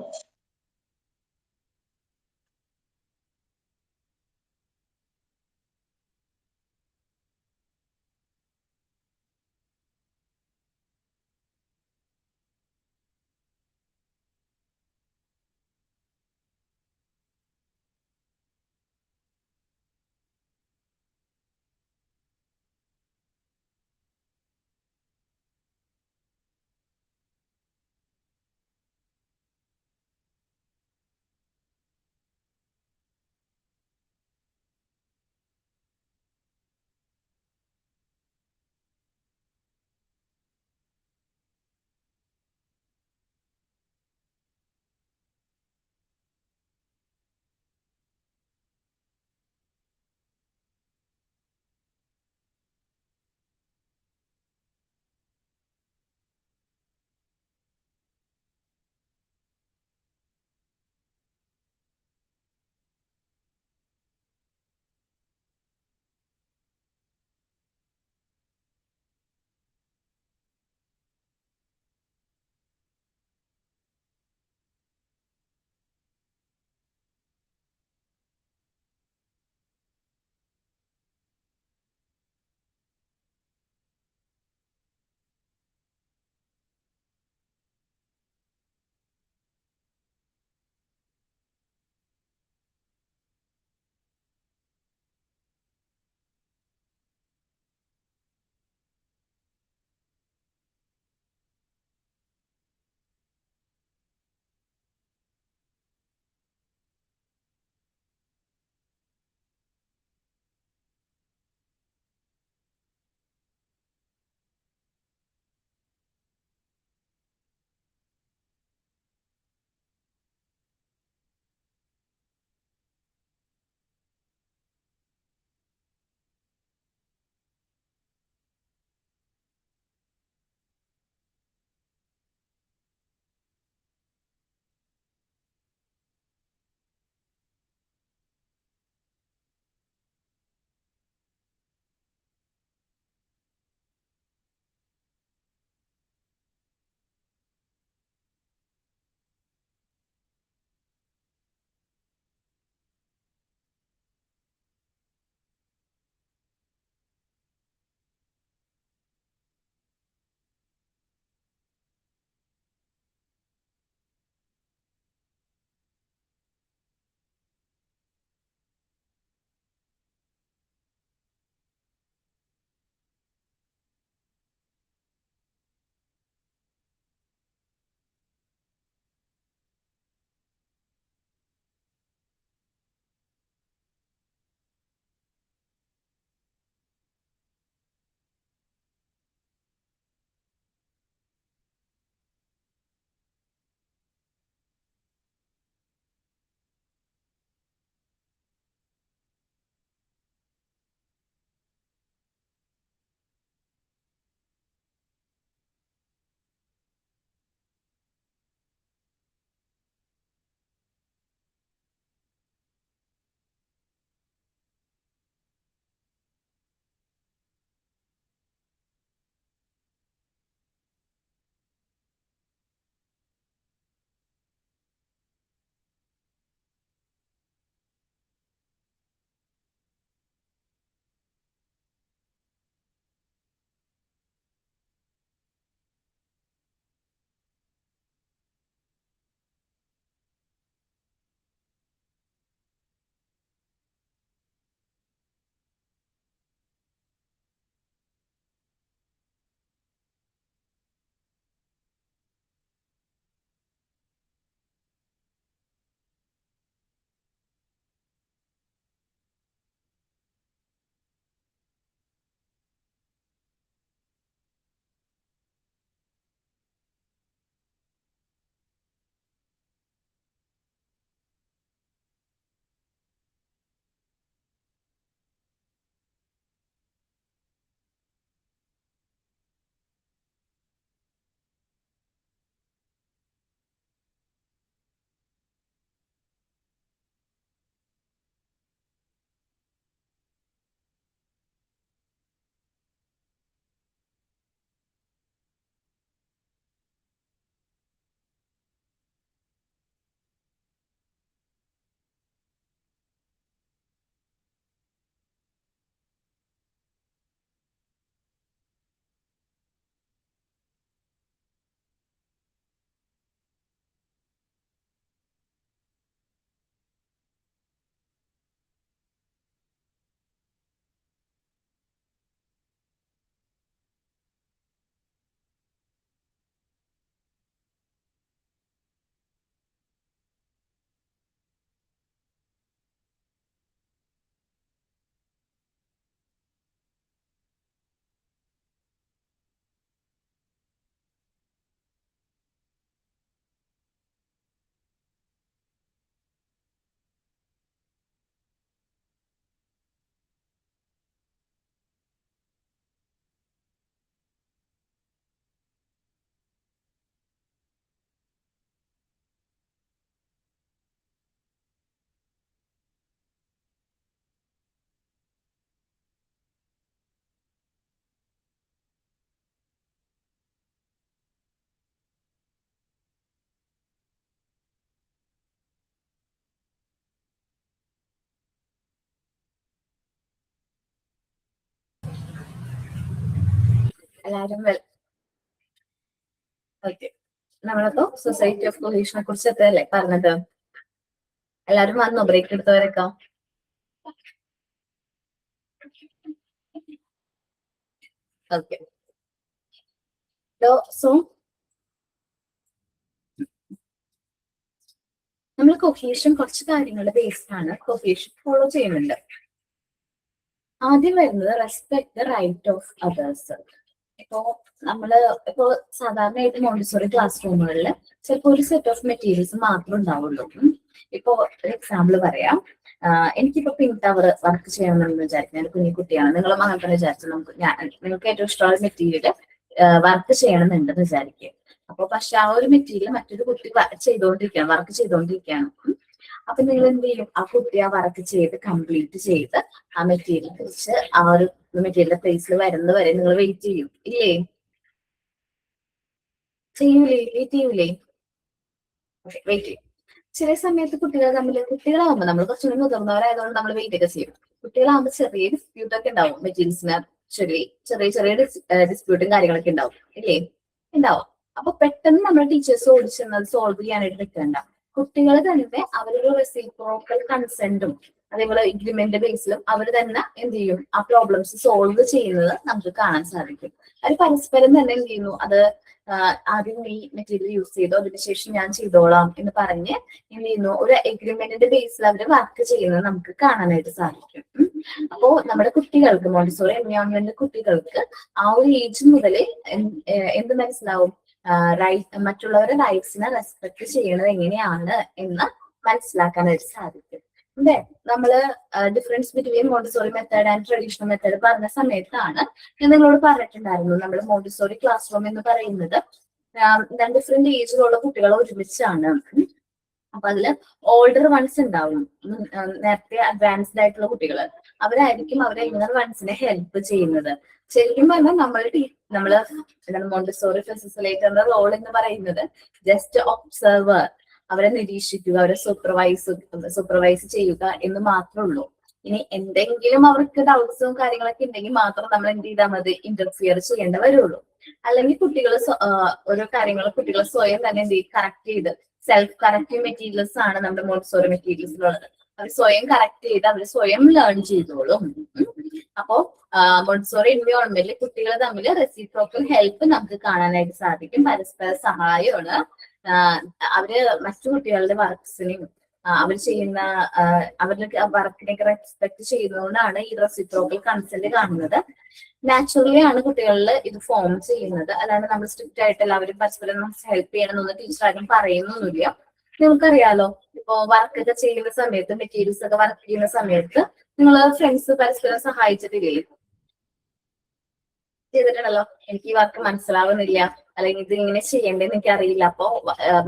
എല്ലാവരും ഓക്കെ. നമ്മളപ്പോ സൊസൈറ്റി ഓഫ് കൊഹീഷനെ കുറിച്ച് അല്ലേ പറഞ്ഞത്? എല്ലാരും വന്നോ ബ്രേക്ക് എടുത്തവരൊക്കെ? ഓക്കെ. സോ നമ്മൾ കൊഹീഷൻ കുറച്ച് കാര്യങ്ങളുടെ ബേസ്ഡ് ആണ് കൊഹീഷൻ ഫോളോ ചെയ്യുന്നുണ്ട്. ആദ്യം വരുന്നത് respect the right of others. ഇപ്പോ സാധാരണയായിട്ട് മോണ്ടിസോറി ക്ലാസ് റൂമുകളിൽ ചിലപ്പോൾ ഒരു സെറ്റ് ഓഫ് മെറ്റീരിയൽസ് മാത്രമേ ഉണ്ടാവുള്ളൂ. ഇപ്പോ ഒരു എക്സാമ്പിൾ പറയാം. എനിക്കിപ്പോ പിങ്ക് ടവർ വർക്ക് ചെയ്യണമെന്ന് വിചാരിക്കും. ഞാൻ കുഞ്ഞു കുട്ടിയാണ്, നിങ്ങളും അങ്ങനെ തന്നെ വിചാരിച്ചു. നിങ്ങൾക്ക് ഏറ്റവും ഇഷ്ടമുള്ള മെറ്റീരിയൽ വർക്ക് ചെയ്യണമെന്നുണ്ടെന്ന് വിചാരിക്കുക. അപ്പൊ പക്ഷെ ആ ഒരു മെറ്റീരിയൽ മറ്റൊരു കുട്ടി വർക്ക് ചെയ്തുകൊണ്ടിരിക്കുകയാണ്. അപ്പൊ നിങ്ങൾ എന്ത് ചെയ്യും? ആ കുട്ടി ആ വർക്ക് ചെയ്ത് കംപ്ലീറ്റ് ചെയ്ത് ആ മെറ്റീരിയൽ വെച്ച് ആ ഒരു മെറ്റീരിയൽ പ്ലേസിൽ വരുന്നവരെ നിങ്ങൾ വെയിറ്റ് ചെയ്യും ഇല്ലേ? വെയിറ്റ് ചെയ്യൂലേ? വെയിറ്റ് ചെയ്യും. ചില സമയത്ത് കുട്ടികളാകുമ്പോൾ നമ്മൾ കുറച്ചുകൂടി മുതിർന്നവരായതുകൊണ്ട് നമ്മൾ വെയിറ്റ് ഒക്കെ ചെയ്യും. കുട്ടികളാകുമ്പോൾ ചെറിയ ഡിസ്പ്യൂട്ട് ഒക്കെ ഉണ്ടാവും. മെറ്റീരിയൽസിന് ചെറിയ ഡിസ്പ്യൂട്ടും കാര്യങ്ങളൊക്കെ ഉണ്ടാവും ഇല്ലേ? ഉണ്ടാവും. അപ്പൊ പെട്ടെന്ന് നമ്മൾ ടീച്ചേഴ്സ് ഓടിച്ചെന്നത് സോൾവ് ചെയ്യാനായിട്ട് നിൽക്കണ്ട. കുട്ടികൾ തന്നെ അവരൊരു റെസിപ്രോക്കൽ കൺസെന്റും അതേപോലെ എഗ്രിമെന്റ് ബേസിലും അവർ തന്നെ എന്ത് ചെയ്യും? ആ പ്രോബ്ലംസ് സോൾവ് ചെയ്യുന്നത് നമുക്ക് കാണാൻ സാധിക്കും. അവർ പരസ്പരം തന്നെ എന്ത് ചെയ്യുന്നു? അത് ആദ്യം ഈ മെറ്റീരിയൽ യൂസ് ചെയ്തോ, അതിനുശേഷം ഞാൻ ചെയ്തോളാം എന്ന് പറഞ്ഞ് എന്ത് ചെയ്യുന്നു? ഒരു എഗ്രിമെന്റിന്റെ ബേസിൽ അവർ വർക്ക് ചെയ്യുന്നത് നമുക്ക് കാണാനായിട്ട് സാധിക്കും. അപ്പോ നമ്മുടെ കുട്ടികൾക്ക്, മോണ്ടിസോറി എൻവയോൺമെന്റ് കുട്ടികൾക്ക് ആ ഒരു ഏജ് മുതൽ എന്ത് മനസ്സിലാവും? മറ്റുള്ളവരുടെ റൈറ്റ്സിനെ റെസ്പെക്ട് ചെയ്യുന്നത് എങ്ങനെയാണ് എന്ന് മനസ്സിലാക്കാനായിട്ട് സാധിക്കും. അതെ, നമ്മള് difference between Montessori method and traditional method പറഞ്ഞ സമയത്താണ് ഞാൻ നിങ്ങളോട് പറഞ്ഞിട്ടുണ്ടായിരുന്നു. നമ്മുടെ മോണ്ടിസോറി ക്ലാസ് റൂം എന്ന് പറയുന്നത് ഡിഫറെന്റ് ഏജിലുള്ള കുട്ടികൾ ഒരുമിച്ചാണ്. അപ്പൊ അതില് ഓൾഡർ വൺസ് ഉണ്ടാവും, നേരത്തെ അഡ്വാൻസ്ഡ് ആയിട്ടുള്ള കുട്ടികൾ. അവരായിരിക്കും അവരെ യങ്ങർ വൺസിനെ ഹെൽപ്പ് ചെയ്യുന്നത്. ശരിക്കും പറഞ്ഞാൽ നമ്മള് മോണ്ടിസോറി ഫെസിലിറ്റേറ്ററിന്റെ റോൾ എന്ന് പറയുന്നത് ജസ്റ്റ് ഒബ്സർവർ, അവരെ നിരീക്ഷിക്കുക, അവരെ സൂപ്പർവൈസ് ചെയ്യുക എന്ന് മാത്രമേ ഉള്ളൂ. ഇനി എന്തെങ്കിലും അവർക്ക് ഡൗട്ട്സും കാര്യങ്ങളൊക്കെ ഉണ്ടെങ്കിൽ മാത്രം നമ്മൾ എന്ത് ചെയ്താൽ മതി? ഇന്റർഫിയർ ചെയ്യേണ്ട വരുള്ളൂ. അല്ലെങ്കിൽ ഓരോ കാര്യങ്ങൾ കുട്ടികൾ സ്വയം തന്നെ എന്ത് ചെയ്യും? കറക്റ്റ് ചെയ്ത് സെൽഫ് കറക്റ്റീവ് മെറ്റീരിയൽസ് ആണ് നമ്മുടെ മോണ്ടിസോറി മെറ്റീരിയൽസിലുള്ളത്. അവർ സ്വയം കറക്റ്റ് ചെയ്ത് അവർ സ്വയം ലേൺ ചെയ്തോളും. അപ്പോ മോണ്ടിസോറി എൻവയോൺമെന്റിൽ കുട്ടികൾ തമ്മിൽ റെസിപ്രോക്കൽ ഹെൽപ്പ് നമുക്ക് കാണാനായിട്ട് സാധിക്കും. പരസ്പര സഹായമാണ്. അവര് മറ്റു കുട്ടികളുടെ വർക്ക്സിനെയും അവർ ചെയ്യുന്ന അവരുടെ വർക്കിനെയൊക്കെ റെസ്പെക്ട് ചെയ്യുന്നതുകൊണ്ടാണ് ഈ റെസിപ്രോക്കൽ കൺസെന്റ് കാണുന്നത്. നാച്ചുറലി ആണ് കുട്ടികളിൽ ഇത് ഫോം ചെയ്യുന്നത്. അല്ലാണ്ട് നമ്മൾ സ്ട്രിക്റ്റ് ആയിട്ട് എല്ലാവരും പരസ്പരം ഹെൽപ്പ് ചെയ്യണമെന്ന് ടീച്ചർ ആരും പറയുന്നൊന്നുമില്ല. നിങ്ങൾക്കറിയാലോ, ഇപ്പോ വർക്കൊക്കെ ചെയ്യുന്ന സമയത്ത്, മെറ്റീരിയൽസ് ഒക്കെ വർക്ക് ചെയ്യുന്ന സമയത്ത് നിങ്ങൾ ഫ്രണ്ട്സ് പരസ്പരം സഹായിച്ചിട്ടില്ലേ? ചെയ്തിട്ടുണ്ടല്ലോ. എനിക്ക് ഈ വർക്ക് മനസ്സിലാവുന്നില്ല, അല്ലെങ്കിൽ ഇത് ഇങ്ങനെ ചെയ്യേണ്ടതെന്ന് എനിക്ക് അറിയില്ല, അപ്പൊ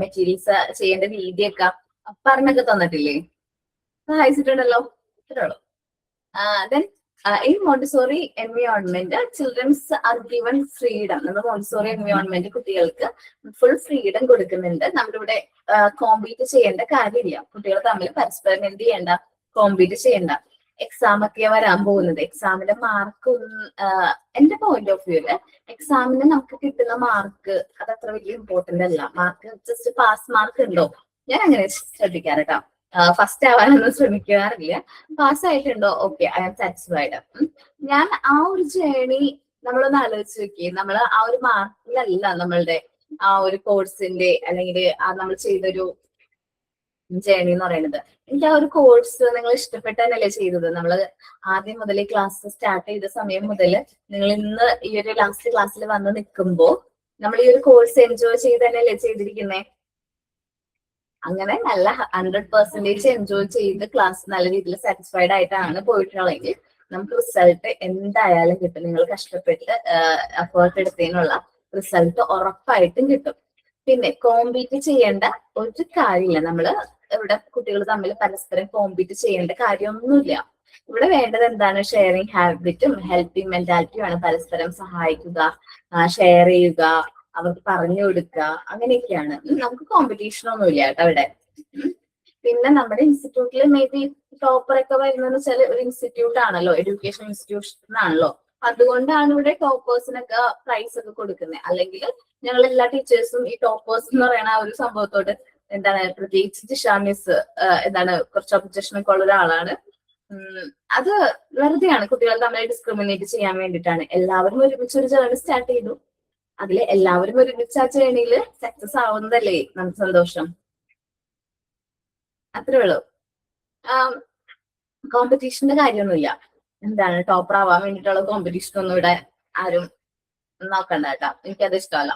മെറ്റീരിയൽസ് ചെയ്യേണ്ട രീതിയൊക്കെ പറഞ്ഞൊക്കെ തന്നിട്ടില്ലേ? സഹായിച്ചിട്ടുണ്ടല്ലോ. ഇത്രയുള്ളൂ. Then in Montessori environment, children's are given freedom. നമ്മുടെ മോണ്ടിസോറി എൻവയോൺമെന്റ് കുട്ടികൾക്ക് ഫുൾ ഫ്രീഡം കൊടുക്കുന്നുണ്ട്. നമ്മളിവിടെ കോമ്പീറ്റ് ചെയ്യേണ്ട കാര്യമില്ല. കുട്ടികൾ തമ്മിൽ പരസ്പരം എന്ത് ചെയ്യേണ്ട? കോമ്പീറ്റ് ചെയ്യേണ്ട. എക്സാം ഒക്കെ വരാൻ പോകുന്നത്. എക്സാമിന്റെ മാർക്ക് എന്റെ പോയിന്റ് ഓഫ് വ്യൂല് എക്സാമിന് നമുക്ക് കിട്ടുന്ന മാർക്ക് അത് അത്ര വലിയ ഇമ്പോർട്ടന്റ് അല്ല. മാർക്ക് ജസ്റ്റ് പാസ് മാർക്ക് ഉണ്ടോ? ഞാൻ അങ്ങനെ ശ്രദ്ധിക്കാറ്. ഫസ്റ്റ് ആവാനൊന്നും ശ്രമിക്കാറില്ല. പാസ്സായിട്ടുണ്ടോ? Okay, I am satisfied. ഞാൻ ആ ഒരു ജേണി നമ്മളൊന്ന് ആലോചിച്ച് നോക്കി. നമ്മൾ ആ ഒരു മാർക്കിലല്ല നമ്മളുടെ ആ ഒരു കോഴ്സിന്റെ അല്ലെങ്കിൽ നമ്മൾ ചെയ്തൊരു ജേണി എന്ന് പറയുന്നത്. എനിക്ക് ആ ഒരു കോഴ്സ് നിങ്ങൾ ഇഷ്ടപ്പെട്ടല്ലേ ചെയ്തത്. നമ്മൾ ആദ്യം മുതൽ ക്ലാസ് സ്റ്റാർട്ട് ചെയ്ത സമയം മുതൽ നിങ്ങൾ ഇന്ന് ഈ ഒരു ലാസ്റ്റ് ക്ലാസ്സിൽ വന്ന് നിൽക്കുമ്പോ നമ്മൾ ഈ ഒരു കോഴ്സ് എൻജോയ് ചെയ്ത് തന്നെയല്ലേ ചെയ്തിരിക്കുന്നേ? അങ്ങനെ നല്ല 100% എൻജോയ് ചെയ്ത് ക്ലാസ് നല്ല രീതിയിൽ സാറ്റിസ്ഫൈഡ് ആയിട്ടാണ് പോയിട്ടുള്ളതെങ്കിൽ നമുക്ക് റിസൾട്ട് എന്തായാലും കിട്ടും. നിങ്ങൾ കഷ്ടപ്പെട്ട് എഫേർട്ട് എടുത്തതിനുള്ള റിസൾട്ട് ഉറപ്പായിട്ടും കിട്ടും. പിന്നെ കോമ്പീറ്റ് ചെയ്യേണ്ട ഒരു കാര്യമില്ല. നമ്മള് ഇവിടെ കുട്ടികൾ തമ്മിൽ പരസ്പരം കോമ്പീറ്റ് ചെയ്യേണ്ട കാര്യമൊന്നുമില്ല. ഇവിടെ വേണ്ടത് എന്താണ്? ഷെയറിങ് ഹാബിറ്റും ഹെൽപ്പിംഗ് മെന്റാലിറ്റിയുമാണ്. പരസ്പരം സഹായിക്കുക, ഷെയർ ചെയ്യുക, അവർക്ക് പറഞ്ഞു കൊടുക്കുക, അങ്ങനെയൊക്കെയാണ്. നമുക്ക് കോമ്പറ്റീഷൻ ഒന്നുമില്ല കേട്ടോ അവിടെ. പിന്നെ നമ്മുടെ ഇൻസ്റ്റിറ്റ്യൂട്ടിൽ മേ ബി ടോപ്പർ ഒക്കെ വരുന്നതെന്ന് വെച്ചാൽ ഒരു ഇൻസ്റ്റിറ്റ്യൂട്ട് ആണല്ലോ, എഡ്യൂക്കേഷൻ ഇൻസ്റ്റിറ്റ്യൂഷൻ ആണല്ലോ. അതുകൊണ്ടാണ് ഇവിടെ ടോപ്പേഴ്സിനൊക്കെ പ്രൈസ് ഒക്കെ കൊടുക്കുന്നത്. അല്ലെങ്കിൽ ഞങ്ങൾ എല്ലാ ടീച്ചേഴ്സും ഈ ടോപ്പേഴ്സ് എന്ന് പറയുന്ന ആ ഒരു സംഭവത്തോട് എന്താണ്, പ്രത്യേകിച്ച് ജിഷ മിസ് എന്താണ് കുറച്ച് ഒബ്ജക്ഷൻ ഒക്കെ ഉള്ള ഒരാളാണ്. അത് വെറുതെയാണ്, കുട്ടികൾ തമ്മിൽ ഡിസ്ക്രിമിനേറ്റ് ചെയ്യാൻ വേണ്ടിയിട്ടാണ്. എല്ലാവരും ഒരുമിച്ച് ഒരു ജേർണി സ്റ്റാർട്ട് ചെയ്തു, അതിൽ എല്ലാവരും ഒരുമിച്ച് ആ ജേർണിയിൽ സക്സസ് ആവുന്നതല്ലേ നമുക്ക് സന്തോഷം. അത്രേ ഉള്ളൂ. കോമ്പറ്റീഷന്റെ കാര്യമൊന്നുമില്ല. എന്താണ് ടോപ്പർ ആവാൻ വേണ്ടിയിട്ടുള്ള കോമ്പറ്റീഷൻ ഒന്നും ഇവിടെ ആരും നോക്കണ്ട കേട്ടോ. എനിക്കത് ഇഷ്ടമല്ല.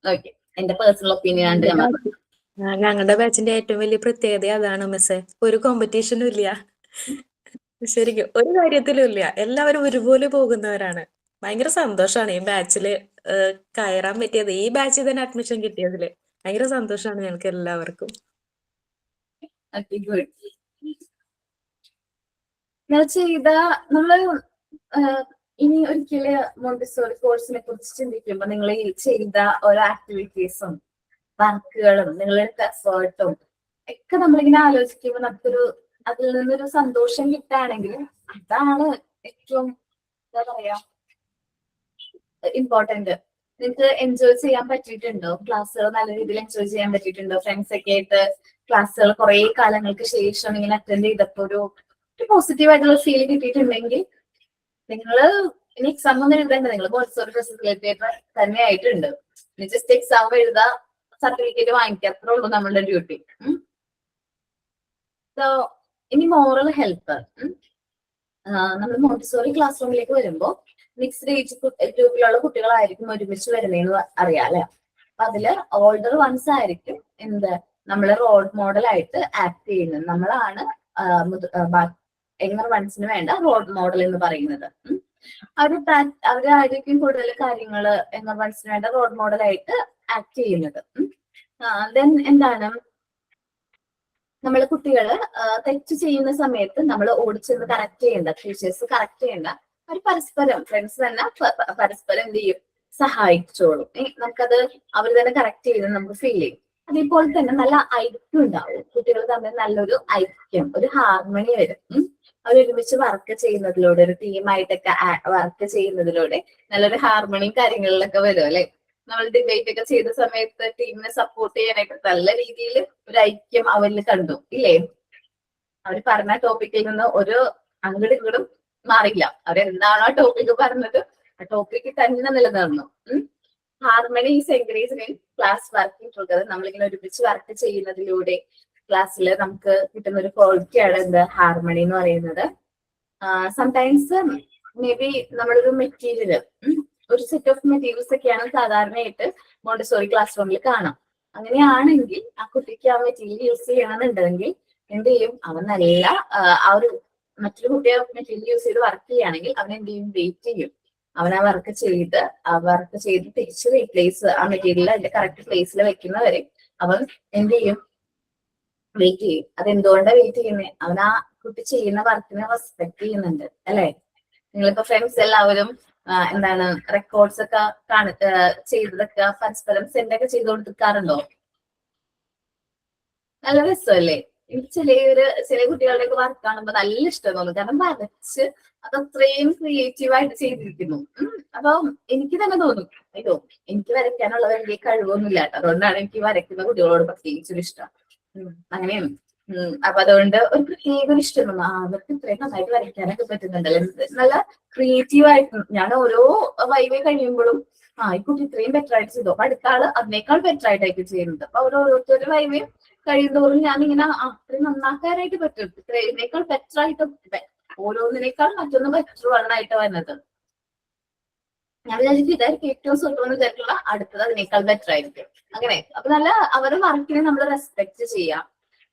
ഓക്കെ, എന്റെ പേഴ്സണൽ ഒപ്പീനിയൻ ആണ് ഞാൻ പറഞ്ഞത്. ഞങ്ങളുടെ ബാച്ചിന്റെ ഏറ്റവും വലിയ പ്രത്യേകത അതാണ് മിസ്സേ. ഒരു കോമ്പറ്റീഷനും ഇല്ല, ശരിക്കും ഒരു കാര്യത്തിലും ഇല്ല. എല്ലാവരും ഒരുപോലെ പോകുന്നവരാണ്. ഭയങ്കര സന്തോഷമാണ് ഈ ബാച്ചില് കയറാൻ പറ്റിയത്. ഈ ബാച്ചിൽ തന്നെ അഡ്മിഷൻ കിട്ടിയതില് ഭയങ്കര സന്തോഷമാണ് ഞങ്ങൾക്ക് എല്ലാവർക്കും. Okay, good. നിങ്ങൾ ചെയ്ത നമ്മള് ഇനി ഒരിക്കല് മോണ്ടിസോറി കോഴ്സിനെ കുറിച്ച് ചിന്തിക്കുമ്പോ നിങ്ങൾ ഈ ചെയ്ത ഓരോ ആക്ടിവിറ്റീസും വർക്കുകളും നിങ്ങളുടെ എഫേർട്ടും ഒക്കെ നമ്മളിങ്ങനെ ആലോചിക്കുമ്പോൾ നമുക്കൊരു അതിൽ നിന്നൊരു സന്തോഷം കിട്ടുകയാണെങ്കിൽ അതാണ് ഏറ്റവും എന്താ പറയാ ഇമ്പോർട്ടന്റ്. നിങ്ങൾക്ക് എൻജോയ് ചെയ്യാൻ പറ്റിയിട്ടുണ്ടോ? ക്ലാസ്സുകൾ നല്ല രീതിയിൽ എൻജോയ് ചെയ്യാൻ പറ്റിയിട്ടുണ്ടോ? ഫ്രണ്ട്സ് ഒക്കെ ആയിട്ട് ക്ലാസ്സുകൾ കുറെ കാലങ്ങൾക്ക് ശേഷം ഇങ്ങനെ അറ്റൻഡ് ചെയ്തപ്പോ ഒരു പോസിറ്റീവ് ആയിട്ടുള്ള ഫീൽ കിട്ടിയിട്ടുണ്ടെങ്കിൽ നിങ്ങള് ഇനി എക്സാം ഒന്നും എഴുതേണ്ട, നിങ്ങൾ മോണ്ടിസോറി ഫെസിലിറ്റേറ്റർ തന്നെ ആയിട്ടുണ്ട്. ജസ്റ്റ് എക്സാം എഴുതാ, സർട്ടിഫിക്കറ്റ് വാങ്ങിക്കുക, അത്രേ ഉള്ളൂ നമ്മളുടെ ഡ്യൂട്ടി. സോ ഇനി മോറൽ ഹെൽപ്പ്. നമ്മൾ മോണ്ടിസോറി ക്ലാസ് റൂമിലേക്ക് വരുമ്പോൾ മിക്സ്ഡ് ഏജ് ഗ്രൂപ്പിലുള്ള കുട്ടികളായിരിക്കും ഒരുമിച്ച് വരുന്നതെന്ന് അറിയാം അല്ലെ. അപ്പൊ അതില് ഓൾഡർ വൺസ് ആയിരിക്കും എന്ത് നമ്മള് റോൾ മോഡൽ ആയിട്ട് ആക്ട് ചെയ്യുന്നത്. നമ്മളാണ് യങ്ങർ വൺസിന് വേണ്ട റോൾ മോഡൽ എന്ന് പറയുന്നത്. അവരായിരിക്കും കൂടുതൽ കാര്യങ്ങള് യങ്ങർ വൺസിന് വേണ്ട റോൾ മോഡൽ ആയിട്ട് ആക്ട് ചെയ്യുന്നത്. ദെൻ എന്താണ്, നമ്മള് കുട്ടികള് തെറ്റ് ചെയ്യുന്ന സമയത്ത് നമ്മൾ ഓടിച്ചെന്ന് കറക്റ്റ് ചെയ്യേണ്ട, ടീച്ചേഴ്സ് കറക്റ്റ് ചെയ്യേണ്ട, അവർ പരസ്പരം ഫ്രണ്ട്സ് തന്നെ പരസ്പരം എന്ത് ചെയ്യും, സഹായിച്ചോളും. നമുക്കത് അവർ തന്നെ കറക്റ്റ് ചെയ്യുന്നത് നമുക്ക് ഫീൽ ചെയ്യും. അതേപോലെ തന്നെ നല്ല ഐക്യം ഉണ്ടാവും, കുട്ടികൾ തമ്മിൽ നല്ലൊരു ഐക്യം, ഒരു ഹാർമണി വരും. അവർ ഒരുമിച്ച് വർക്ക് ചെയ്യുന്നതിലൂടെ, ഒരു ടീമായിട്ടൊക്കെ വർക്ക് ചെയ്യുന്നതിലൂടെ നല്ലൊരു ഹാർമണിയും കാര്യങ്ങളിലൊക്കെ വരും അല്ലെ. നമ്മൾ ഡിബേറ്റ് ഒക്കെ ചെയ്ത സമയത്ത് ടീമിനെ സപ്പോർട്ട് ചെയ്യാനായിട്ട് നല്ല രീതിയിൽ ഒരു ഐക്യം അവരിൽ കണ്ടു ഇല്ലേ. അവർ പറഞ്ഞ ടോപ്പിക്കിൽ നിന്ന് ഒരു അങ്ങോട്ടും ഇങ്ങോട്ടും മാറില്ല. അവരെന്താണോ ടോപ്പിക് പറഞ്ഞത് ആ ടോപ്പിക്ക് തന്നെ നിലനിർന്നു. Harmony is encouraged in class working together. നമ്മളിങ്ങനെ ഒരുമിച്ച് വർക്ക് ചെയ്യുന്നതിലൂടെ ക്ലാസ്സിൽ നമുക്ക് കിട്ടുന്ന ഒരു ക്വാളിറ്റിയാണ് എന്ത്, ഹാർമണി എന്ന് പറയുന്നത്. സംടൈംസ് മേ ബി നമ്മളൊരു മെറ്റീരിയൽ, ഒരു സെറ്റ് ഓഫ് മെറ്റീരിയൽസ് ഒക്കെയാണ് സാധാരണയായിട്ട് മോണ്ടിസോറി ക്ലാസ് റൂമിൽ കാണാം. അങ്ങനെയാണെങ്കിൽ ആ കുട്ടിക്ക് ആ മെറ്റീരിയൽ യൂസ് ചെയ്യണമെന്നുണ്ടെങ്കിൽ എന്ത് ചെയ്യും, അവൻ നല്ല ആ ഒരു മറ്റൊരു കുട്ടിയെ മെറ്റീരിയൽ യൂസ് ചെയ്ത് വർക്ക് ചെയ്യുകയാണെങ്കിൽ അവൻ എന്ത് ചെയ്യും, വെയിറ്റ് ചെയ്യും. അവൻ ആ വർക്ക് ചെയ്ത് തിരിച്ച് റീപ്ലേസ് ആ മെറ്റീരിയൽ അതിന്റെ കറക്റ്റ് പ്ലേസിൽ വെക്കുന്നവരെ അവൻ എന്ത് ചെയ്യും, വെയിറ്റ് ചെയ്യും. അതെന്തുകൊണ്ടാണ് വെയിറ്റ് ചെയ്യുന്നത്? അവൻ ആ കുട്ടി ചെയ്യുന്ന വർക്കിനെ റെസ്പെക്ട് ചെയ്യുന്നുണ്ട് അല്ലെ. നിങ്ങളിപ്പോ ഫ്രണ്ട്സ് എല്ലാവരും എന്താണ് റെക്കോർഡ്സ് ഒക്കെ ചെയ്തതൊക്കെ പരസ്പരം സെൻഡ് ഒക്കെ ചെയ്ത് കൊടുക്കാറുണ്ടോ? നല്ല രസമല്ലേ. എനിക്ക് ചില കുട്ടികളുടെയൊക്കെ വർക്ക് കാണുമ്പോൾ നല്ല ഇഷ്ടം തോന്നും. കാരണം വരച്ച് അത് അത്രയും ക്രിയേറ്റീവായിട്ട് ചെയ്തിരിക്കുന്നു. അപ്പൊ എനിക്ക് തന്നെ തോന്നും, അയ്യോ എനിക്ക് വരയ്ക്കാനുള്ള വലിയ കഴിവൊന്നുമില്ല കേട്ടോ, അതുകൊണ്ടാണ് എനിക്ക് വരയ്ക്കുന്ന കുട്ടികളോട് പ്രത്യേകിച്ചൊരു ഇഷ്ടം. അങ്ങനെയാണ്. അപ്പൊ അതുകൊണ്ട് ഒരു പ്രത്യേക ഒരു ഇഷ്ടം തോന്നും, അവർക്ക് ഇത്രയും നന്നായിട്ട് വരയ്ക്കാനൊക്കെ പറ്റുന്നുണ്ടല്ലോ, നല്ല ക്രിയേറ്റീവായിട്ട്. ഞാൻ ഓരോ വൈവേ കഴിയുമ്പോഴും ഈ കുട്ടി ഇത്രയും ബെറ്റർ ആയിട്ട് ചെയ്തു, അപ്പൊ അടുത്ത ആള് അതിനേക്കാൾ ബെറ്റർ ആയിട്ടായിരിക്കും ചെയ്യുന്നത്. അപ്പൊ ഓരോരുത്തരുടെ വൈവേ കഴിയുന്നതോറും ഞാൻ ഇങ്ങനെ അത്രയും നന്നാക്കാനായിട്ട് പറ്റും, ഇത്രേക്കാൾ ബെറ്റർ ആയിട്ട്, ഓരോന്നിനേക്കാൾ മറ്റൊന്ന് ബെറ്റർ വണ്ണായിട്ട് വരുന്നത്. ഞാൻ വിചാരിക്കും ഇതായിരിക്കും ഏറ്റവും സുഖമെന്ന് വിചാരിച്ചുള്ള അടുത്തത് അതിനേക്കാൾ ബെറ്റർ ആയിരിക്കും. അങ്ങനെ അപ്പൊ നല്ല അവരുടെ വർക്കിനെ നമ്മൾ റെസ്പെക്ട് ചെയ്യാം.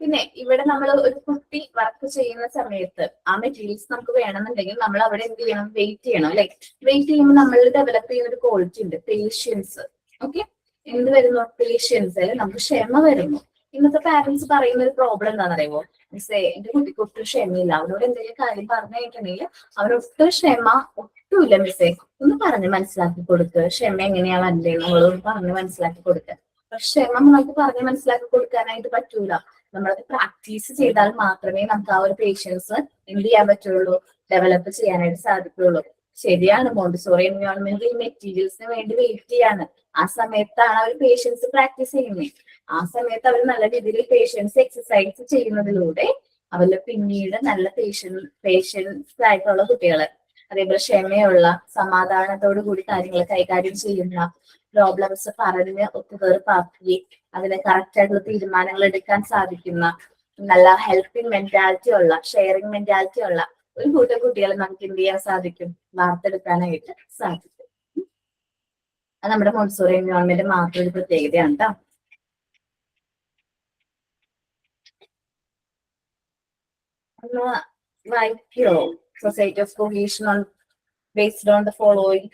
പിന്നെ ഇവിടെ നമ്മൾ ഒരു കുട്ടി വർക്ക് ചെയ്യുന്ന സമയത്ത് ആ മെറ്റീരിയൽസ് നമുക്ക് വേണമെന്നുണ്ടെങ്കിൽ നമ്മൾ അവിടെ എന്ത് ചെയ്യണം, വെയിറ്റ് ചെയ്യണം അല്ലെ. വെയിറ്റ് ചെയ്യുമ്പോൾ നമ്മൾ ഡെവലപ്പ് ചെയ്യുന്ന ഒരു ക്വാളിറ്റി ഉണ്ട്, പേഷ്യൻസ്. ഓക്കെ, എന്ത് വരുന്നു, പേഷ്യൻസ്, നമുക്ക് ക്ഷമ വരുന്നു. ഇന്നത്തെ പാരന്റ്സ് പറയുന്ന ഒരു പ്രോബ്ലം എന്താണെന്ന് അറിയുമോ, മിസ്സേ എന്റെ കുട്ടിക്ക് ഒട്ടും ക്ഷമയില്ല, അവനോട് എന്തെങ്കിലും കാര്യം പറഞ്ഞു കഴിഞ്ഞിട്ടുണ്ടെങ്കിൽ അവനൊട്ടും ക്ഷമ ഒട്ടുമില്ല മിസ്സേ, ഒന്ന് പറഞ്ഞ് മനസ്സിലാക്കി കൊടുക്കുക, ക്ഷമ എങ്ങനെയാ വരണ്ടേ നമ്മളൊന്ന് പറഞ്ഞ് മനസ്സിലാക്കി കൊടുക്കുക. പക്ഷെ ക്ഷമ നമുക്ക് പറഞ്ഞ് മനസ്സിലാക്കി കൊടുക്കാനായിട്ട് പറ്റൂല. നമ്മളത് പ്രാക്ടീസ് ചെയ്താൽ മാത്രമേ നമുക്ക് ആ ഒരു പേഷ്യൻസ് എന്ത് ചെയ്യാൻ പറ്റുള്ളൂ, ഡെവലപ്പ് ചെയ്യാനായിട്ട് സാധിക്കുള്ളൂ. ശരിയാണ്, മോണ്ടിസോറി എൻവയോൺമെന്റിൽ മെറ്റീരിയൽസിന് വേണ്ടി വെയിറ്റ് ചെയ്യാണ്. ആ സമയത്താണ് അവർ പേഷ്യൻസ് പ്രാക്ടീസ് ചെയ്യുന്നത്. ആ സമയത്ത് അവർ നല്ല രീതിയിൽ പേഷ്യൻസ് എക്സസൈസ് ചെയ്യുന്നതിലൂടെ അവര് പിന്നീട് നല്ല പേഷ്യൻസ് ആയിട്ടുള്ള കുട്ടികള്, അതേപോലെ ക്ഷമയുള്ള, സമാധാനത്തോടു കൂടി കാര്യങ്ങൾ കൈകാര്യം ചെയ്യുന്ന, പ്രോബ്ലംസ് പറഞ്ഞ് ഒത്തുതീർപ്പാക്കി അതിന് കറക്റ്റ് ആയിട്ടുള്ള തീരുമാനങ്ങൾ എടുക്കാൻ സാധിക്കുന്ന, നല്ല ഹെൽപ്പിംഗ് മെന്റാലിറ്റി ഉള്ള, ഷെയറിംഗ് മെന്റാലിറ്റി ഉള്ള ഒരു കൂട്ടം കുട്ടികളെ നമുക്ക് എന്ത് ചെയ്യാൻ സാധിക്കും, വാർത്തെടുക്കാനായിട്ട് സാധിക്കും. അത് നമ്മുടെ മോണ്ടിസോറി എൻവയോൺമെന്റ് മാത്രം ഒരു പ്രത്യേകതയാണ് കേട്ടോ. ഒന്ന് വായിക്കോ? Society of cohesion on based on the following.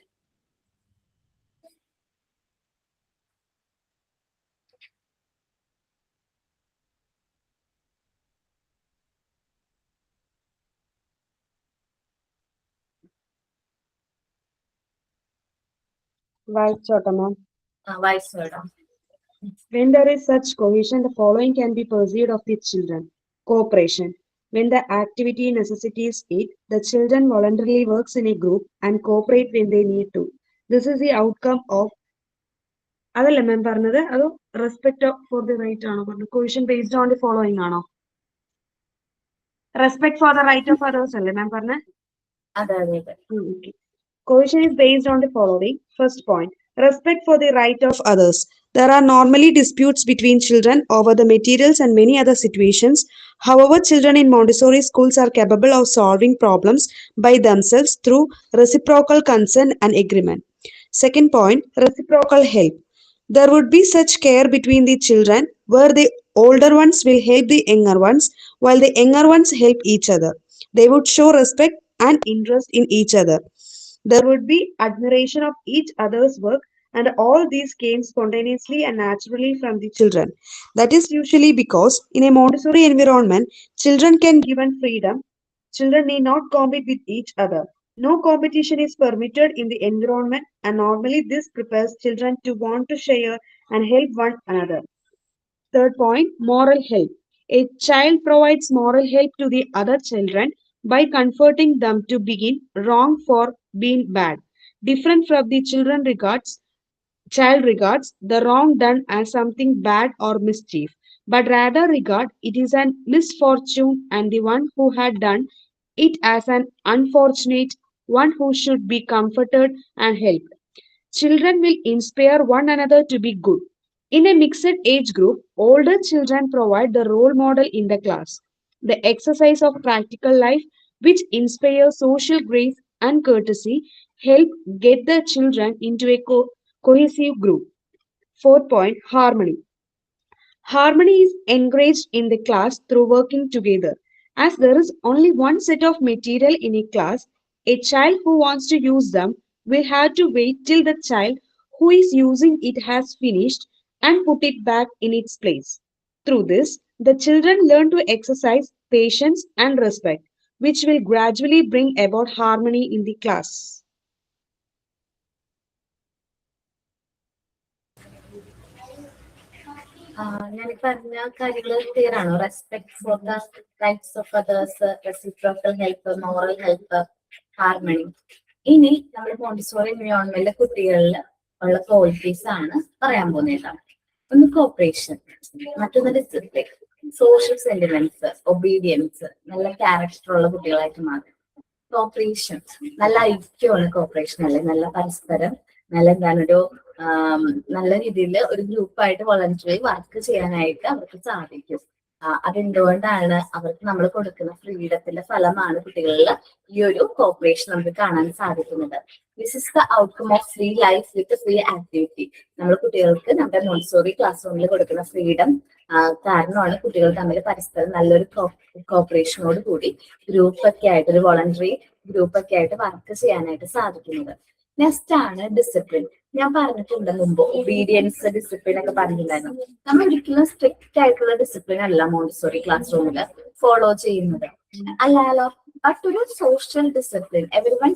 വായിച്ചോട്ടെ മാം. വായിച്ചോടാ. When there is such cohesion, the following can be perceived of the children. Cooperation. When the activity necessitates it, the children voluntarily works in a group and cooperate when they need to. This is the outcome of അതല്ല മാം പറഞ്ഞത്, അതോ respect for the right ആണോ പറഞ്ഞത്? Cohesion based on the following ആണോ? Respect for the right of others അല്ലേ ma'am പറഞ്ഞത്? അതെ അതെ അതെ. Cohesion is based on the following. First point, respect for the right of others. There are normally disputes between children over the materials and many other situations. However, children in Montessori schools are capable of solving problems by themselves through reciprocal consent and agreement. Second point, reciprocal help. There would be such care between the children where the older ones will help the younger ones while the younger ones help each other. They would show respect and interest in each other. There would be admiration of each other's work, and all these came spontaneously and naturally from the children. That is usually because in a Montessori environment, children can given freedom. Children need not compete with each other. No competition is permitted in the environment, and normally this prepares children to want to share and help one another. Third point, moral help. A child provides moral help to the other children by comforting them to begin wrong for being bad. Different from the child regards the wrong done as something bad or mischief, but rather regard it is an misfortune and the one who had done it as an unfortunate one who should be comforted and helped. Children will inspire one another to be good. In a mixed age group, older children provide the role model in the class. The exercise of practical life, which inspires social grace and courtesy, help get the children into a cohesive group. Fourth point, harmony. Harmony is encouraged in the class through working together. As there is only one set of material in a class, a child who wants to use them will have to wait till the child who is using it has finished and put it back in its place. Through this, the children learn to exercise patience and respect, which will gradually bring about harmony in the class. ഞാൻ പറഞ്ഞ കാര്യങ്ങൾ clear ആണോ? Respect for the rights of others, reciprocal help, moral help, harmony. ഇനി നമ്മൾ Montessori എൻവയോൺമെന്റിലെ കുട്ടികളിൽ ഉള്ള qualities ആണ് പറയാൻ പോകുന്നത്. ഒന്ന് കോപ്പറേഷൻ, മറ്റൊന്ന് ഡിസിപ്ലിൻ, സോഷ്യൽ സെന്റിമെന്റ്സ്, ഒബീഡിയൻസ്, നല്ല ക്യാരക്ടർ ഉള്ള കുട്ടികളായിട്ട് മാറും. കോപ്പറേഷൻ, നല്ല ഐക്യമാണ് കോപ്പറേഷൻ അല്ലെ, നല്ല പരസ്പരം നല്ല എന്താണൊരു നല്ല രീതിയിൽ ഒരു ഗ്രൂപ്പായിട്ട് വളണ്ടറി വർക്ക് ചെയ്യാനായിട്ട് അവർക്ക് സാധിക്കും. അതെന്തുകൊണ്ടാണ്? അവർക്ക് നമ്മൾ കൊടുക്കുന്ന ഫ്രീഡത്തിന്റെ ഫലമാണ് കുട്ടികളിൽ ഈ ഒരു കോപ്പറേഷൻ നമുക്ക് കാണാൻ സാധിക്കുന്നത്. This is the outcome of free life with free activity. നമ്മൾ കുട്ടികൾക്ക് നമ്മുടെ മോണ്ടിസോറി ക്ലാസ് റൂമിൽ കൊടുക്കുന്ന ഫ്രീഡം കാരണമാണ് കുട്ടികൾ തമ്മിൽ പരസ്പരം നല്ലൊരു കോപ്പറേഷനോട് കൂടി ഗ്രൂപ്പൊക്കെ ആയിട്ട്, ഒരു വോളണ്ടറി ഗ്രൂപ്പൊക്കെ ആയിട്ട് വർക്ക് ചെയ്യാനായിട്ട് സാധിക്കുന്നത്. നെക്സ്റ്റ് ആണ് ഡിസിപ്ലിൻ. ഞാൻ പറഞ്ഞിട്ടുണ്ട് മുമ്പ്, ഒബീഡിയൻസ്, ഡിസിപ്ലിൻ ഒക്കെ പറഞ്ഞിട്ടുണ്ടായിരുന്നു. നമ്മൾ ഒരിക്കലും സ്ട്രിക്റ്റ് ആയിട്ടുള്ള ഡിസിപ്ലിൻ അല്ല മോണ്ടിസോറി ക്ലാസ് റൂമിൽ ഫോളോ ചെയ്യുന്നത്, അല്ലാലോ. ബട്ട് ഒരു social discipline. Every one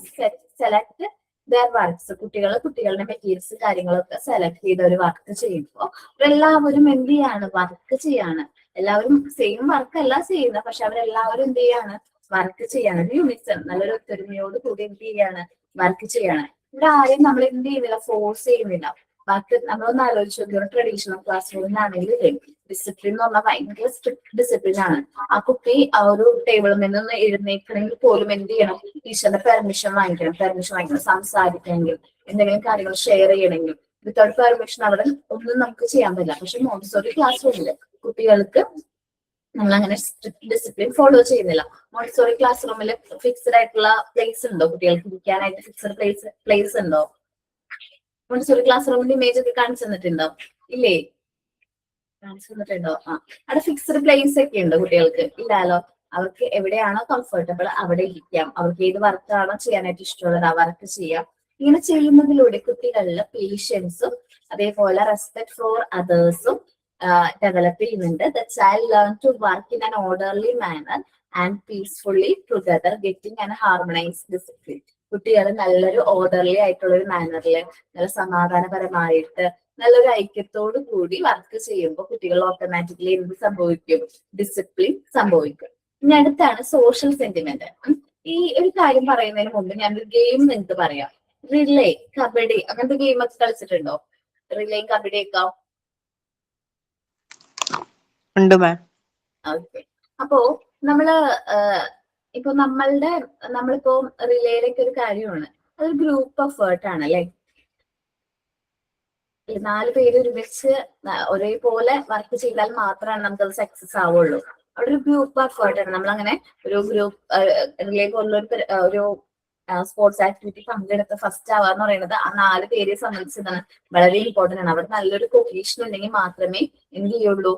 select there works. കുട്ടികളുടെ മെറ്റീരിയൽസ് കാര്യങ്ങളൊക്കെ സെലക്ട് ചെയ്ത് ഒരു വർക്ക് ചെയ്യുമ്പോൾ എല്ലാവരും എന്ത് ചെയ്യാണ്? വർക്ക് ചെയ്യാണ്. എല്ലാവരും സെയിം വർക്ക് അല്ല ചെയ്യുന്നത്, പക്ഷെ അവരെല്ലാവരും എന്ത് ചെയ്യാണ്? വർക്ക് ചെയ്യാണ്. യൂണിറ്റ്സ്, നല്ലൊരു ഒത്തൊരുമയോട് കൂടി എന്ത് ചെയ്യാണ്? വർക്ക് ചെയ്യണം. ഇവിടെ ആരെയും നമ്മൾ എന്ത് ചെയ്യുന്നില്ല, ഫോഴ്സ് ചെയ്യുന്നില്ല. ബാക്കി നമ്മളൊന്ന് ആലോചിച്ച് നോക്കി, ഒരു ട്രഡീഷണൽ ക്ലാസ് റൂമിലാണെങ്കിൽ ഡിസിപ്ലിൻ എന്ന് പറഞ്ഞാൽ ഭയങ്കര സ്ട്രിക്ട് ഡിസിപ്ലിൻ ആണ്. ആ കുട്ടി ആ ഒരു ടേബിളിൽ നിന്ന് എഴുന്നേക്കണമെങ്കിൽ പോലും എന്ത് ചെയ്യണം, ടീച്ചറിന്റെ പെർമിഷൻ വാങ്ങിക്കണം, സംസാരിക്കണമെങ്കിൽ എന്തെങ്കിലും കാര്യങ്ങൾ ഷെയർ ചെയ്യണമെങ്കിൽ വിത്തൗട്ട് പെർമിഷൻ അവിടെ ഒന്നും നമുക്ക് ചെയ്യാൻ പറ്റില്ല. പക്ഷെ മോണ്ടിസോറി ക്ലാസ് റൂമില് കുട്ടികൾക്ക് നമ്മളങ്ങനെ സ്ട്രിക്ട് ഡിസിപ്ലിൻ ഫോളോ ചെയ്യുന്നില്ല. മോണ്ടിസോറി ക്ലാസ് റൂമിൽ ഫിക്സ്ഡ് ആയിട്ടുള്ള പ്ലേസ് ഉണ്ടോ? കുട്ടികൾക്ക് ഇരിക്കാനായിട്ട് ഫിക്സ്ഡ് പ്ലേസ് ഉണ്ടോ? മോണ്ടിസോറി ക്ലാസ് റൂമിന്റെ ഇമേജ് ഒക്കെ കാണിച്ചു തന്നിട്ടുണ്ടോ? ഇല്ലേ? കാണിച്ചു തന്നിട്ടുണ്ടോ? അവിടെ ഫിക്സ്ഡ് പ്ലേസ് ഒക്കെ ഉണ്ടോ കുട്ടികൾക്ക്? ഇല്ലാലോ. അവർക്ക് എവിടെയാണോ കംഫർട്ടബിൾ അവിടെ ഇരിക്കാം. അവർക്ക് ഏത് വർക്കാണോ ചെയ്യാനായിട്ട് ഇഷ്ടമുള്ളത് ആ വർക്ക് ചെയ്യാം. ഇങ്ങനെ ചെയ്യുന്നതിലൂടെ കുട്ടികളിൽ പേഷ്യൻസും അതേപോലെ റെസ്പെക്ട് ഫോർ അതേഴ്സും ഡെവലപ്പ് ചെയ്യുന്നുണ്ട്. The child learn to work in an orderly manner and peacefully together getting and harmonised discipline. കുട്ടികൾ നല്ലൊരു ഓർഡർലി ആയിട്ടുള്ള ഒരു മാനറിൽ നല്ല സമാധാനപരമായിട്ട് നല്ലൊരു ഐക്യത്തോടു കൂടി വർക്ക് ചെയ്യുമ്പോൾ കുട്ടികൾ ഓട്ടോമാറ്റിക്കലി എന്ത് സംഭവിക്കും? ഡിസിപ്ലിൻ സംഭവിക്കും. ഇനി അടുത്താണ് സോഷ്യൽ സെന്റിമെന്റ്. ഈ ഒരു കാര്യം പറയുന്നതിന് മുമ്പ് ഞാനൊരു ഗെയിം നിങ്ങൾക്ക് പറയാം. റിലേ, കബഡി അങ്ങനത്തെ ഗെയിം ഒക്കെ കളിച്ചിട്ടുണ്ടോ? റിലേയും കബഡിയൊക്കെ ഉണ്ട് മാം. ഓക്കെ. അപ്പോ ഇപ്പൊ നമ്മളിപ്പോ റിലേയിലൊക്കെ ഒരു കാര്യമാണ്, അതൊരു ഗ്രൂപ്പ് എഫേർട്ട് ആണ് അല്ലെ. 4 പേര് ഒരുമിച്ച് ഒരേപോലെ വർക്ക് ചെയ്താൽ മാത്രമാണ് നമുക്കത് സക്സസ് ആവുള്ളൂ. അവിടെ ഒരു ഗ്രൂപ്പ് എഫേർട്ട് ആണ്. നമ്മളങ്ങനെ ഒരു ഗ്രൂപ്പ് റിലേ പോലുള്ള ഒരു സ്പോർട്സ് ആക്ടിവിറ്റി പങ്കെടുത്ത് ഫസ്റ്റ് ആവാന്ന് പറയുന്നത് ആ 4 പേരെ സംബന്ധിച്ചതാണ് വളരെ ഇമ്പോർട്ടന്റ് ആണ്. അവിടെ നല്ലൊരു കൊഹീഷൻ ഉണ്ടെങ്കിൽ മാത്രമേ എന്ത് ചെയ്യുള്ളൂ,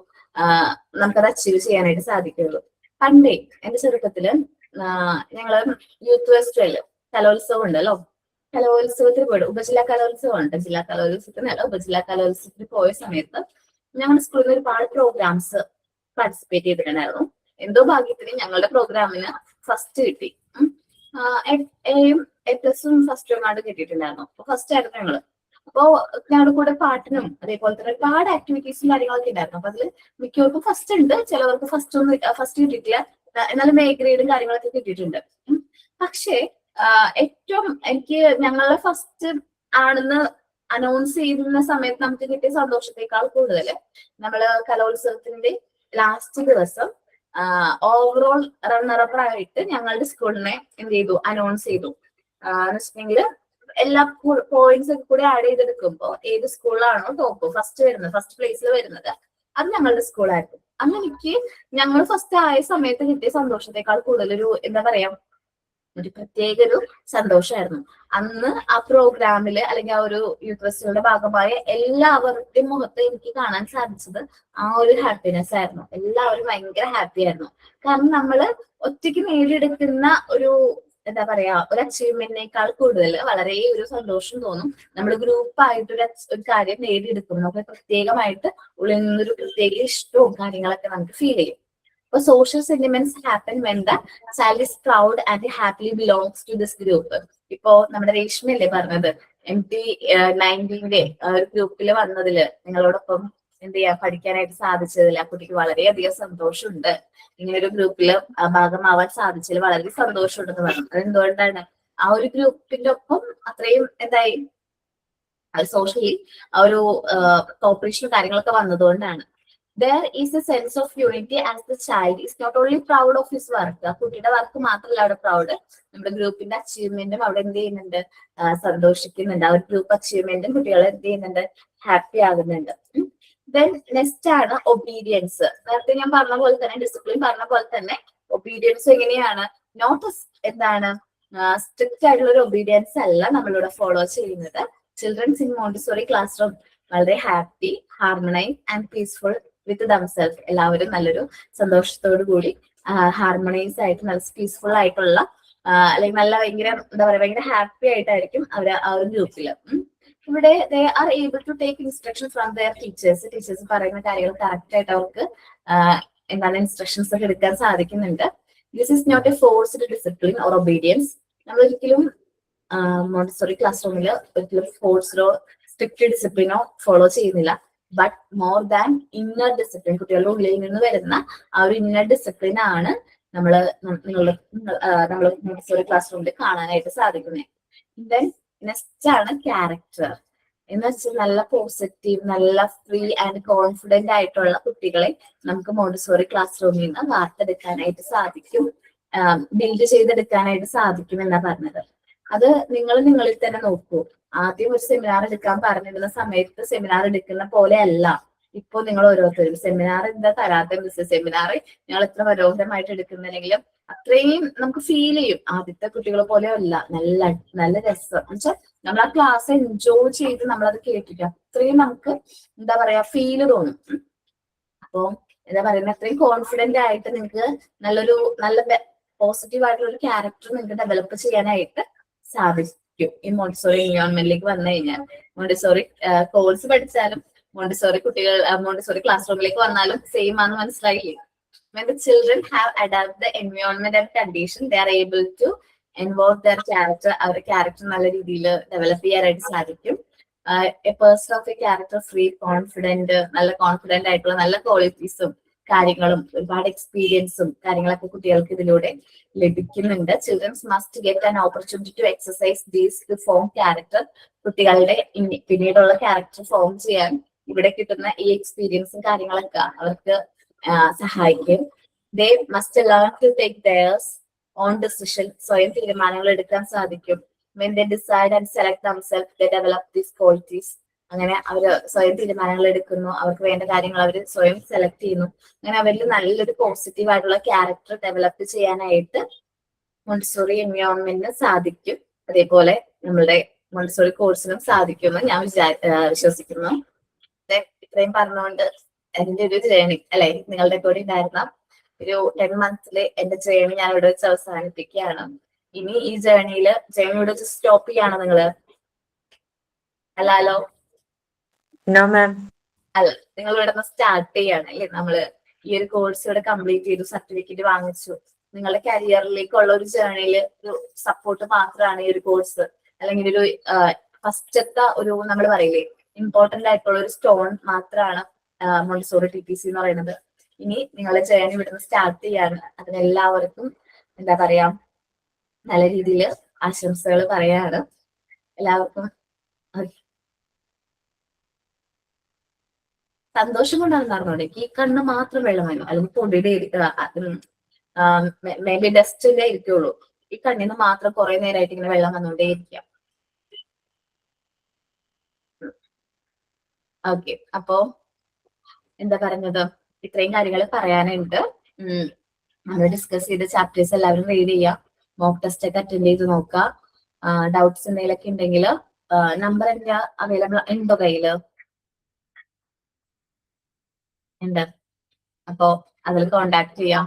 നമുക്കത് അച്ചീവ് ചെയ്യാനായിട്ട് സാധിക്കുള്ളൂ. പണ്ടേ എന്റെ ചെറുപ്പത്തില് ഞങ്ങള് യൂത്ത് ഫെസ്റ്റിവല് കലോത്സവം ഉണ്ടല്ലോ, കലോത്സവത്തിൽ പോയിട്ട് ഉപജില്ലാ കലോത്സവം ഉണ്ട്. ജില്ലാ കലോത്സവത്തിനല്ല, ഉപജില്ലാ കലോത്സവത്തിൽ പോയ സമയത്ത് ഞങ്ങളുടെ സ്കൂളിൽ നിന്ന് ഒരുപാട് പ്രോഗ്രാംസ് പാർട്ടിസിപ്പേറ്റ് ചെയ്തിട്ടുണ്ടായിരുന്നു. എന്തോ ഭാഗ്യത്തിന് ഞങ്ങളുടെ പ്രോഗ്രാമിന് ഫസ്റ്റ് കിട്ടി. A+ഉം ഫസ്റ്റും ആയിട്ട് കിട്ടിയിട്ടുണ്ടായിരുന്നു. അപ്പൊ ഫസ്റ്റ് ആയിരുന്നു ഞങ്ങള്. അപ്പോ ഞങ്ങളുടെ കൂടെ പാട്ടിനും അതേപോലെ തന്നെ ഒരുപാട് ആക്ടിവിറ്റീസും കാര്യങ്ങളൊക്കെ ഉണ്ടായിരുന്നു. അപ്പൊ അതില് മിക്കവർക്കും ഫസ്റ്റ് ഉണ്ട്, ചിലവർക്ക് ഫസ്റ്റ് കിട്ടിയിട്ടില്ല. എന്നാലും എ ഗ്രേഡും കാര്യങ്ങളൊക്കെ കിട്ടിയിട്ടുണ്ട്. പക്ഷേ ഏറ്റവും എനിക്ക് ഞങ്ങളെ ഫസ്റ്റ് ആണെന്ന് അനൗൺസ് ചെയ്യുന്ന സമയത്ത് നമുക്ക് കിട്ടിയ സന്തോഷത്തെക്കാൾ കൂടുതൽ നമ്മള് കലോത്സവത്തിന്റെ ലാസ്റ്റ് ദിവസം ഓവറോൾ റണ്ണറപ്പ് ആയിട്ട് ഞങ്ങളുടെ സ്കൂളിനെ എന്ത് ചെയ്തു, അനൗൺസ് ചെയ്തു. എന്ന് വെച്ചിട്ടുണ്ടെങ്കിൽ എല്ലാ പോയിന്റ്സ് ഒക്കെ കൂടി ആഡ് ചെയ്തെടുക്കുമ്പോൾ ഏത് സ്കൂളാണോ ടോപ്പ് ഫസ്റ്റ് പ്ലേസിൽ വരുന്നത് അത് ഞങ്ങളുടെ സ്കൂളായിരുന്നു. അന്ന് എനിക്ക് ഞങ്ങൾ ഫസ്റ്റ് ആയ സമയത്ത് കിട്ടിയ സന്തോഷത്തെക്കാൾ കൂടുതലൊരു എന്താ പറയാ, ഒരു പ്രത്യേക ഒരു സന്തോഷമായിരുന്നു. അന്ന് ആ പ്രോഗ്രാമില് അല്ലെങ്കിൽ ആ ഒരു യൂത്ത് ഫെസ്റ്റിവലിന്റെ ഭാഗമായ എല്ലാവരുടെയും മുഖത്ത് എനിക്ക് കാണാൻ സാധിച്ചത് ആ ഒരു ഹാപ്പിനെസ് ആയിരുന്നു. എല്ലാവരും ഭയങ്കര ഹാപ്പി ആയിരുന്നു. കാരണം നമ്മള് ഒറ്റയ്ക്ക് നേടിയെടുക്കുന്ന ഒരു എന്താ പറയാ, ഒരു അച്ചീവ്മെന്റിനേക്കാൾ കൂടുതൽ വളരെ ഒരു സന്തോഷം തോന്നും നമ്മൾ ഗ്രൂപ്പായിട്ട് ഒരു കാര്യം നേടിയെടുക്കും. നമുക്ക് പ്രത്യേകമായിട്ട് ഉള്ളിൽ നിന്നൊരു പ്രത്യേക ഇഷ്ടവും കാര്യങ്ങളൊക്കെ നമുക്ക് ഫീൽ ചെയ്യും. So social sentiments happen when the child is proud and happily belongs to this group. ഇപ്പോ നമ്മുടെ രേഷ്മയല്ലേ പറഞ്ഞത് MT19ന്റെ ഒരു ഗ്രൂപ്പിൽ വന്നതില് നിങ്ങളോടൊപ്പം എന്ത് ചെയ്യാ പഠിക്കാനായിട്ട് സാധിച്ചതിൽ ആ കുട്ടിക്ക് വളരെയധികം സന്തോഷമുണ്ട്. ഇങ്ങനെ ഒരു ഗ്രൂപ്പിൽ ഭാഗമാവാൻ സാധിച്ചതിൽ വളരെ സന്തോഷമുണ്ടെന്ന് പറഞ്ഞു. അതെന്തുകൊണ്ടാണ്? ആ ഒരു ഗ്രൂപ്പിന്റെ ഒപ്പം അത്രയും എന്തായി സോഷ്യലി ആ ഒരു കോപ്പറേഷനും കാര്യങ്ങളൊക്കെ വന്നതുകൊണ്ടാണ്. There is a sense of unity as the child is not only proud of his work. ആ കുട്ടിയുടെ വർക്ക് മാത്രമല്ല അവിടെ പ്രൗഡ്, നമ്മുടെ ഗ്രൂപ്പിന്റെ അച്ചീവ്മെന്റും അവിടെ എന്ത് ചെയ്യുന്നുണ്ട്, സന്തോഷിക്കുന്നുണ്ട്. ആ ഒരു ഗ്രൂപ്പ് അച്ചീവ്മെന്റും കുട്ടികൾ എന്ത് ചെയ്യുന്നുണ്ട്, ഹാപ്പി ആകുന്നുണ്ട്. ദെൻ നെക്സ്റ്റ് ആണ് ഒബീഡിയൻസ്. നേരത്തെ ഞാൻ പറഞ്ഞ പോലെ തന്നെ, ഡിസിപ്ലിൻ പറഞ്ഞ പോലെ തന്നെ ഒബീഡിയൻസ് എങ്ങനെയാണ്, നോട്ട് എന്താണ് സ്ട്രിക്റ്റ് ആയിട്ടുള്ള ഒരു ഒബീഡിയൻസ് അല്ല നമ്മളിവിടെ ഫോളോ ചെയ്യുന്നത്. Children's in Montessori classroom വളരെ happy, harmonise and peaceful with themselves. എല്ലാവരും നല്ലൊരു സന്തോഷത്തോടു കൂടി ഹാർമണൈസ് ആയിട്ട് നല്ല പീസ്ഫുൾ ആയിട്ടുള്ള അല്ലെങ്കിൽ നല്ല ഭയങ്കര എന്താ പറയാ ഭയങ്കര ഹാപ്പി ആയിട്ടായിരിക്കും അവര് ആ ഒരു ഗ്രൂപ്പില്. ഇവിടെ they are able to take instruction from their teachers പറയുന്ന കാര്യങ്ങൾ കറക്റ്റ് ആയിട്ട് അവർക്ക് എന്താണ് ഇൻസ്ട്രക്ഷൻസ് ഒക്കെ എടുക്കാൻ സാധിക്കുന്നുണ്ട്. This is not a forced discipline or obedience. നമ്മൾ ഒരിക്കലും മോണ്ടിസോറി ക്ലാസ് റൂമിൽ ഒരിക്കലും ഫോഴ്സ്ഡോ സ്ട്രിക്റ്റ് ഡിസിപ്ലിനോ ഫോളോ ചെയ്യുന്നില്ല. But more than inner discipline, കുട്ടികളുടെ ഉള്ളിൽ നിന്ന് വരുന്ന ആ ഒരു ഇന്നർ ഡിസിപ്ലിൻ ആണ് നമ്മൾ മോണ്ടിസോറി ക്ലാസ് റൂമിൽ കാണാനായിട്ട് സാധിക്കുന്നത്. ദെൻ നെക്സ്റ്റ് ആണ് ക്യാരക്ടർ. എന്ന് വെച്ചാൽ നല്ല പോസിറ്റീവ്, നല്ല ഫ്രീ ആൻഡ് കോൺഫിഡന്റ് ആയിട്ടുള്ള കുട്ടികളെ നമുക്ക് മോണ്ടിസോറി ക്ലാസ് റൂമിൽ നിന്ന് വാർത്തെടുക്കാനായിട്ട് സാധിക്കും, ബിൽഡ് ചെയ്തെടുക്കാനായിട്ട് സാധിക്കും എന്നാ പറഞ്ഞത്. അത് നിങ്ങൾ നിങ്ങളിൽ തന്നെ നോക്കൂ. ആദ്യം ഒരു സെമിനാർ എടുക്കാൻ പറഞ്ഞിരുന്ന സമയത്ത് സെമിനാർ എടുക്കുന്ന പോലെ അല്ല ഇപ്പൊ നിങ്ങൾ ഓരോരുത്തരും. സെമിനാർ എന്താ തരാത്ത മിസ്, സെമിനാർ ഞങ്ങൾ എത്ര മനോഹരമായിട്ട് എടുക്കുന്നുണ്ടെങ്കിലും അത്രയും നമുക്ക് ഫീൽ ചെയ്യും. ആദ്യത്തെ കുട്ടികളെ പോലെ അല്ല, നല്ല നല്ല രസം എന്നുവെച്ചാൽ നമ്മൾ ആ ക്ലാസ് എൻജോയ് ചെയ്ത് നമ്മളത് കേട്ടിട്ട് അത്രയും നമുക്ക് എന്താ പറയാ ഫീല് തോന്നും. അപ്പൊ എന്താ പറയുന്നത്, അത്രയും കോൺഫിഡന്റ് ആയിട്ട് നിങ്ങൾക്ക് നല്ല പോസിറ്റീവ് ആയിട്ടുള്ള ഒരു ക്യാരക്ടർ നിങ്ങൾക്ക് ഡെവലപ്പ് ചെയ്യാനായിട്ട് സാധിക്കും ഈ മോണ്ടിസോറി എൻവയോൺമെന്റിലേക്ക് വന്നു കഴിഞ്ഞാൽ. മോണ്ടിസോറി കോഴ്സ് പഠിച്ചാലും മോണ്ടിസോറി മോണ്ടിസോറി ക്ലാസ് റൂമിലേക്ക് വന്നാലും സെയിം ആണെന്ന് മനസ്സിലായില്ലേ? When the children have adapted the environment and condition, they are able to involve their character. അവരുടെ ക്യാരക്ടർ നല്ല രീതിയിൽ ഡെവലപ്പ് ചെയ്യാനായിട്ട് സാധിക്കും. A person of A character free, confident, നല്ല കോൺഫിഡന്റ് ആയിട്ടുള്ള നല്ല ക്വാളിറ്റീസും കാര്യങ്ങളും ഒരുപാട് എക്സ്പീരിയൻസും കാര്യങ്ങളൊക്കെ കുട്ടികൾക്ക് ഇതിലൂടെ ലഭിക്കുന്നുണ്ട്. Childrens must get an opportunity to exercise these to form character. കുട്ടികളുടെ പിന്നീടുള്ള ക്യാരക്ടർ ഫോം ചെയ്യാൻ ഇവിടെ കിട്ടുന്ന ഈ എക്സ്പീരിയൻസും കാര്യങ്ങളൊക്കെ അവർക്ക് സഹായിക്കും. They must learn to take theirs own decision. സ്വയം തീരുമാനങ്ങൾ എടുക്കാൻ സാധിക്കും. when they decide and select themselves, they develop these qualities. അങ്ങനെ അവര് സ്വയം തീരുമാനങ്ങൾ എടുക്കുന്നു, അവർക്ക് വേണ്ട കാര്യങ്ങൾ അവർ സ്വയം സെലക്ട് ചെയ്യുന്നു. അങ്ങനെ അവരിൽ നല്ലൊരു പോസിറ്റീവ് ആയിട്ടുള്ള ക്യാരക്ടർ ഡെവലപ്പ് ചെയ്യാനായിട്ട് മോണ്ടിസോറി എൻവയോൺമെന്റിന് സാധിക്കും. അതേപോലെ നമ്മളുടെ മോണ്ടിസോറി കോഴ്സിനും സാധിക്കുമെന്ന് ഞാൻ വിശ്വസിക്കുന്നു. ഇത്രയും പറഞ്ഞുകൊണ്ട് എന്റെ ഒരു ജേണി അല്ലെ നിങ്ങളുടെ കൂടെ ഉണ്ടായിരുന്ന ഒരു 10 months എന്റെ ജേണി ഞാൻ ഇവിടെ വെച്ച് അവസാനിപ്പിക്കുകയാണ്. ഇനി ഈ ജേണിയുടെ വെച്ച് സ്റ്റോപ്പ് ചെയ്യാണ് നിങ്ങള്? അല്ലല്ലോ? No ma'am. അല്ല, നിങ്ങൾ ഇവിടെ നിന്ന് സ്റ്റാർട്ട് ചെയ്യാണ് അല്ലേ? നമ്മള് ഈ ഒരു കോഴ്സ് ഇവിടെ കംപ്ലീറ്റ് ചെയ്തു, സർട്ടിഫിക്കറ്റ് വാങ്ങിച്ചു. നിങ്ങളുടെ കരിയറിലേക്കുള്ള ഒരു ജേണിയില് ഒരു സപ്പോർട്ട് മാത്രമാണ് ഈ ഒരു കോഴ്സ്, അല്ലെങ്കിൽ ഒരു ഫസ്റ്റത്തെ ഒരു നമ്മൾ പറയില്ലേ ഇമ്പോർട്ടന്റ് ആയിട്ടുള്ള ഒരു സ്റ്റോൺ മാത്രമാണ് മോണ്ടിസോറി TTC എന്ന് പറയുന്നത്. ഇനി നിങ്ങളെ ജേണി ഇവിടുന്ന് സ്റ്റാർട്ട് ചെയ്യാണ്. അതിനെല്ലാവർക്കും എന്താ പറയാ നല്ല രീതിയിൽ ആശംസകൾ പറയാണ് എല്ലാവർക്കും. സന്തോഷം കൊണ്ടാണെന്ന് പറഞ്ഞോടെ ഈ കണ്ണ് മാത്രം വെള്ളം വരും, അല്ലെങ്കിൽ പൊടിയുടെ മേ ബി ഡസ്റ്റിന്റെ ഇരിക്കുള്ളൂ. ഈ കണ്ണിന് മാത്രം കുറെ നേരമായിട്ട് ഇങ്ങനെ വെള്ളം വന്നുകൊണ്ടേ ഇരിക്കാം. ഓക്കെ, അപ്പോ എന്താ പറഞ്ഞത്, ഇത്രയും കാര്യങ്ങൾ പറയാനുണ്ട്. നമ്മൾ ഡിസ്കസ് ചെയ്ത ചാപ്റ്റേഴ്സ് എല്ലാവരും റീഡ് ചെയ്യുക, മോക്ക് ടെസ്റ്റ് ഒക്കെ അറ്റൻഡ് ചെയ്ത് നോക്കുക. ഡൗട്ട്സ് എന്തെങ്കിലുമൊക്കെ ഉണ്ടെങ്കിൽ നമ്പർ എന്റെ അവൈലബിൾ ഉണ്ടോ കയ്യില്? ഉണ്ട്. അപ്പോ അതിൽ കോണ്ടാക്ട് ചെയ്യാം.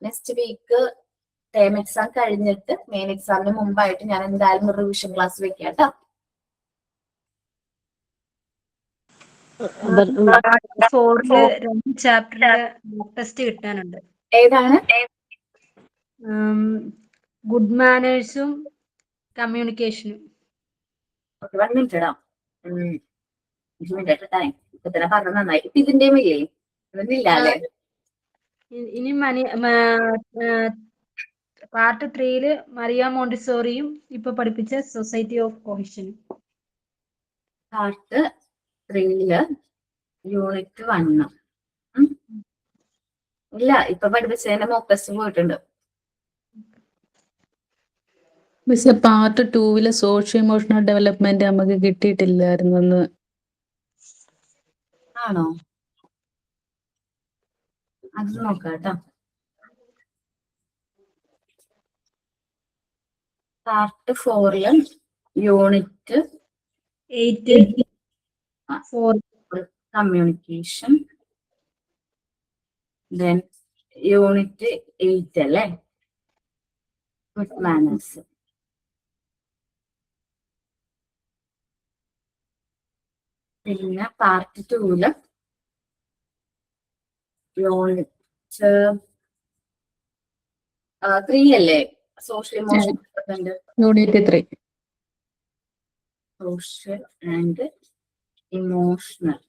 നെക്സ്റ്റ് വീക്ക് ടേം എക്സാം കഴിഞ്ഞിട്ട് മെയിൻ എക്സാമിന് മുമ്പായിട്ട് ഞാൻ എന്തായാലും ഒരു റിവിഷൻ ക്ലാസ് വെക്കാം കേട്ടോ. ഫോറില് 2 ചാപ്റ്ററിന്റെ ടെസ്റ്റ് കിട്ടാനുണ്ട്. ഏതാണ്? ഗുഡ് മാനേഴ്സും കമ്മ്യൂണിക്കേഷനും. 1 minute ഇടാം. ടൈം ഇപ്പൊ തന്നെ പറഞ്ഞ നന്നായി. ഇപ്പൊ ഇതിന്റെയും ഇല്ലേ? ഇല്ല അല്ലേ? ഇനി പാർട്ട് 3 മരിയ മോണ്ടിസോറിയും ഇപ്പൊ പഠിപ്പിച്ച സൊസൈറ്റി ഓഫ് കോഹിഷനും. Part 3 unit 1. ഇല്ല, ഇപ്പൊ പഠിപ്പിച്ചതിന്റെ മോക്ക് ടെസ്റ്റ് പോയിട്ടുണ്ട്. പക്ഷെ പാർട്ട് 2 സോഷ്യോ ഇമോഷണൽ ഡെവലപ്മെന്റ് നമുക്ക് കിട്ടിയിട്ടില്ലായിരുന്നു. ആണോ? അത് നോക്കാം കേട്ടോ. Part 4 unit 8 communication, then unit 8 അല്ലേ ഗുഡ് മാനേഴ്സ്. പിന്നെ പാർട്ട് 2 യൂണിറ്റ് 3 അല്ലേ social emotional development. Unit 3 social and emotional.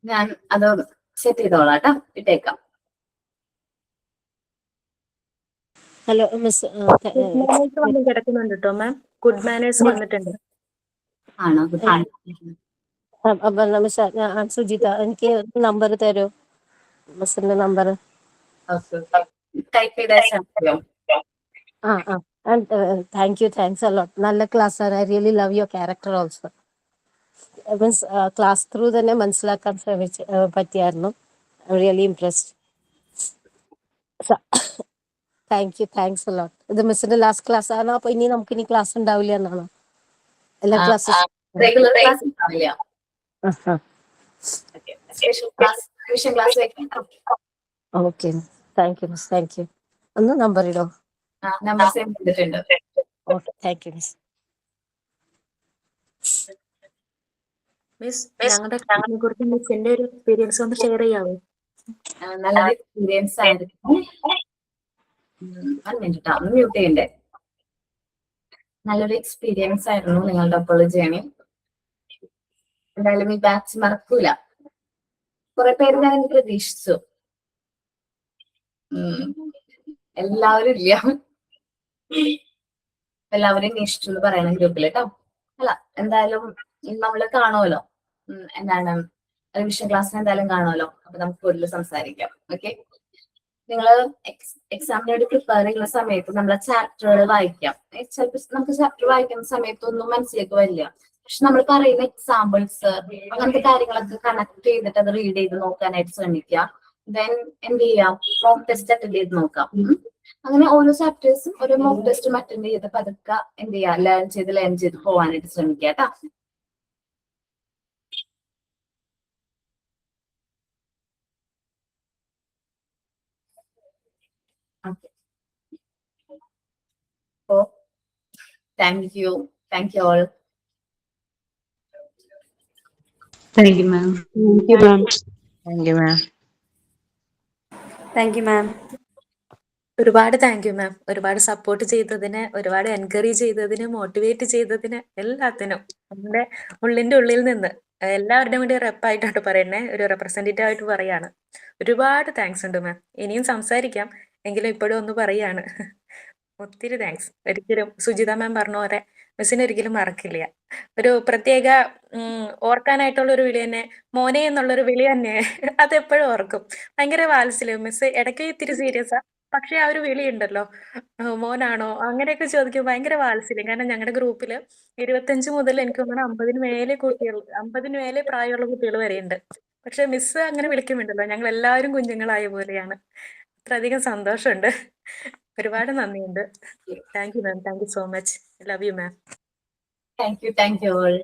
ഞാൻ അത് സെറ്റ് ചെയ്തോളാം കേട്ടോ, ഇട്ടേക്കാം. ഹലോ മിസ് ഗുഡ് മാനേഴ്സ് വന്ന് കിടക്കുന്നുണ്ട് കേട്ടോ മാം. ഗുഡ് മാനേഴ്സ് വന്നിട്ടുണ്ട്. ആണോ? Good morning. മിസ് ഞാൻ സുജിത, എനിക്ക് നമ്പർ തരൂ, മിസ്സിന്റെ നമ്പർ. Okay. ടൈപ്പ് ചെയ്ത് അയച്ചാൽ മതിയോ? Thanks a lot. നല്ല ക്ലാസ് ആണ്. I really love your character also. Means class through തന്നെ മനസ്സിലാക്കാൻ പറ്റിയായിരുന്നു. I really impressed. Thanks a lot. ഇത് മിസ്സിന്റെ ലാസ്റ്റ് ക്ലാസ് ആണോ? അപ്പൊ ഇനി നമുക്ക് ഇനി ക്ലാസ് ഉണ്ടാവില്ല എന്നാണോ? എല്ലാ ക്ലാസ്സും റെഗുലർ ക്ലാസ് ഉണ്ടാവില്ല. സ്പെഷ്യൽ ക്ലാസ്, റിവിഷൻ ക്ലാസ് വെക്കാം. Okay. Thank you miss, thank you. ഒന്ന് നമ്പർ ഇടോ. നമ്പർ സെൻഡ് ചെയ്തിട്ടുണ്ട്. Okay, thank you miss. Miss ഞങ്ങളുടെ ക്ലാസിനെ കുറിച്ച് മിസ്സിന്റെ ഒരു എക്സ്പീരിയൻസ് ഒന്ന് ഷെയർ ചെയ്യാവോ? നല്ലൊരു എക്സ്പീരിയൻസ് ആയിരുന്നു. ഒന്ന് മ്യൂട്ട് ചെയ്യണ്ടേ. നല്ലൊരു എക്സ്പീരിയൻസ് ആയിരുന്നു നിങ്ങളുടെ ഒപ്പമുള്ള ജേണി. എന്തായാലും ഈ ബാച്ച് മറക്കൂല. കുറെ പേര് ഞാൻ പ്രതീക്ഷിച്ചു. എല്ലാവരും ഇല്ല. എല്ലാവരും അന്വേഷിച്ചു എന്ന് പറയണം ഗ്രൂപ്പിൽ കേട്ടോ. അല്ല, എന്തായാലും നമ്മള് കാണുമല്ലോ. എന്താണ് റിവിഷൻ ക്ലാസ്സിന് എന്തായാലും കാണുമല്ലോ. അപ്പൊ നമുക്ക് കൂടുതൽ സംസാരിക്കാം. ഓക്കെ, നിങ്ങള് എക്സാമിന് വേണ്ടി പ്രിപ്പയർ ചെയ്യുന്ന സമയത്ത് നമ്മളെ ചാപ്റ്ററുകൾ വായിക്കാം. ചിലപ്പോൾ നമുക്ക് ചാപ്റ്റർ വായിക്കുന്ന സമയത്തൊന്നും മനസ്സിലേക്ക് വരില്ല. പക്ഷെ നമ്മൾ പറയുന്ന എക്സാമ്പിൾസ് അങ്ങനത്തെ കാര്യങ്ങളൊക്കെ കണക്ട് ചെയ്തിട്ട് അത് റീഡ് ചെയ്ത് നോക്കാനായിട്ട് ശ്രമിക്കുക. ദെൻ എന്ത് ചെയ്യാം, മോക്ക് ടെസ്റ്റ് അറ്റൻഡ് ചെയ്ത് നോക്കാം. അങ്ങനെ ഓരോ ചാപ്റ്റേഴ്സും ഓരോ മോക്ക് ടെസ്റ്റും അറ്റൻഡ് ചെയ്ത് പതുക്കെ എന്ത് ചെയ്യാം, ലേൺ ചെയ്ത് പോവാനായിട്ട് ശ്രമിക്കുക കേട്ടോ. Thank you all. Thank you, ma'am. Thank you, ma'am. Thank you, ma'am. Thank you ma'am. ഒരുപാട് താങ്ക് യു മാം. ഒരുപാട് സപ്പോർട്ട് ചെയ്തതിന്, ഒരുപാട് എൻകറേജ് ചെയ്തതിന്, മോട്ടിവേറ്റ് ചെയ്തതിന്, എല്ലാത്തിനും നമ്മുടെ ഉള്ളിന്റെ ഉള്ളിൽ നിന്ന് എല്ലാവരുടെയും കൂടി റെപ്പായിട്ടാണ് പറയുന്നത്, ഒരു റെപ്രസെന്റേറ്റീവ് ആയിട്ട് പറയാണ്. ഒരുപാട് താങ്ക്സ് ഉണ്ട് മാം. ഇനിയും സംസാരിക്കാം, എങ്കിലും ഇപ്പോഴും ഒന്ന് പറയാണ്. ഒത്തിരി താങ്ക്സ്. ഒരിക്കലും സുജിത മാം പറഞ്ഞ പോലെ മിസ്സിനെ ഒരിക്കലും മറക്കില്ല. ഒരു പ്രത്യേക ഓർക്കാനായിട്ടുള്ള ഒരു വിളി തന്നെ, മോനെ എന്നുള്ളൊരു വിളി തന്നെ, അതെപ്പോഴും ഓർക്കും. ഭയങ്കര വാത്സല്യം. മിസ് ഇടയ്ക്ക് ഇത്തിരി സീരിയസാ, പക്ഷെ ആ ഒരു വിളി ഉണ്ടല്ലോ, മോനാണോ അങ്ങനെയൊക്കെ ചോദിക്കും, ഭയങ്കര വാത്സല്യം. കാരണം ഞങ്ങളുടെ ഗ്രൂപ്പില് 25 മുതൽ എനിക്ക് തോന്നുന്നു 50 മേലെ പ്രായമുള്ള കുട്ടികൾ വരെയുണ്ട്. പക്ഷെ മിസ് അങ്ങനെ വിളിക്കുന്നുണ്ടല്ലോ, ഞങ്ങൾ എല്ലാവരും കുഞ്ഞുങ്ങളായ പോലെയാണ്. അത്രയധികം സന്തോഷമുണ്ട്. ഒരുപാട് നന്ദിയുണ്ട്. Thank you ma'am. Thank you so much. Love you ma'am. Thank you all.